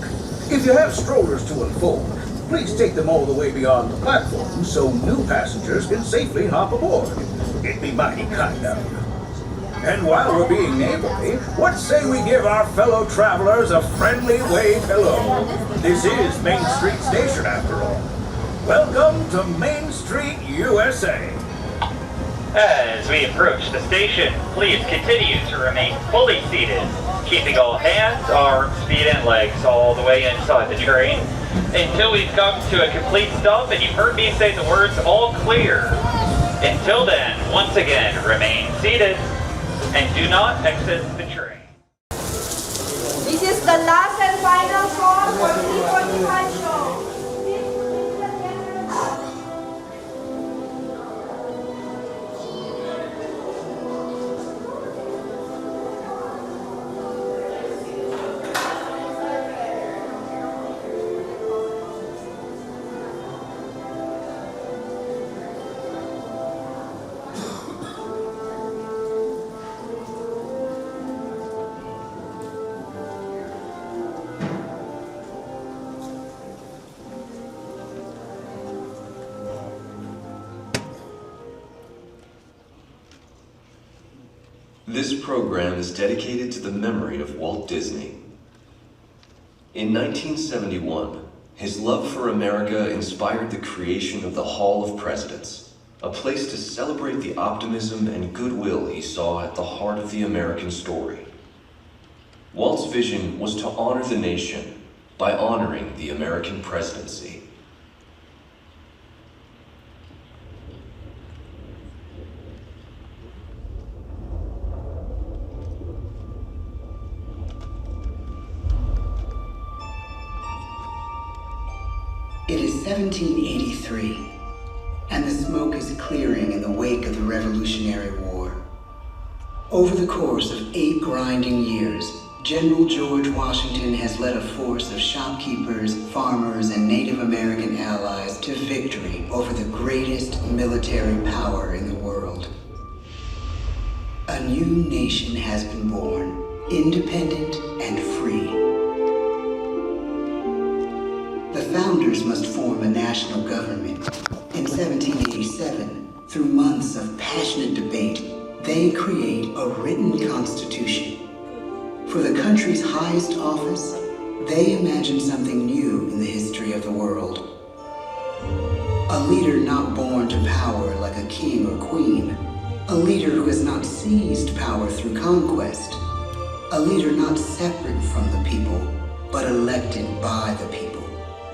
If you have strollers to unfold, please take them all the way beyond the platform so new passengers can safely hop aboard. It'd be mighty kind of you. And while we're being neighborly, what say we give our fellow travelers a friendly wave hello? This is Main Street Station, after all. Welcome to Main Street, USA. As we approach the station, please continue to remain fully seated, keeping all hands, arms, feet, and legs all the way inside the train until we've come to a complete stop and you've heard me say the words all clear. Until then, once again, remain seated and do not exit the train. This program is dedicated to the memory of Walt Disney. In 1971, his love for America inspired the creation of the Hall of Presidents, a place to celebrate the optimism and goodwill he saw at the heart of the American story. Walt's vision was to honor the nation by honoring the American presidency. It is 1783, and the smoke is clearing in the wake of the Revolutionary War. Over the course of 8 grinding years, General George Washington has led a force of shopkeepers, farmers, and Native American allies to victory over the greatest military power in the world. A new nation has been born, independent and free. The founders must form a national government. In 1787, through months of passionate debate, they create a written constitution. For the country's highest office, they imagine something new in the history of the world. A leader not born to power like a king or queen. A leader who has not seized power through conquest. A leader not separate from the people, but elected by the people.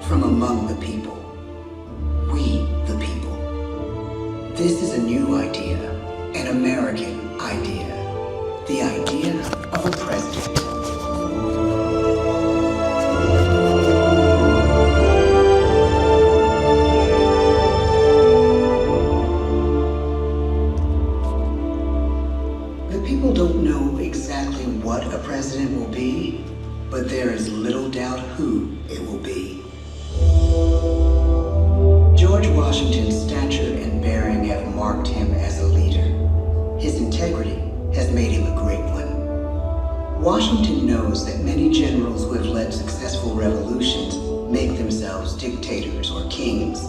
From among the people. We, the people. This is a new idea, an American idea. The idea of a president. The people don't know exactly what a president will be, but there is little doubt who it will be. George Washington's stature and bearing have marked him as a leader. His integrity has made him a great one. Washington knows that many generals who have led successful revolutions make themselves dictators or kings.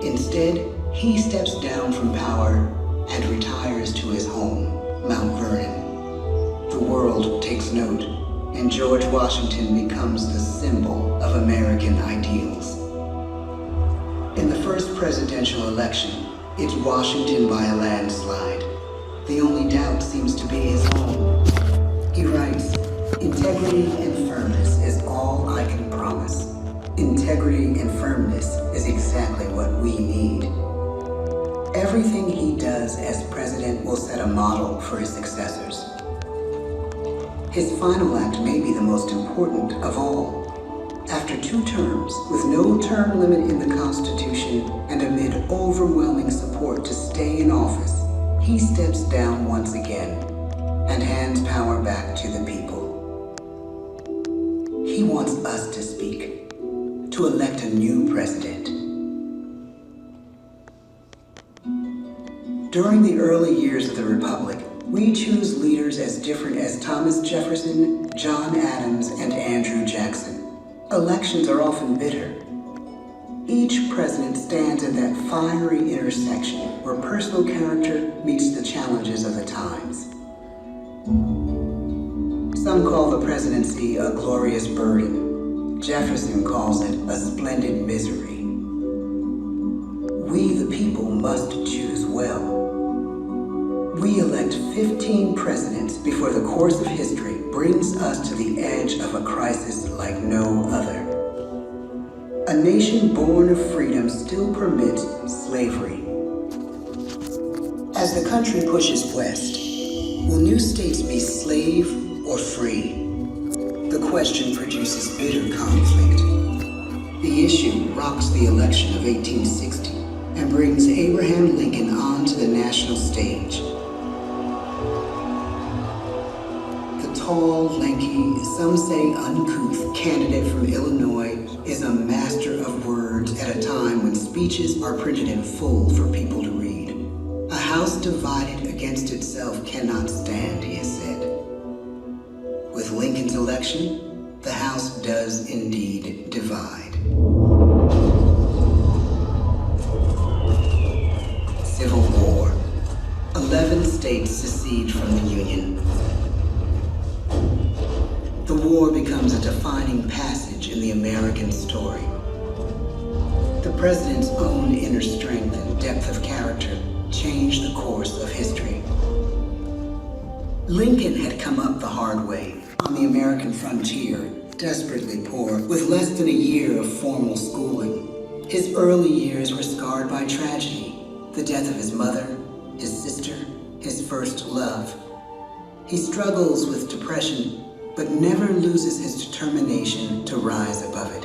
Instead, he steps down from power and retires to his home, Mount Vernon. The world takes note, and George Washington becomes the symbol of American ideals. In the first presidential election, it's Washington by a landslide. The only doubt seems to be his own. He writes, "Integrity and firmness is all I can promise. Integrity and firmness is exactly what we need." Everything he does as president will set a model for his successors. His final act may be the most important of all. After 2 terms, with no term limit in the Constitution and amid overwhelming support to stay in office, he steps down once again and hands power back to the people. He wants us to speak, to elect a new president. During the early years of the Republic, we choose leaders as different as Thomas Jefferson, John Adams, and Andrew Jackson. Elections are often bitter. Each president stands at that fiery intersection where personal character meets the challenges of the times. Some call the presidency a glorious burden. Jefferson calls it a splendid misery. We, the people, must choose well. We elect 15 presidents before the course of history brings us to the edge of a crisis like no other. A nation born of freedom still permits slavery. As the country pushes west, will new states be slave or free? The question produces bitter conflict. The issue rocks the election of 1860 and brings Abraham Lincoln onto the national stage. Tall, lanky, some say uncouth candidate from Illinois is a master of words at a time when speeches are printed in full for people to read. A house divided against itself cannot stand, he has said. With Lincoln's election, the House does indeed divide. Civil War. 11 states states secede from the Union. The war becomes a defining passage in the American story. The president's own inner strength and depth of character changed the course of history. Lincoln had come up the hard way on the American frontier, desperately poor, with less than a year of formal schooling. His early years were scarred by tragedy, the death of his mother, his sister, his first love. He struggles with depression, but never loses his determination to rise above it.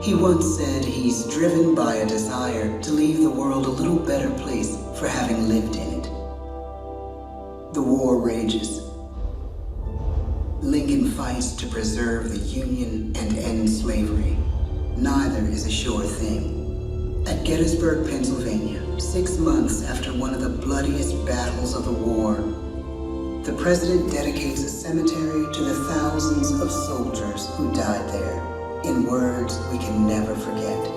He once said he's driven by a desire to leave the world a little better place for having lived in it. The war rages. Lincoln fights to preserve the Union and end slavery. Neither is a sure thing. At Gettysburg, Pennsylvania, 6 months after one of the bloodiest battles of the war, the president dedicates a cemetery to the thousands of soldiers who died there, in words we can never forget.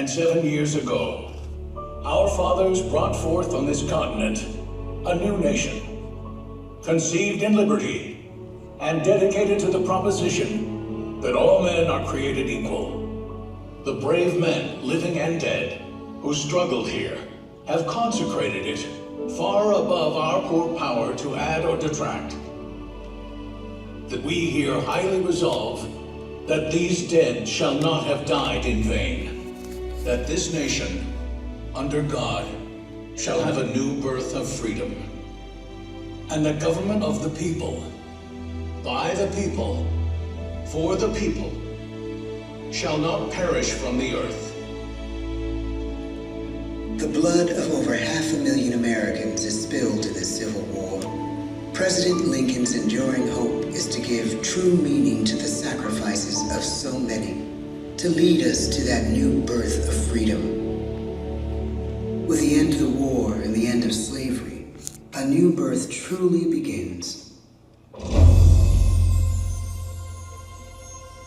77 years ago, our fathers brought forth on this continent a new nation, conceived in liberty and dedicated to the proposition that all men are created equal. The brave men, living and dead, who struggled here, have consecrated it far above our poor power to add or detract. That we here highly resolve that these dead shall not have died in vain, that this nation, under God, shall have a new birth of freedom, and the government of the people, by the people, for the people, shall not perish from the earth. The blood of over 500,000 Americans is spilled in the Civil War. President Lincoln's enduring hope is to give true meaning to the sacrifices of so many, to lead us to that new birth of freedom. With the end of the war and the end of slavery, a new birth truly begins.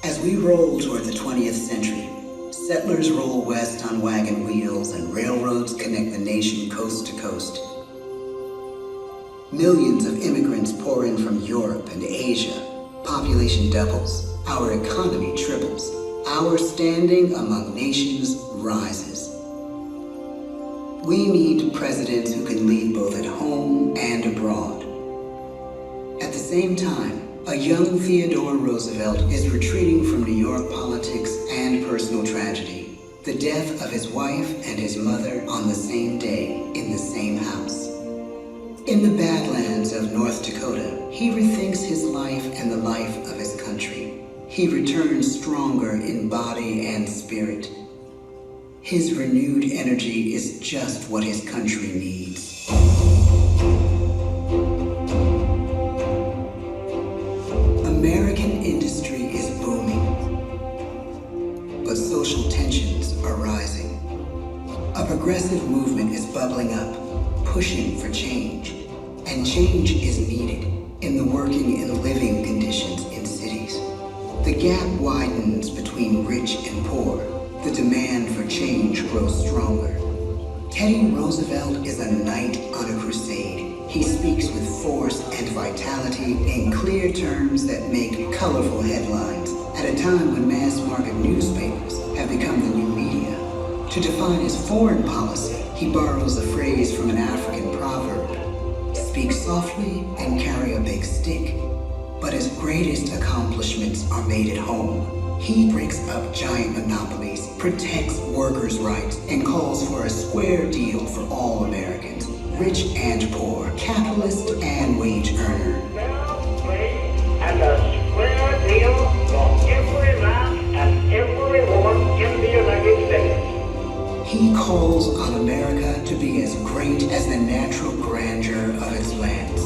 As we roll toward the 20th century, settlers roll west on wagon wheels and railroads connect the nation coast to coast. Millions of immigrants pour in from Europe and Asia. Population doubles. Our economy triples. Our standing among nations rises. We need presidents who can lead both at home and abroad. At the same time, a young Theodore Roosevelt is retreating from New York politics and personal tragedy. The death of his wife and his mother on the same day in the same house. In the Badlands of North Dakota, he rethinks his life and the life of his country. He returns stronger in body and spirit. His renewed energy is just what his country needs. American industry is booming, but social tensions are rising. A progressive movement is bubbling up, pushing for change, and change is needed in the working and living conditions in cities. The gap widens between rich and poor. The demand for change grows stronger. Teddy Roosevelt is a knight on a crusade. He speaks with force and vitality in clear terms that make colorful headlines at a time when mass market newspapers have become the new media. To define his foreign policy, he borrows a phrase from an African proverb: speak softly and carry a big stick. But his greatest accomplishments are made at home. He breaks up giant monopolies, protects workers' rights, and calls for a square deal for all Americans, rich and poor, capitalist and wage earner. And a square deal for every man and every woman in the United States. He calls on America to be as great as the natural grandeur of its lands.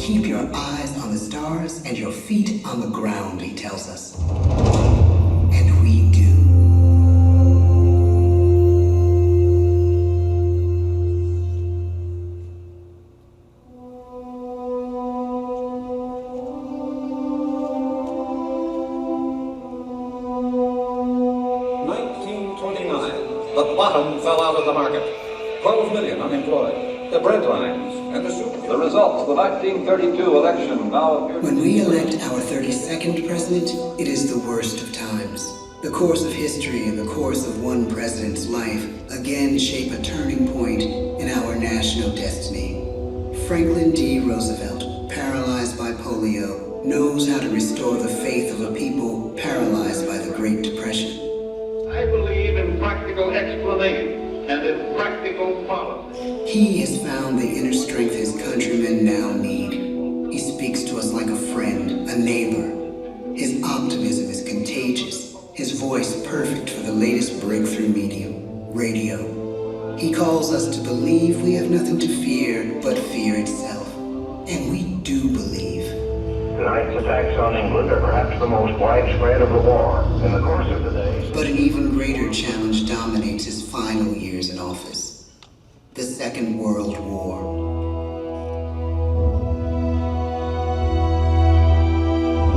Keep your eyes on the stars and your feet on the ground, he tells us. And we do. The bottom fell out of the market. 12 million unemployed. The breadlines and the soup. The results of the 1932 election now appear. When we elect our 32nd president, it is the worst of times. The course of history and the course of one president's life again shape a turning point in our national destiny. Franklin D. Roosevelt, paralyzed by polio, knows how to restore the faith of a people paralyzed by the Great Depression. I believe in practical explanation and in practical policy. He has found the inner strength his countrymen now need. He speaks to us like a friend, a neighbor. His optimism is contagious, his voice perfect for the latest breakthrough medium, radio. He calls us to believe we have nothing to fear but fear itself. And we do believe. Tonight's attacks on England are perhaps the most widespread of the war. In the course of the day. But an even greater challenge dominates his final years in office. The Second World War.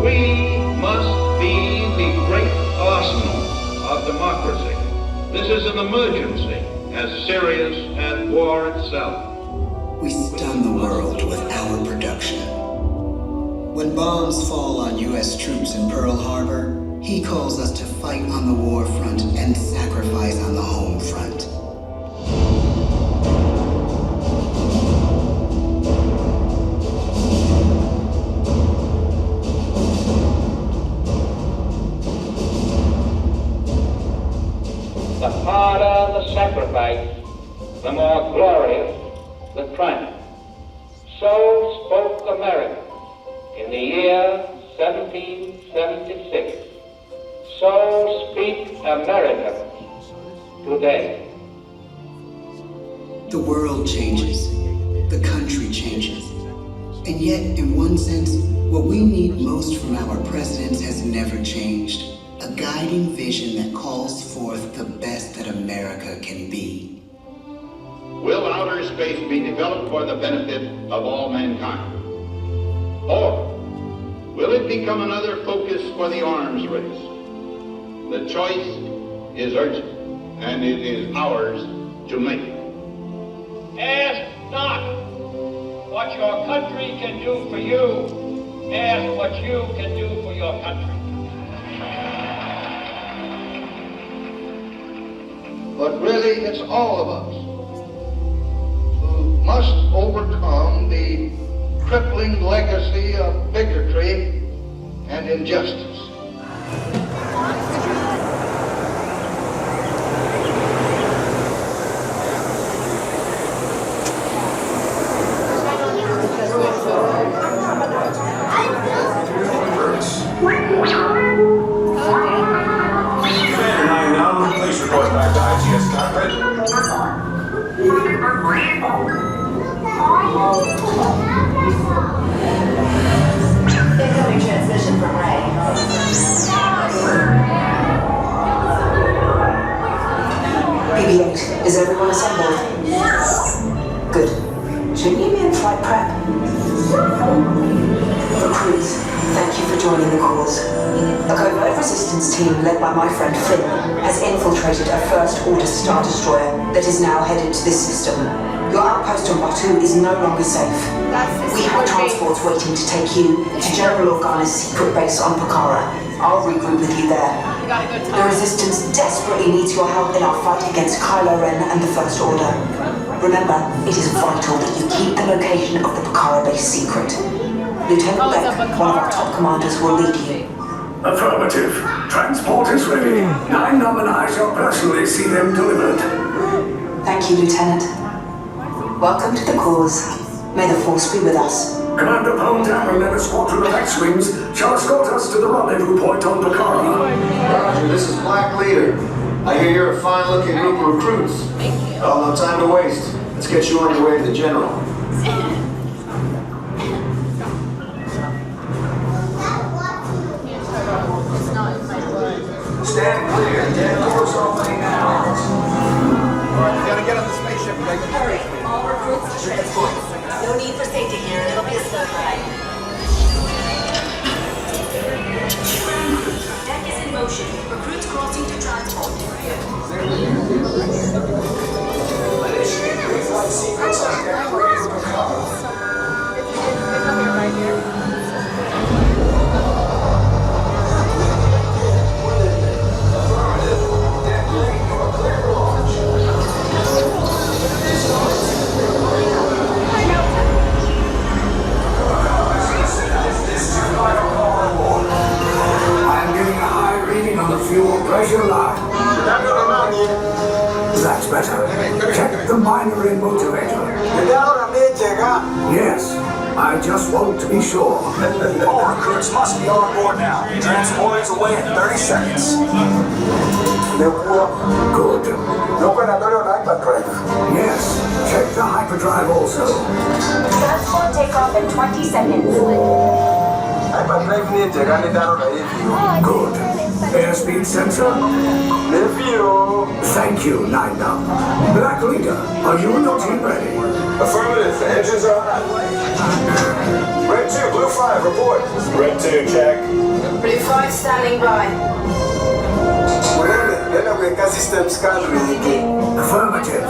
We must be the great arsenal of democracy. This is an emergency as serious as war itself. We stun the world with our production. When bombs fall on U.S. troops in Pearl Harbor, he calls us to fight on the war front and sacrifice on the home front. The harder the sacrifice, the more glorious the triumph. So spoke America in the year 1776. So speak America today. The world changes. The country changes. And yet, in one sense, what we need most from our presidents has never changed. A guiding vision that calls forth the best that America can be. Will outer space be developed for the benefit of all mankind? Or will it become another focus for the arms race? The choice is urgent, and it is ours to make. Ask not what your country can do for you. Ask what you can do for your country. But really, it's all of us who must overcome the crippling legacy of bigotry and injustice. Please report back to IGS cockpit. Incoming transmission from Ray. BB-8, is everyone assembled? Good. Should you be in flight prep? Recruits, thank you for joining the cause. A covert resistance team led by my friend Finn has infiltrated a first-order Star Destroyer that is now headed to this system. Your outpost on Batu is no longer safe. We have transports waiting to take you to General Organa's secret base on Pokhara. I'll regroup with you there. The Resistance desperately needs your help in our fight against Kylo Ren and the First Order. Remember, it is vital that you keep the location of the Pokhara base secret. Lieutenant Beck, one of our top commanders, will lead you. Affirmative. Transport is ready. 9 Nomini shall personally see them delivered. Thank you, Lieutenant. Welcome to the cause. May the Force be with us. Commander Poltam and a squadron of X-Wings shall escort us to the rendezvous point on Pokhara. Roger, this is Black Leader. I hear you're a fine-looking group of recruits. Oh, no time to waste. Let's get you on your way to the General. Stand clear. Dead doors opening now. Alright, we gotta get on the spaceship. Hurry. All recruits to transport. No need for safety here. It'll be a slow ride. Deck is in motion. Recruits crossing to transport. pressure line. That's better. Check the minor in motivator. Yes, I just want to be sure. All recruits must be on board now. Transport is away in 30 seconds. Good. Yes, check the hyperdrive also. Transport takeoff in 20 seconds. Good. Airspeed sensor? Thank you, Nina. Black Leader, are you and your team ready? Affirmative. Engines are hot. Red 2, Blue 5, report. Red 2, check. Blue 5 standing by. Affirmative.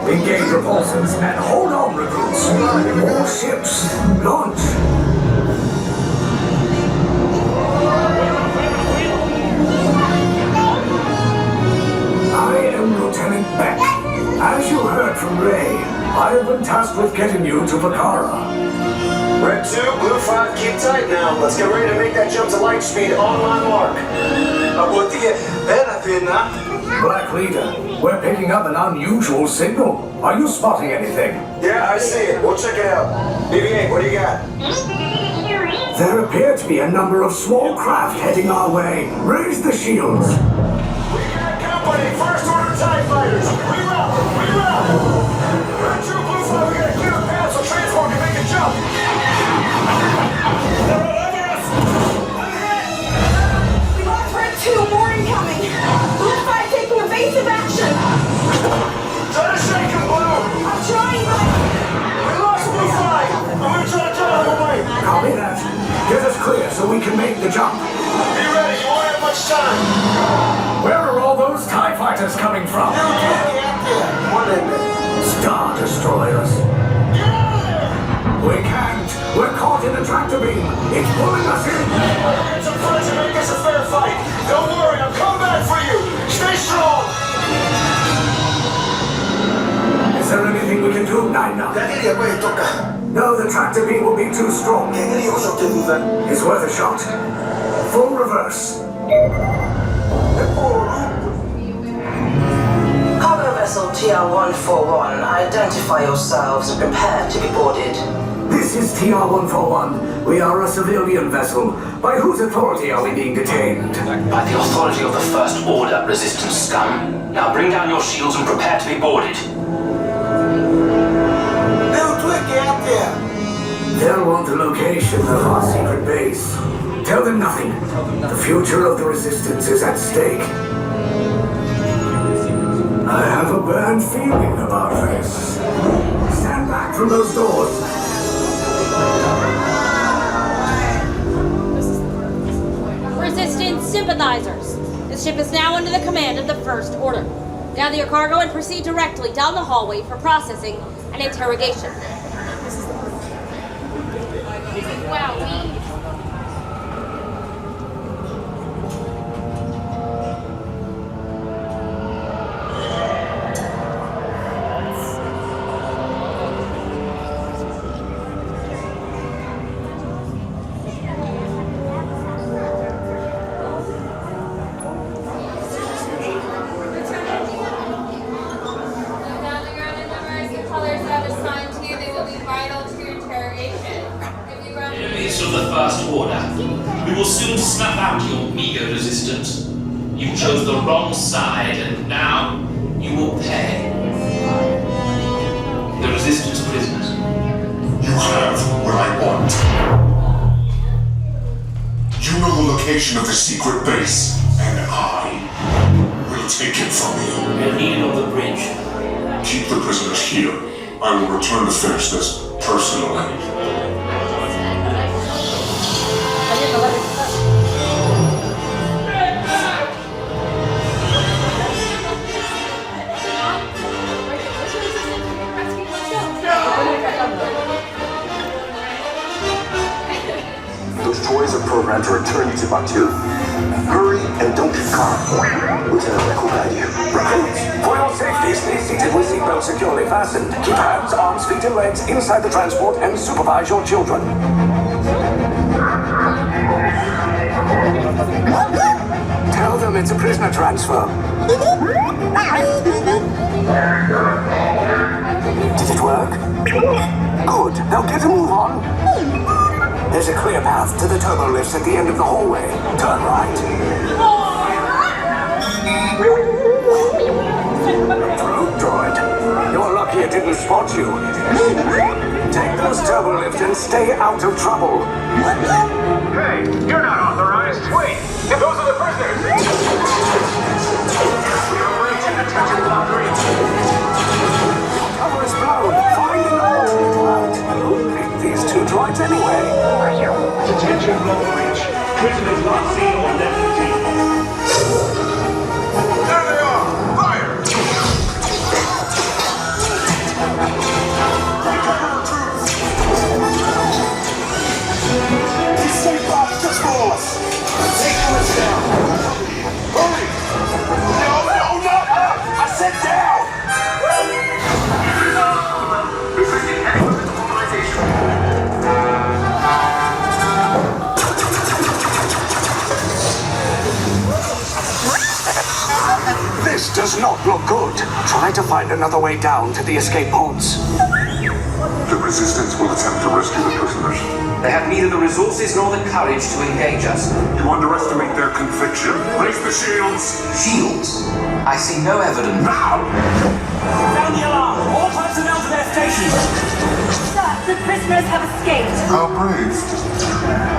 Engage repulsors and hold on, recruits. More ships. Launch. I am Lieutenant Beck. As you heard from Ray, I have been tasked with getting you to Picara. Red 2, Blue 5, keep tight now. Let's get ready to make that jump to light speed on my mark. Black Leader, we're picking up an unusual signal. Are you spotting anything? Yeah, I see it. We'll check it out. BB-8, what do you got? There appear to be a number of small craft heading our way. Raise the shields. We got company. First order TIE fighters. Reroute. Reroute. Red 2, Blue 5, we got a clear path so transport can make a jump. They're all over us. We lost Red 2, more incoming. Blue 5 taking evasive action. Try to shake him, Blue. I'm trying, but We lost Blue 5. I'm going to try to get out of the way. Copy that. Get us clear so we can make the jump. Be ready. You won't have much time. Where are all those TIE fighters coming from? Star Destroyers. We can't. We're caught in a tractor beam. It's pulling us in. It's a fight to make this a fair fight. Don't worry, I'll come back for you. Stay strong. Is there anything we can do, Nina? No, the tractor beam will be too strong. It's worth a shot. Full reverse. Cargo vessel TR-141, identify yourselves and prepare to be boarded. This is TR-141. We are a civilian vessel. By whose authority are we being detained? By the authority of the First Order, resistance scum. Now bring down your shields and prepare to be boarded. They'll want the location of our secret base. Tell them nothing. The future of the Resistance is at stake. I have a bad feeling about this. Stand back from those doors. Resistance sympathizers. This ship is now under the command of the First Order. Gather your cargo and proceed directly down the hallway for processing and interrogation. Wow. Enemies of the First Order, we will soon snuff out your meager resistance. You chose the wrong side, and now you will pay. The Resistance prisoners. You have what I want. You know the location of the secret base, and I will take it from you. We'll need it on the bridge. Keep the prisoners here. I will return to finish this personally. Those droids are programmed to return you to Batu. Hurry and don't get caught. Lieutenant Beck will guide you. Recruits, for your safety, stay seated with seatbelts securely fastened. Keep hands, arms, feet, and legs inside the transport and supervise your children. prisoner transfer. Did it work? Good. Now get a move on. There's a clear path to the turbo lifts at the end of the hallway. Turn right. Road droid. You're lucky it didn't spot you. Take those turbo lifts and stay out of trouble. Hey, you're not authorized. Wait, those are the prisoners. You're breaching attention block reach. Cover is blown. Find an alternate route. Who picked these two droids anyway? Detention block reach. Prisoners not seen on left team. There they are. Fire! Escape pod just for us. Take us down. Hurry! No, not up! I said down! Restricting any weapons mobilization. This does not look good. Try to find another way down to the escape pods. The resistance will attempt to rescue the prisoners. They have neither the resources nor the courage to engage us. You underestimate their conviction. Raise the shields. Shields? I see no evidence. Now! Sound the alarm! All personnel to their stations! Sir, the prisoners have escaped. How brave,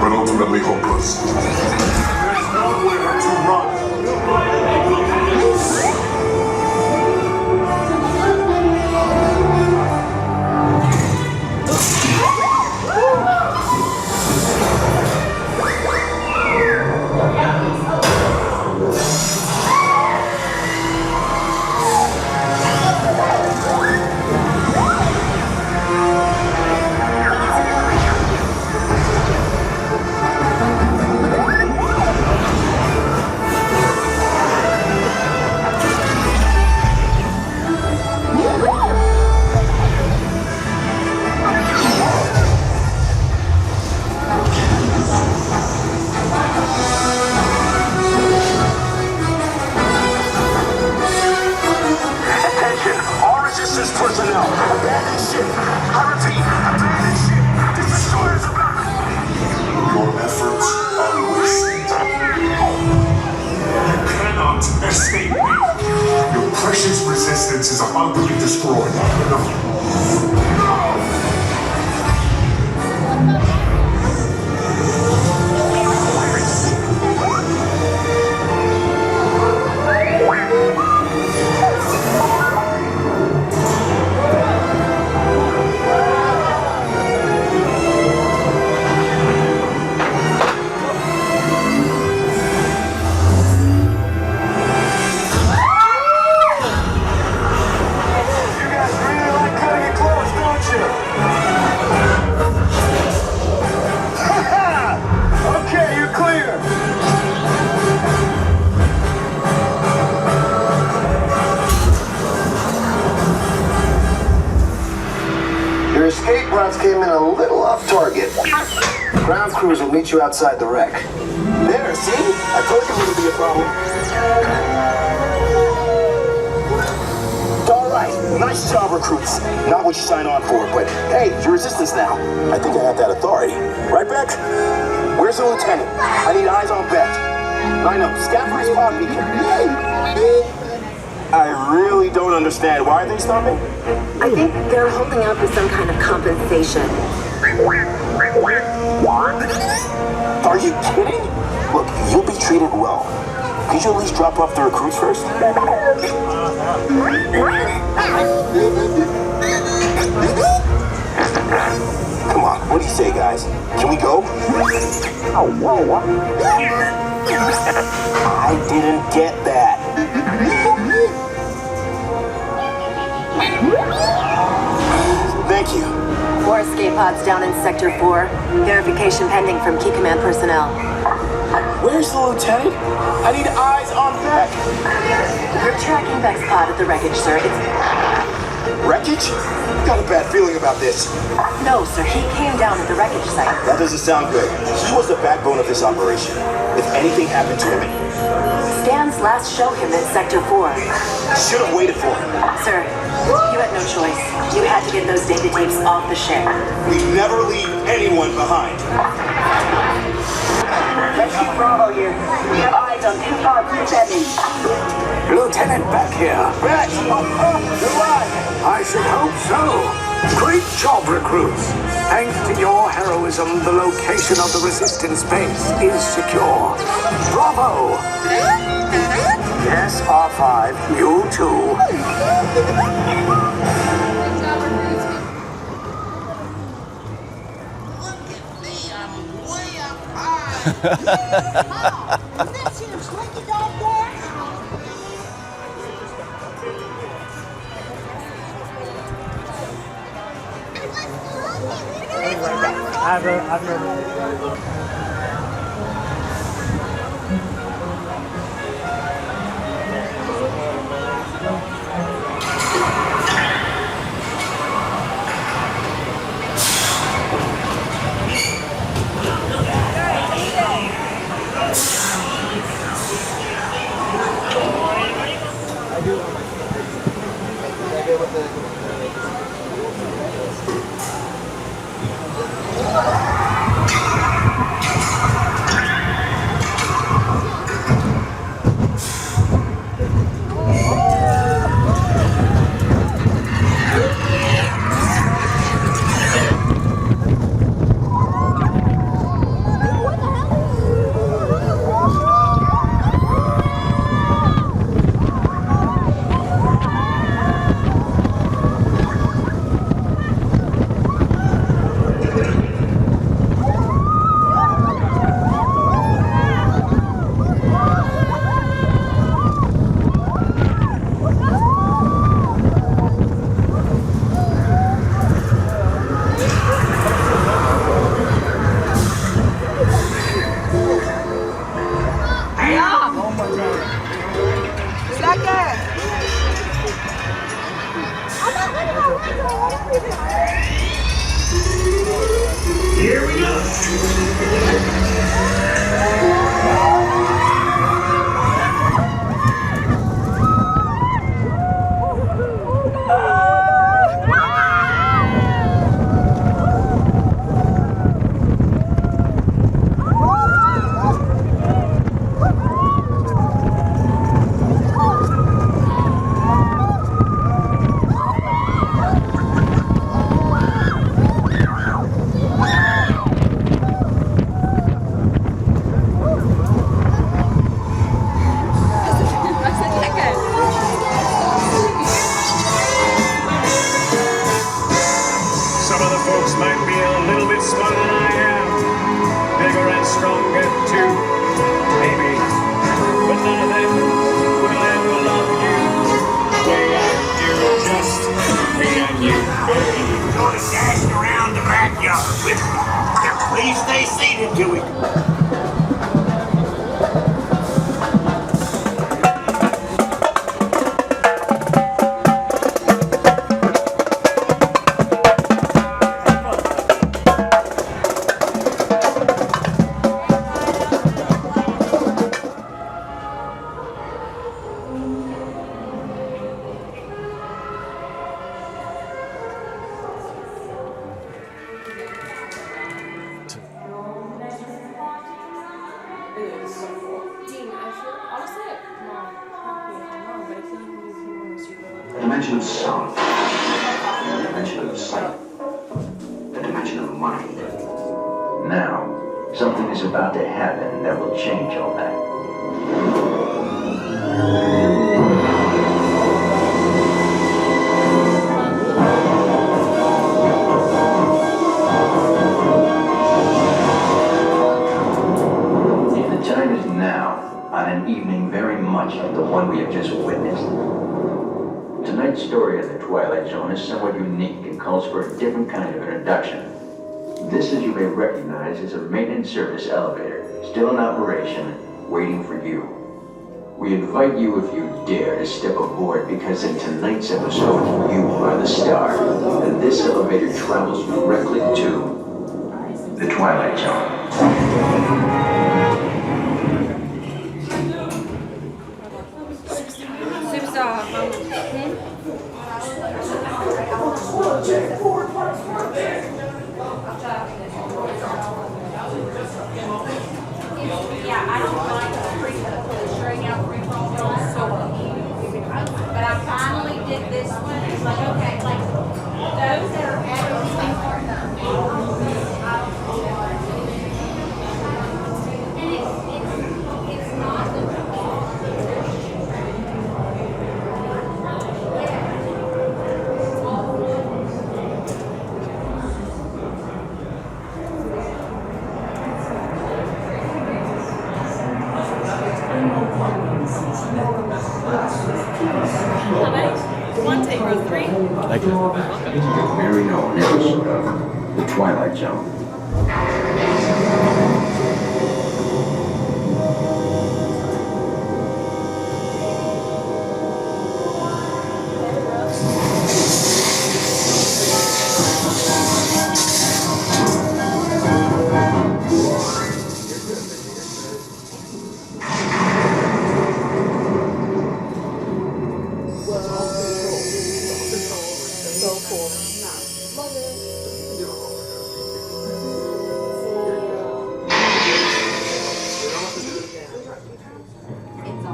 but ultimately hopeless. There's nowhere to run. Personnel, abandon ship. I repeat, abandon ship. This destroyer is about. Your efforts are wasted. You cannot escape me. Your precious resistance is about to be destroyed. No. Escape routes came in a little off target. Ground crews will meet you outside the wreck. There, see? I told you it wouldn't be a problem. All right, nice job, recruits. Not what you signed on for, but hey, your resistance now. I think I have that authority. Right, Beck? Where's the lieutenant? I need eyes on Beck. I know, scan for his pod beacon. I really don't understand. Why are they stopping? I think they're holding out for some kind of compensation. Are you kidding? Look, you'll be treated well. Could you at least drop off the recruits first? Come on, what do you say, guys? Can we go? I didn't get that. Thank you. 4 escape pods down in Sector 4. Verification pending from Key Command personnel. Where's the lieutenant? I need eyes on Beck. We're tracking Beck's pod at the wreckage, sir. Wreckage? Got a bad feeling about this. No, sir, he came down at the wreckage site. That doesn't sound good. He was the backbone of this operation. If anything happened to him... Stan's last show him at Sector 4. Should have waited for him. Sir, you had no choice. You had to get those data tapes off the ship. We never leave anyone behind. Rescue Bravo here. We have eyes on 2527. Lieutenant Beck here. Beck! I should hope so. Great job, recruits. Thanks to your heroism, the location of the Resistance base is secure. Bravo! Yes, R5, you too. I've heard. Here we go. Some of the folks might be a little bit smarter than I am, bigger and stronger too, maybe. But none of them will ever love you the way I do, just me and you, baby. Sort of dashing around the backyard with me. Please stay seated to it. A dimension of sound, a dimension of sight, a dimension of mind. Now, something is about to happen that will change all that. The time is now, on an evening very much like the one we have just witnessed. Tonight's story of the Twilight Zone is somewhat unique and calls for a different kind of introduction. This, as you may recognize, is a maintenance service elevator, still in operation, waiting for you. We invite you, if you dare, to step aboard, because in tonight's episode, you are the star. And this elevator travels directly to the Twilight Zone. Yeah, I don't like straight out but I finally did this one. It's like, okay, like those that are everything are done. And it's not the One take row 3. Thank you. Very known episode of the Twilight Zone.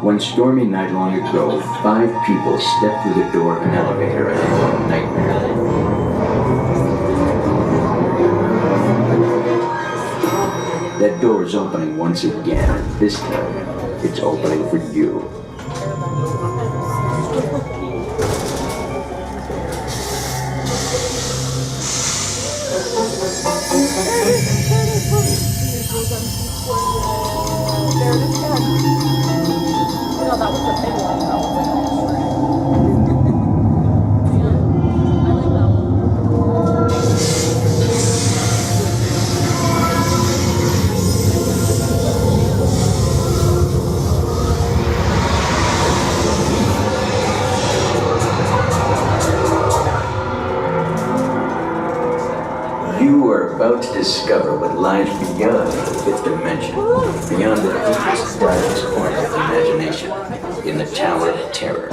One stormy night long ago, 5 people stepped through the door of an elevator and had one nightmare. That door is opening once again, and this time, it's opening for you. No, that was the big one. That was like You are about to discover what lies beyond the 5th dimension, beyond the deepest, darkest corners of imagination, in the Tower of Terror.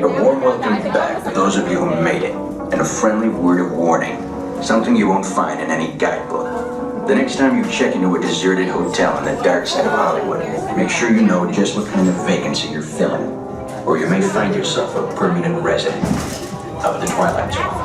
A warm welcome back for those of you who made it, and a friendly word of warning. Something you won't find in any guidebook. The next time you check into a deserted hotel on the dark side of Hollywood, make sure you know just what kind of vacancy you're filling, or you may find yourself a permanent resident of the Twilight Zone.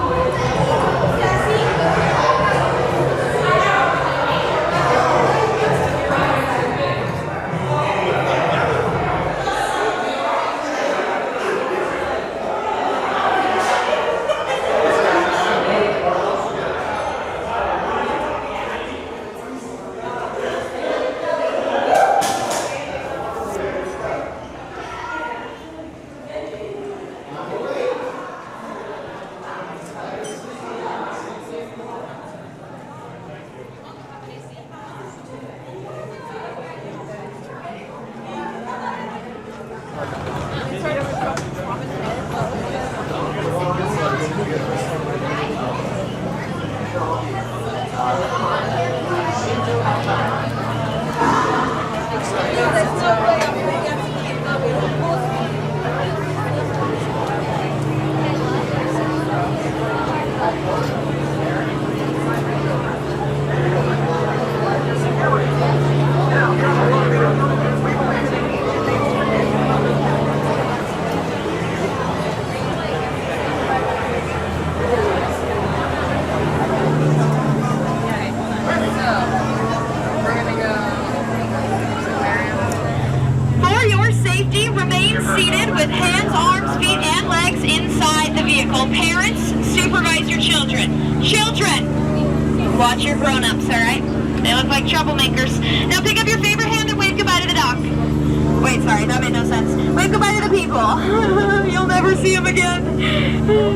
Watch your grown-ups, alright? They look like troublemakers. Now pick up your favorite hand and wave goodbye to the dock. Wait, sorry, that made no sense. Wave goodbye to the people. You'll never see them again.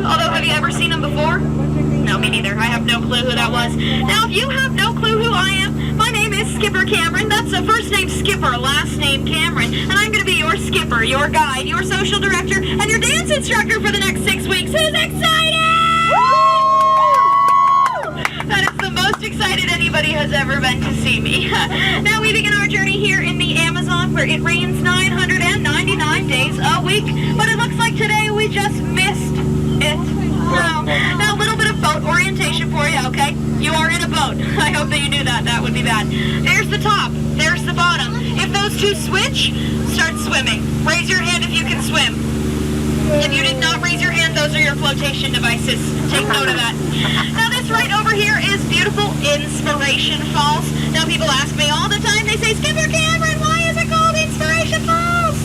Although, have you ever seen them before? No, me neither. I have no clue who that was. Now, if you have no clue who I am, my name is Skipper Cameron. That's the first name Skipper, last name Cameron. And I'm going to be your skipper, your guide, your social director, and your dance instructor for the next 6 weeks. Who's excited? That is the most excited anybody has ever been to see me. Now we begin our journey here in the Amazon, where it rains 999 days a week. But it looks like today we just missed it. Now a little bit of boat orientation for you, okay? You are in a boat. I hope that you knew that. That would be bad. There's the top. There's the bottom. If those two switch, start swimming. Raise your hand if you can swim. If you did not raise your hand, those are your flotation devices. Take note of that. Now this right over here is beautiful Inspiration Falls. Now people ask me all the time, they say, Skipper Cameron, why is it called Inspiration Falls?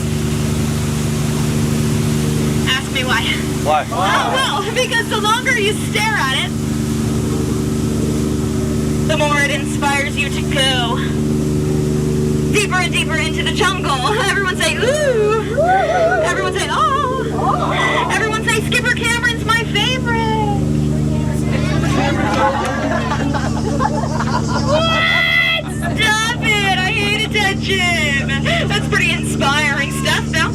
Ask me why. Why? Oh, well, because the longer you stare at it, the more it inspires you to go deeper and deeper into the jungle. Everyone say, ooh. Everyone say, oh. Everyone say, Skipper Cameron's my favorite. What? Stop it. I hate attention. That's pretty inspiring stuff, though.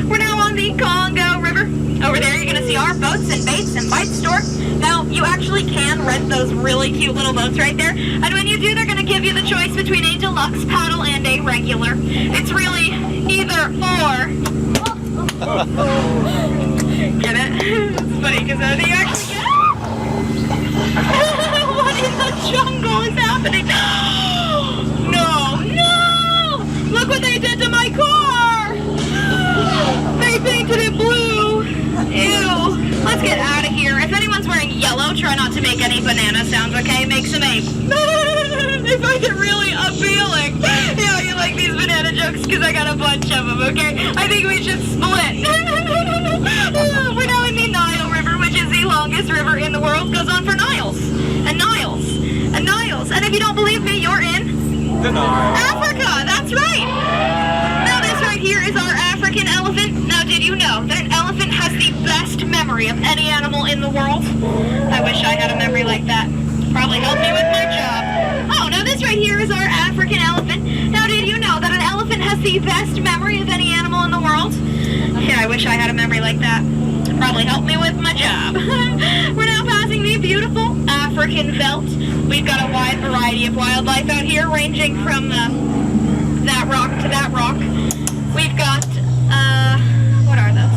We're now on the Congo River. Over there, you're going to see our boats and baits and bite store. Now, you actually can rent those really cute little boats right there. And when you do, they're going to give you the choice between a deluxe paddle and a regular. It's really either or. Get it? It's funny because you actually get what in the jungle is happening? No! Look what they did to my car! They painted it blue! Ew! Let's get out of here. If anyone's wearing yellow, try not to make any banana sounds, okay? Make some ape. They find it really appealing. Yeah, you like these banana jokes because I got a bunch of them, okay? I think we should split. We're now in the Nile River, which is the longest river in the world. Goes on for Niles. And Niles. And Niles. And if you don't believe me, you're in the Nile. Africa. That's right. Now this right here is our African elephant. Now did you know that an elephant has the best memory of any animal in the world? I wish I had a memory like that. Probably help me with my job. Oh, now this right here is our African elephant. Now did you know that an elephant has the best memory of any animal in the world? Yeah, I wish I had a memory like that. Probably help me with my job. We're now passing the beautiful African veldt. We've got a wide variety of wildlife out here, ranging from that rock to that rock. We've got, what are those?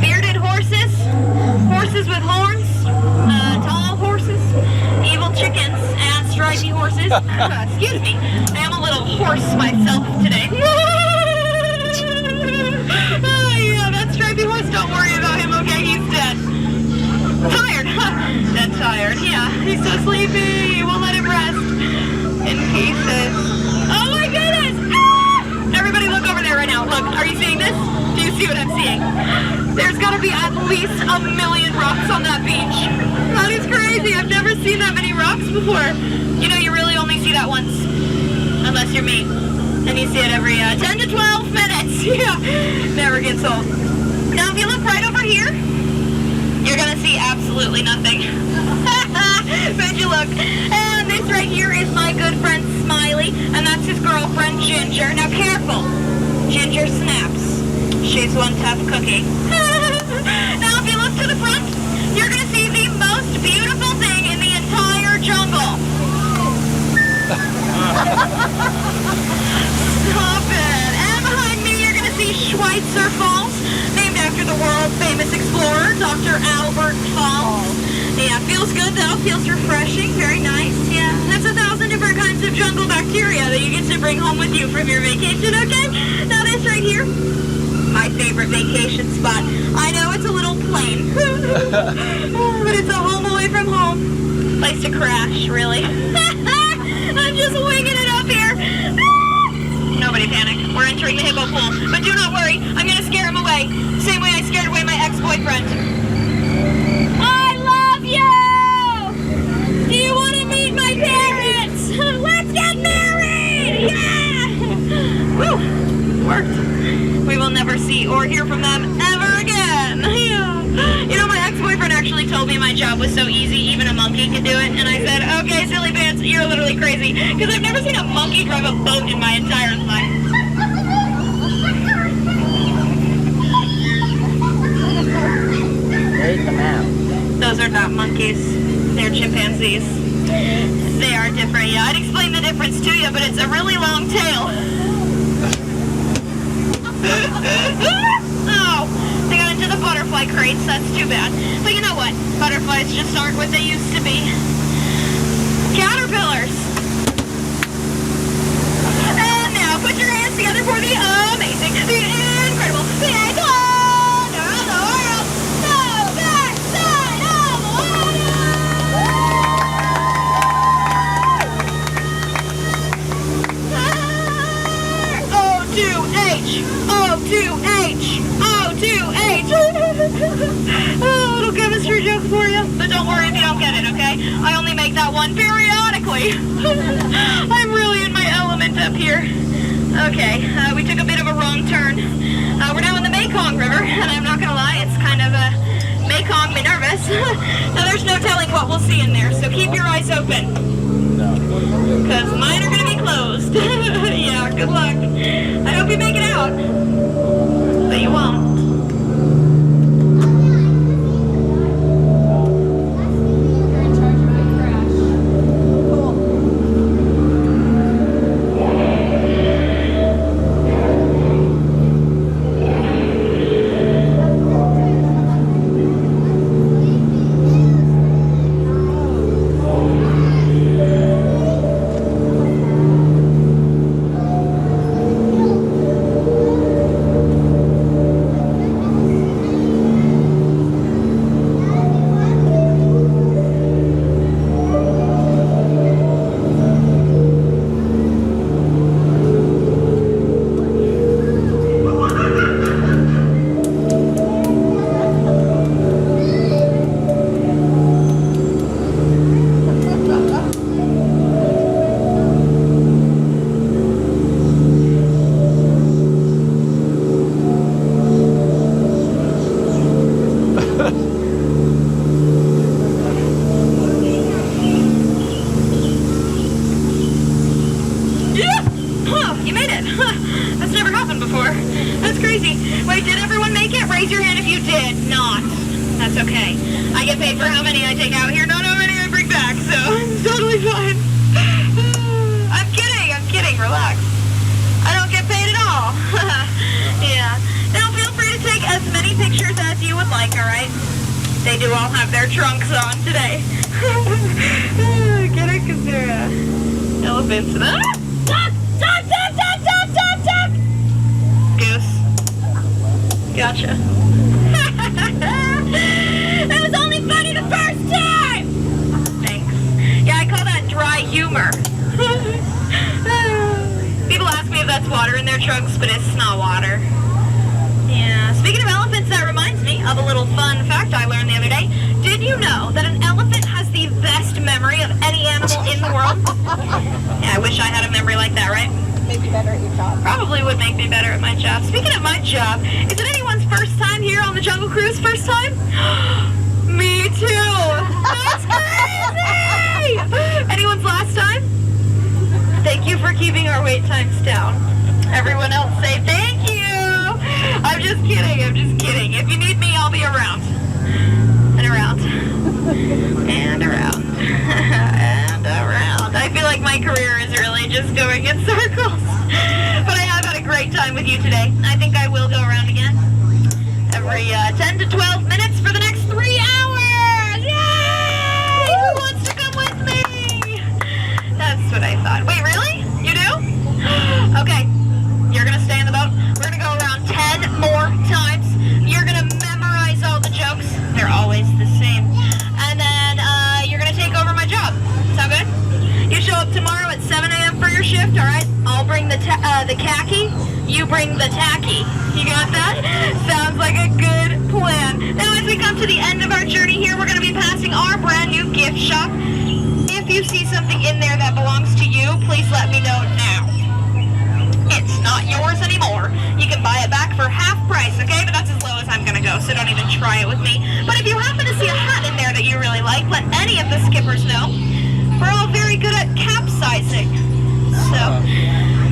Bearded horses, horses with horns, tall horses, evil chickens, and stripy horses. Excuse me, I am a little hoarse myself today. Yeah, that stripy horse, don't worry about him, okay? He's dead. Tired, huh? Dead tired, yeah. He's so sleepy, we'll let him rest. In pieces. Oh my goodness! Ah! Everybody look over there right now. Look, are you seeing this? Do you see what I'm seeing? There's gotta be at least 1 million rocks on that beach. That is crazy. I've never seen that many rocks before. You know, you really only see that once. Unless you're me. And you see it every 10 to 12 minutes. Yeah, never gets old. Now, if you look right over here, you're gonna see absolutely nothing. Bet you look. And this right here is my good friend Smiley, and that's his girlfriend Ginger. Now, careful. Ginger snaps. She's one tough cookie. Now, if you look to the front, you're gonna see the most beautiful thing in the entire jungle. Stop it. And behind me, you're going to see Schweitzer Falls, named after the world-famous explorer, Dr. Albert Falls. Yeah, feels good, though. Feels refreshing. Very nice. Yeah, that's 1,000 different kinds of jungle bacteria that you get to bring home with you from your vacation, okay? Now, this right here, my favorite vacation spot. I know it's a little plain, but it's a home away from home. Place to crash, really. I'm just winging it up here. Nobody panic. We're entering the hippo pool. But do not worry. I'm going to scare him away. Same way I scared away my ex-boyfriend. I love you! Do you want to meet my parents? could do it, and I said, okay, silly pants, you're literally crazy, because I've never seen a monkey drive a boat in my entire life. There's the map. Those are not monkeys, they're chimpanzees. They are different, yeah, I'd explain the difference to you, but it's a really long tail. Oh, they got into the butterfly crates, that's too bad. But you know what? Butterflies just aren't what they used to be. Caterpillars. And now put your hands together for the amazing, the incredible, the icon around the world, the backside of the water. O2H, O2H, O2H. Oh, little chemistry joke for you. But don't worry if you don't get it, okay? I only make that one periodically. I'm really in my element up here. Okay, we took a bit of a wrong turn. We're now in the Mekong River, and I'm not gonna lie, it's kind of Mekong me nervous. Now there's no telling what we'll see in there, so keep your eyes open. Because mine are gonna be closed. Yeah, good luck. I hope you make it out. But you won't. the khaki, you bring the tacky. You got that? Sounds like a good plan. Now as we come to the end of our journey here, we're going to be passing our brand new gift shop. If you see something in there that belongs to you, please let me know now. It's not yours anymore. You can buy it back for half price, okay? But that's as low as I'm gonna go, so don't even try it with me. But if you happen to see a hat in there that you really like, let any of the skippers know. We're all very good at capsizing. So,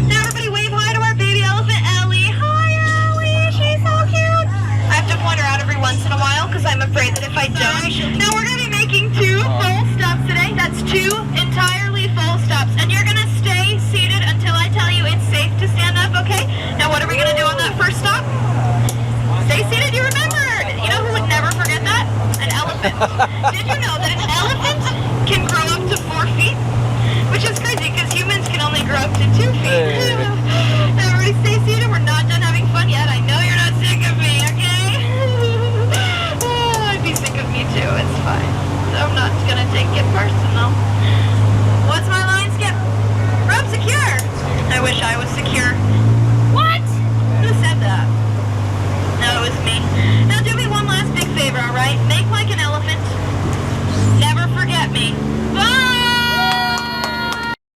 now everybody wave hi to our baby elephant, Ellie. Hi, Ellie, she's so cute. I have to point her out every once in a while because I'm afraid that if I don't. Now we're gonna be making 2 full stops today. That's 2 entirely full stops. And you're gonna stay seated until I tell you it's safe to stand up, okay? Now what are we gonna do on that first stop? Stay seated, you remembered. You know who would never forget that? An elephant. Did you know that an elephant can grow up to 4 feet? Which is crazy because humans can only grow up to 2 feet.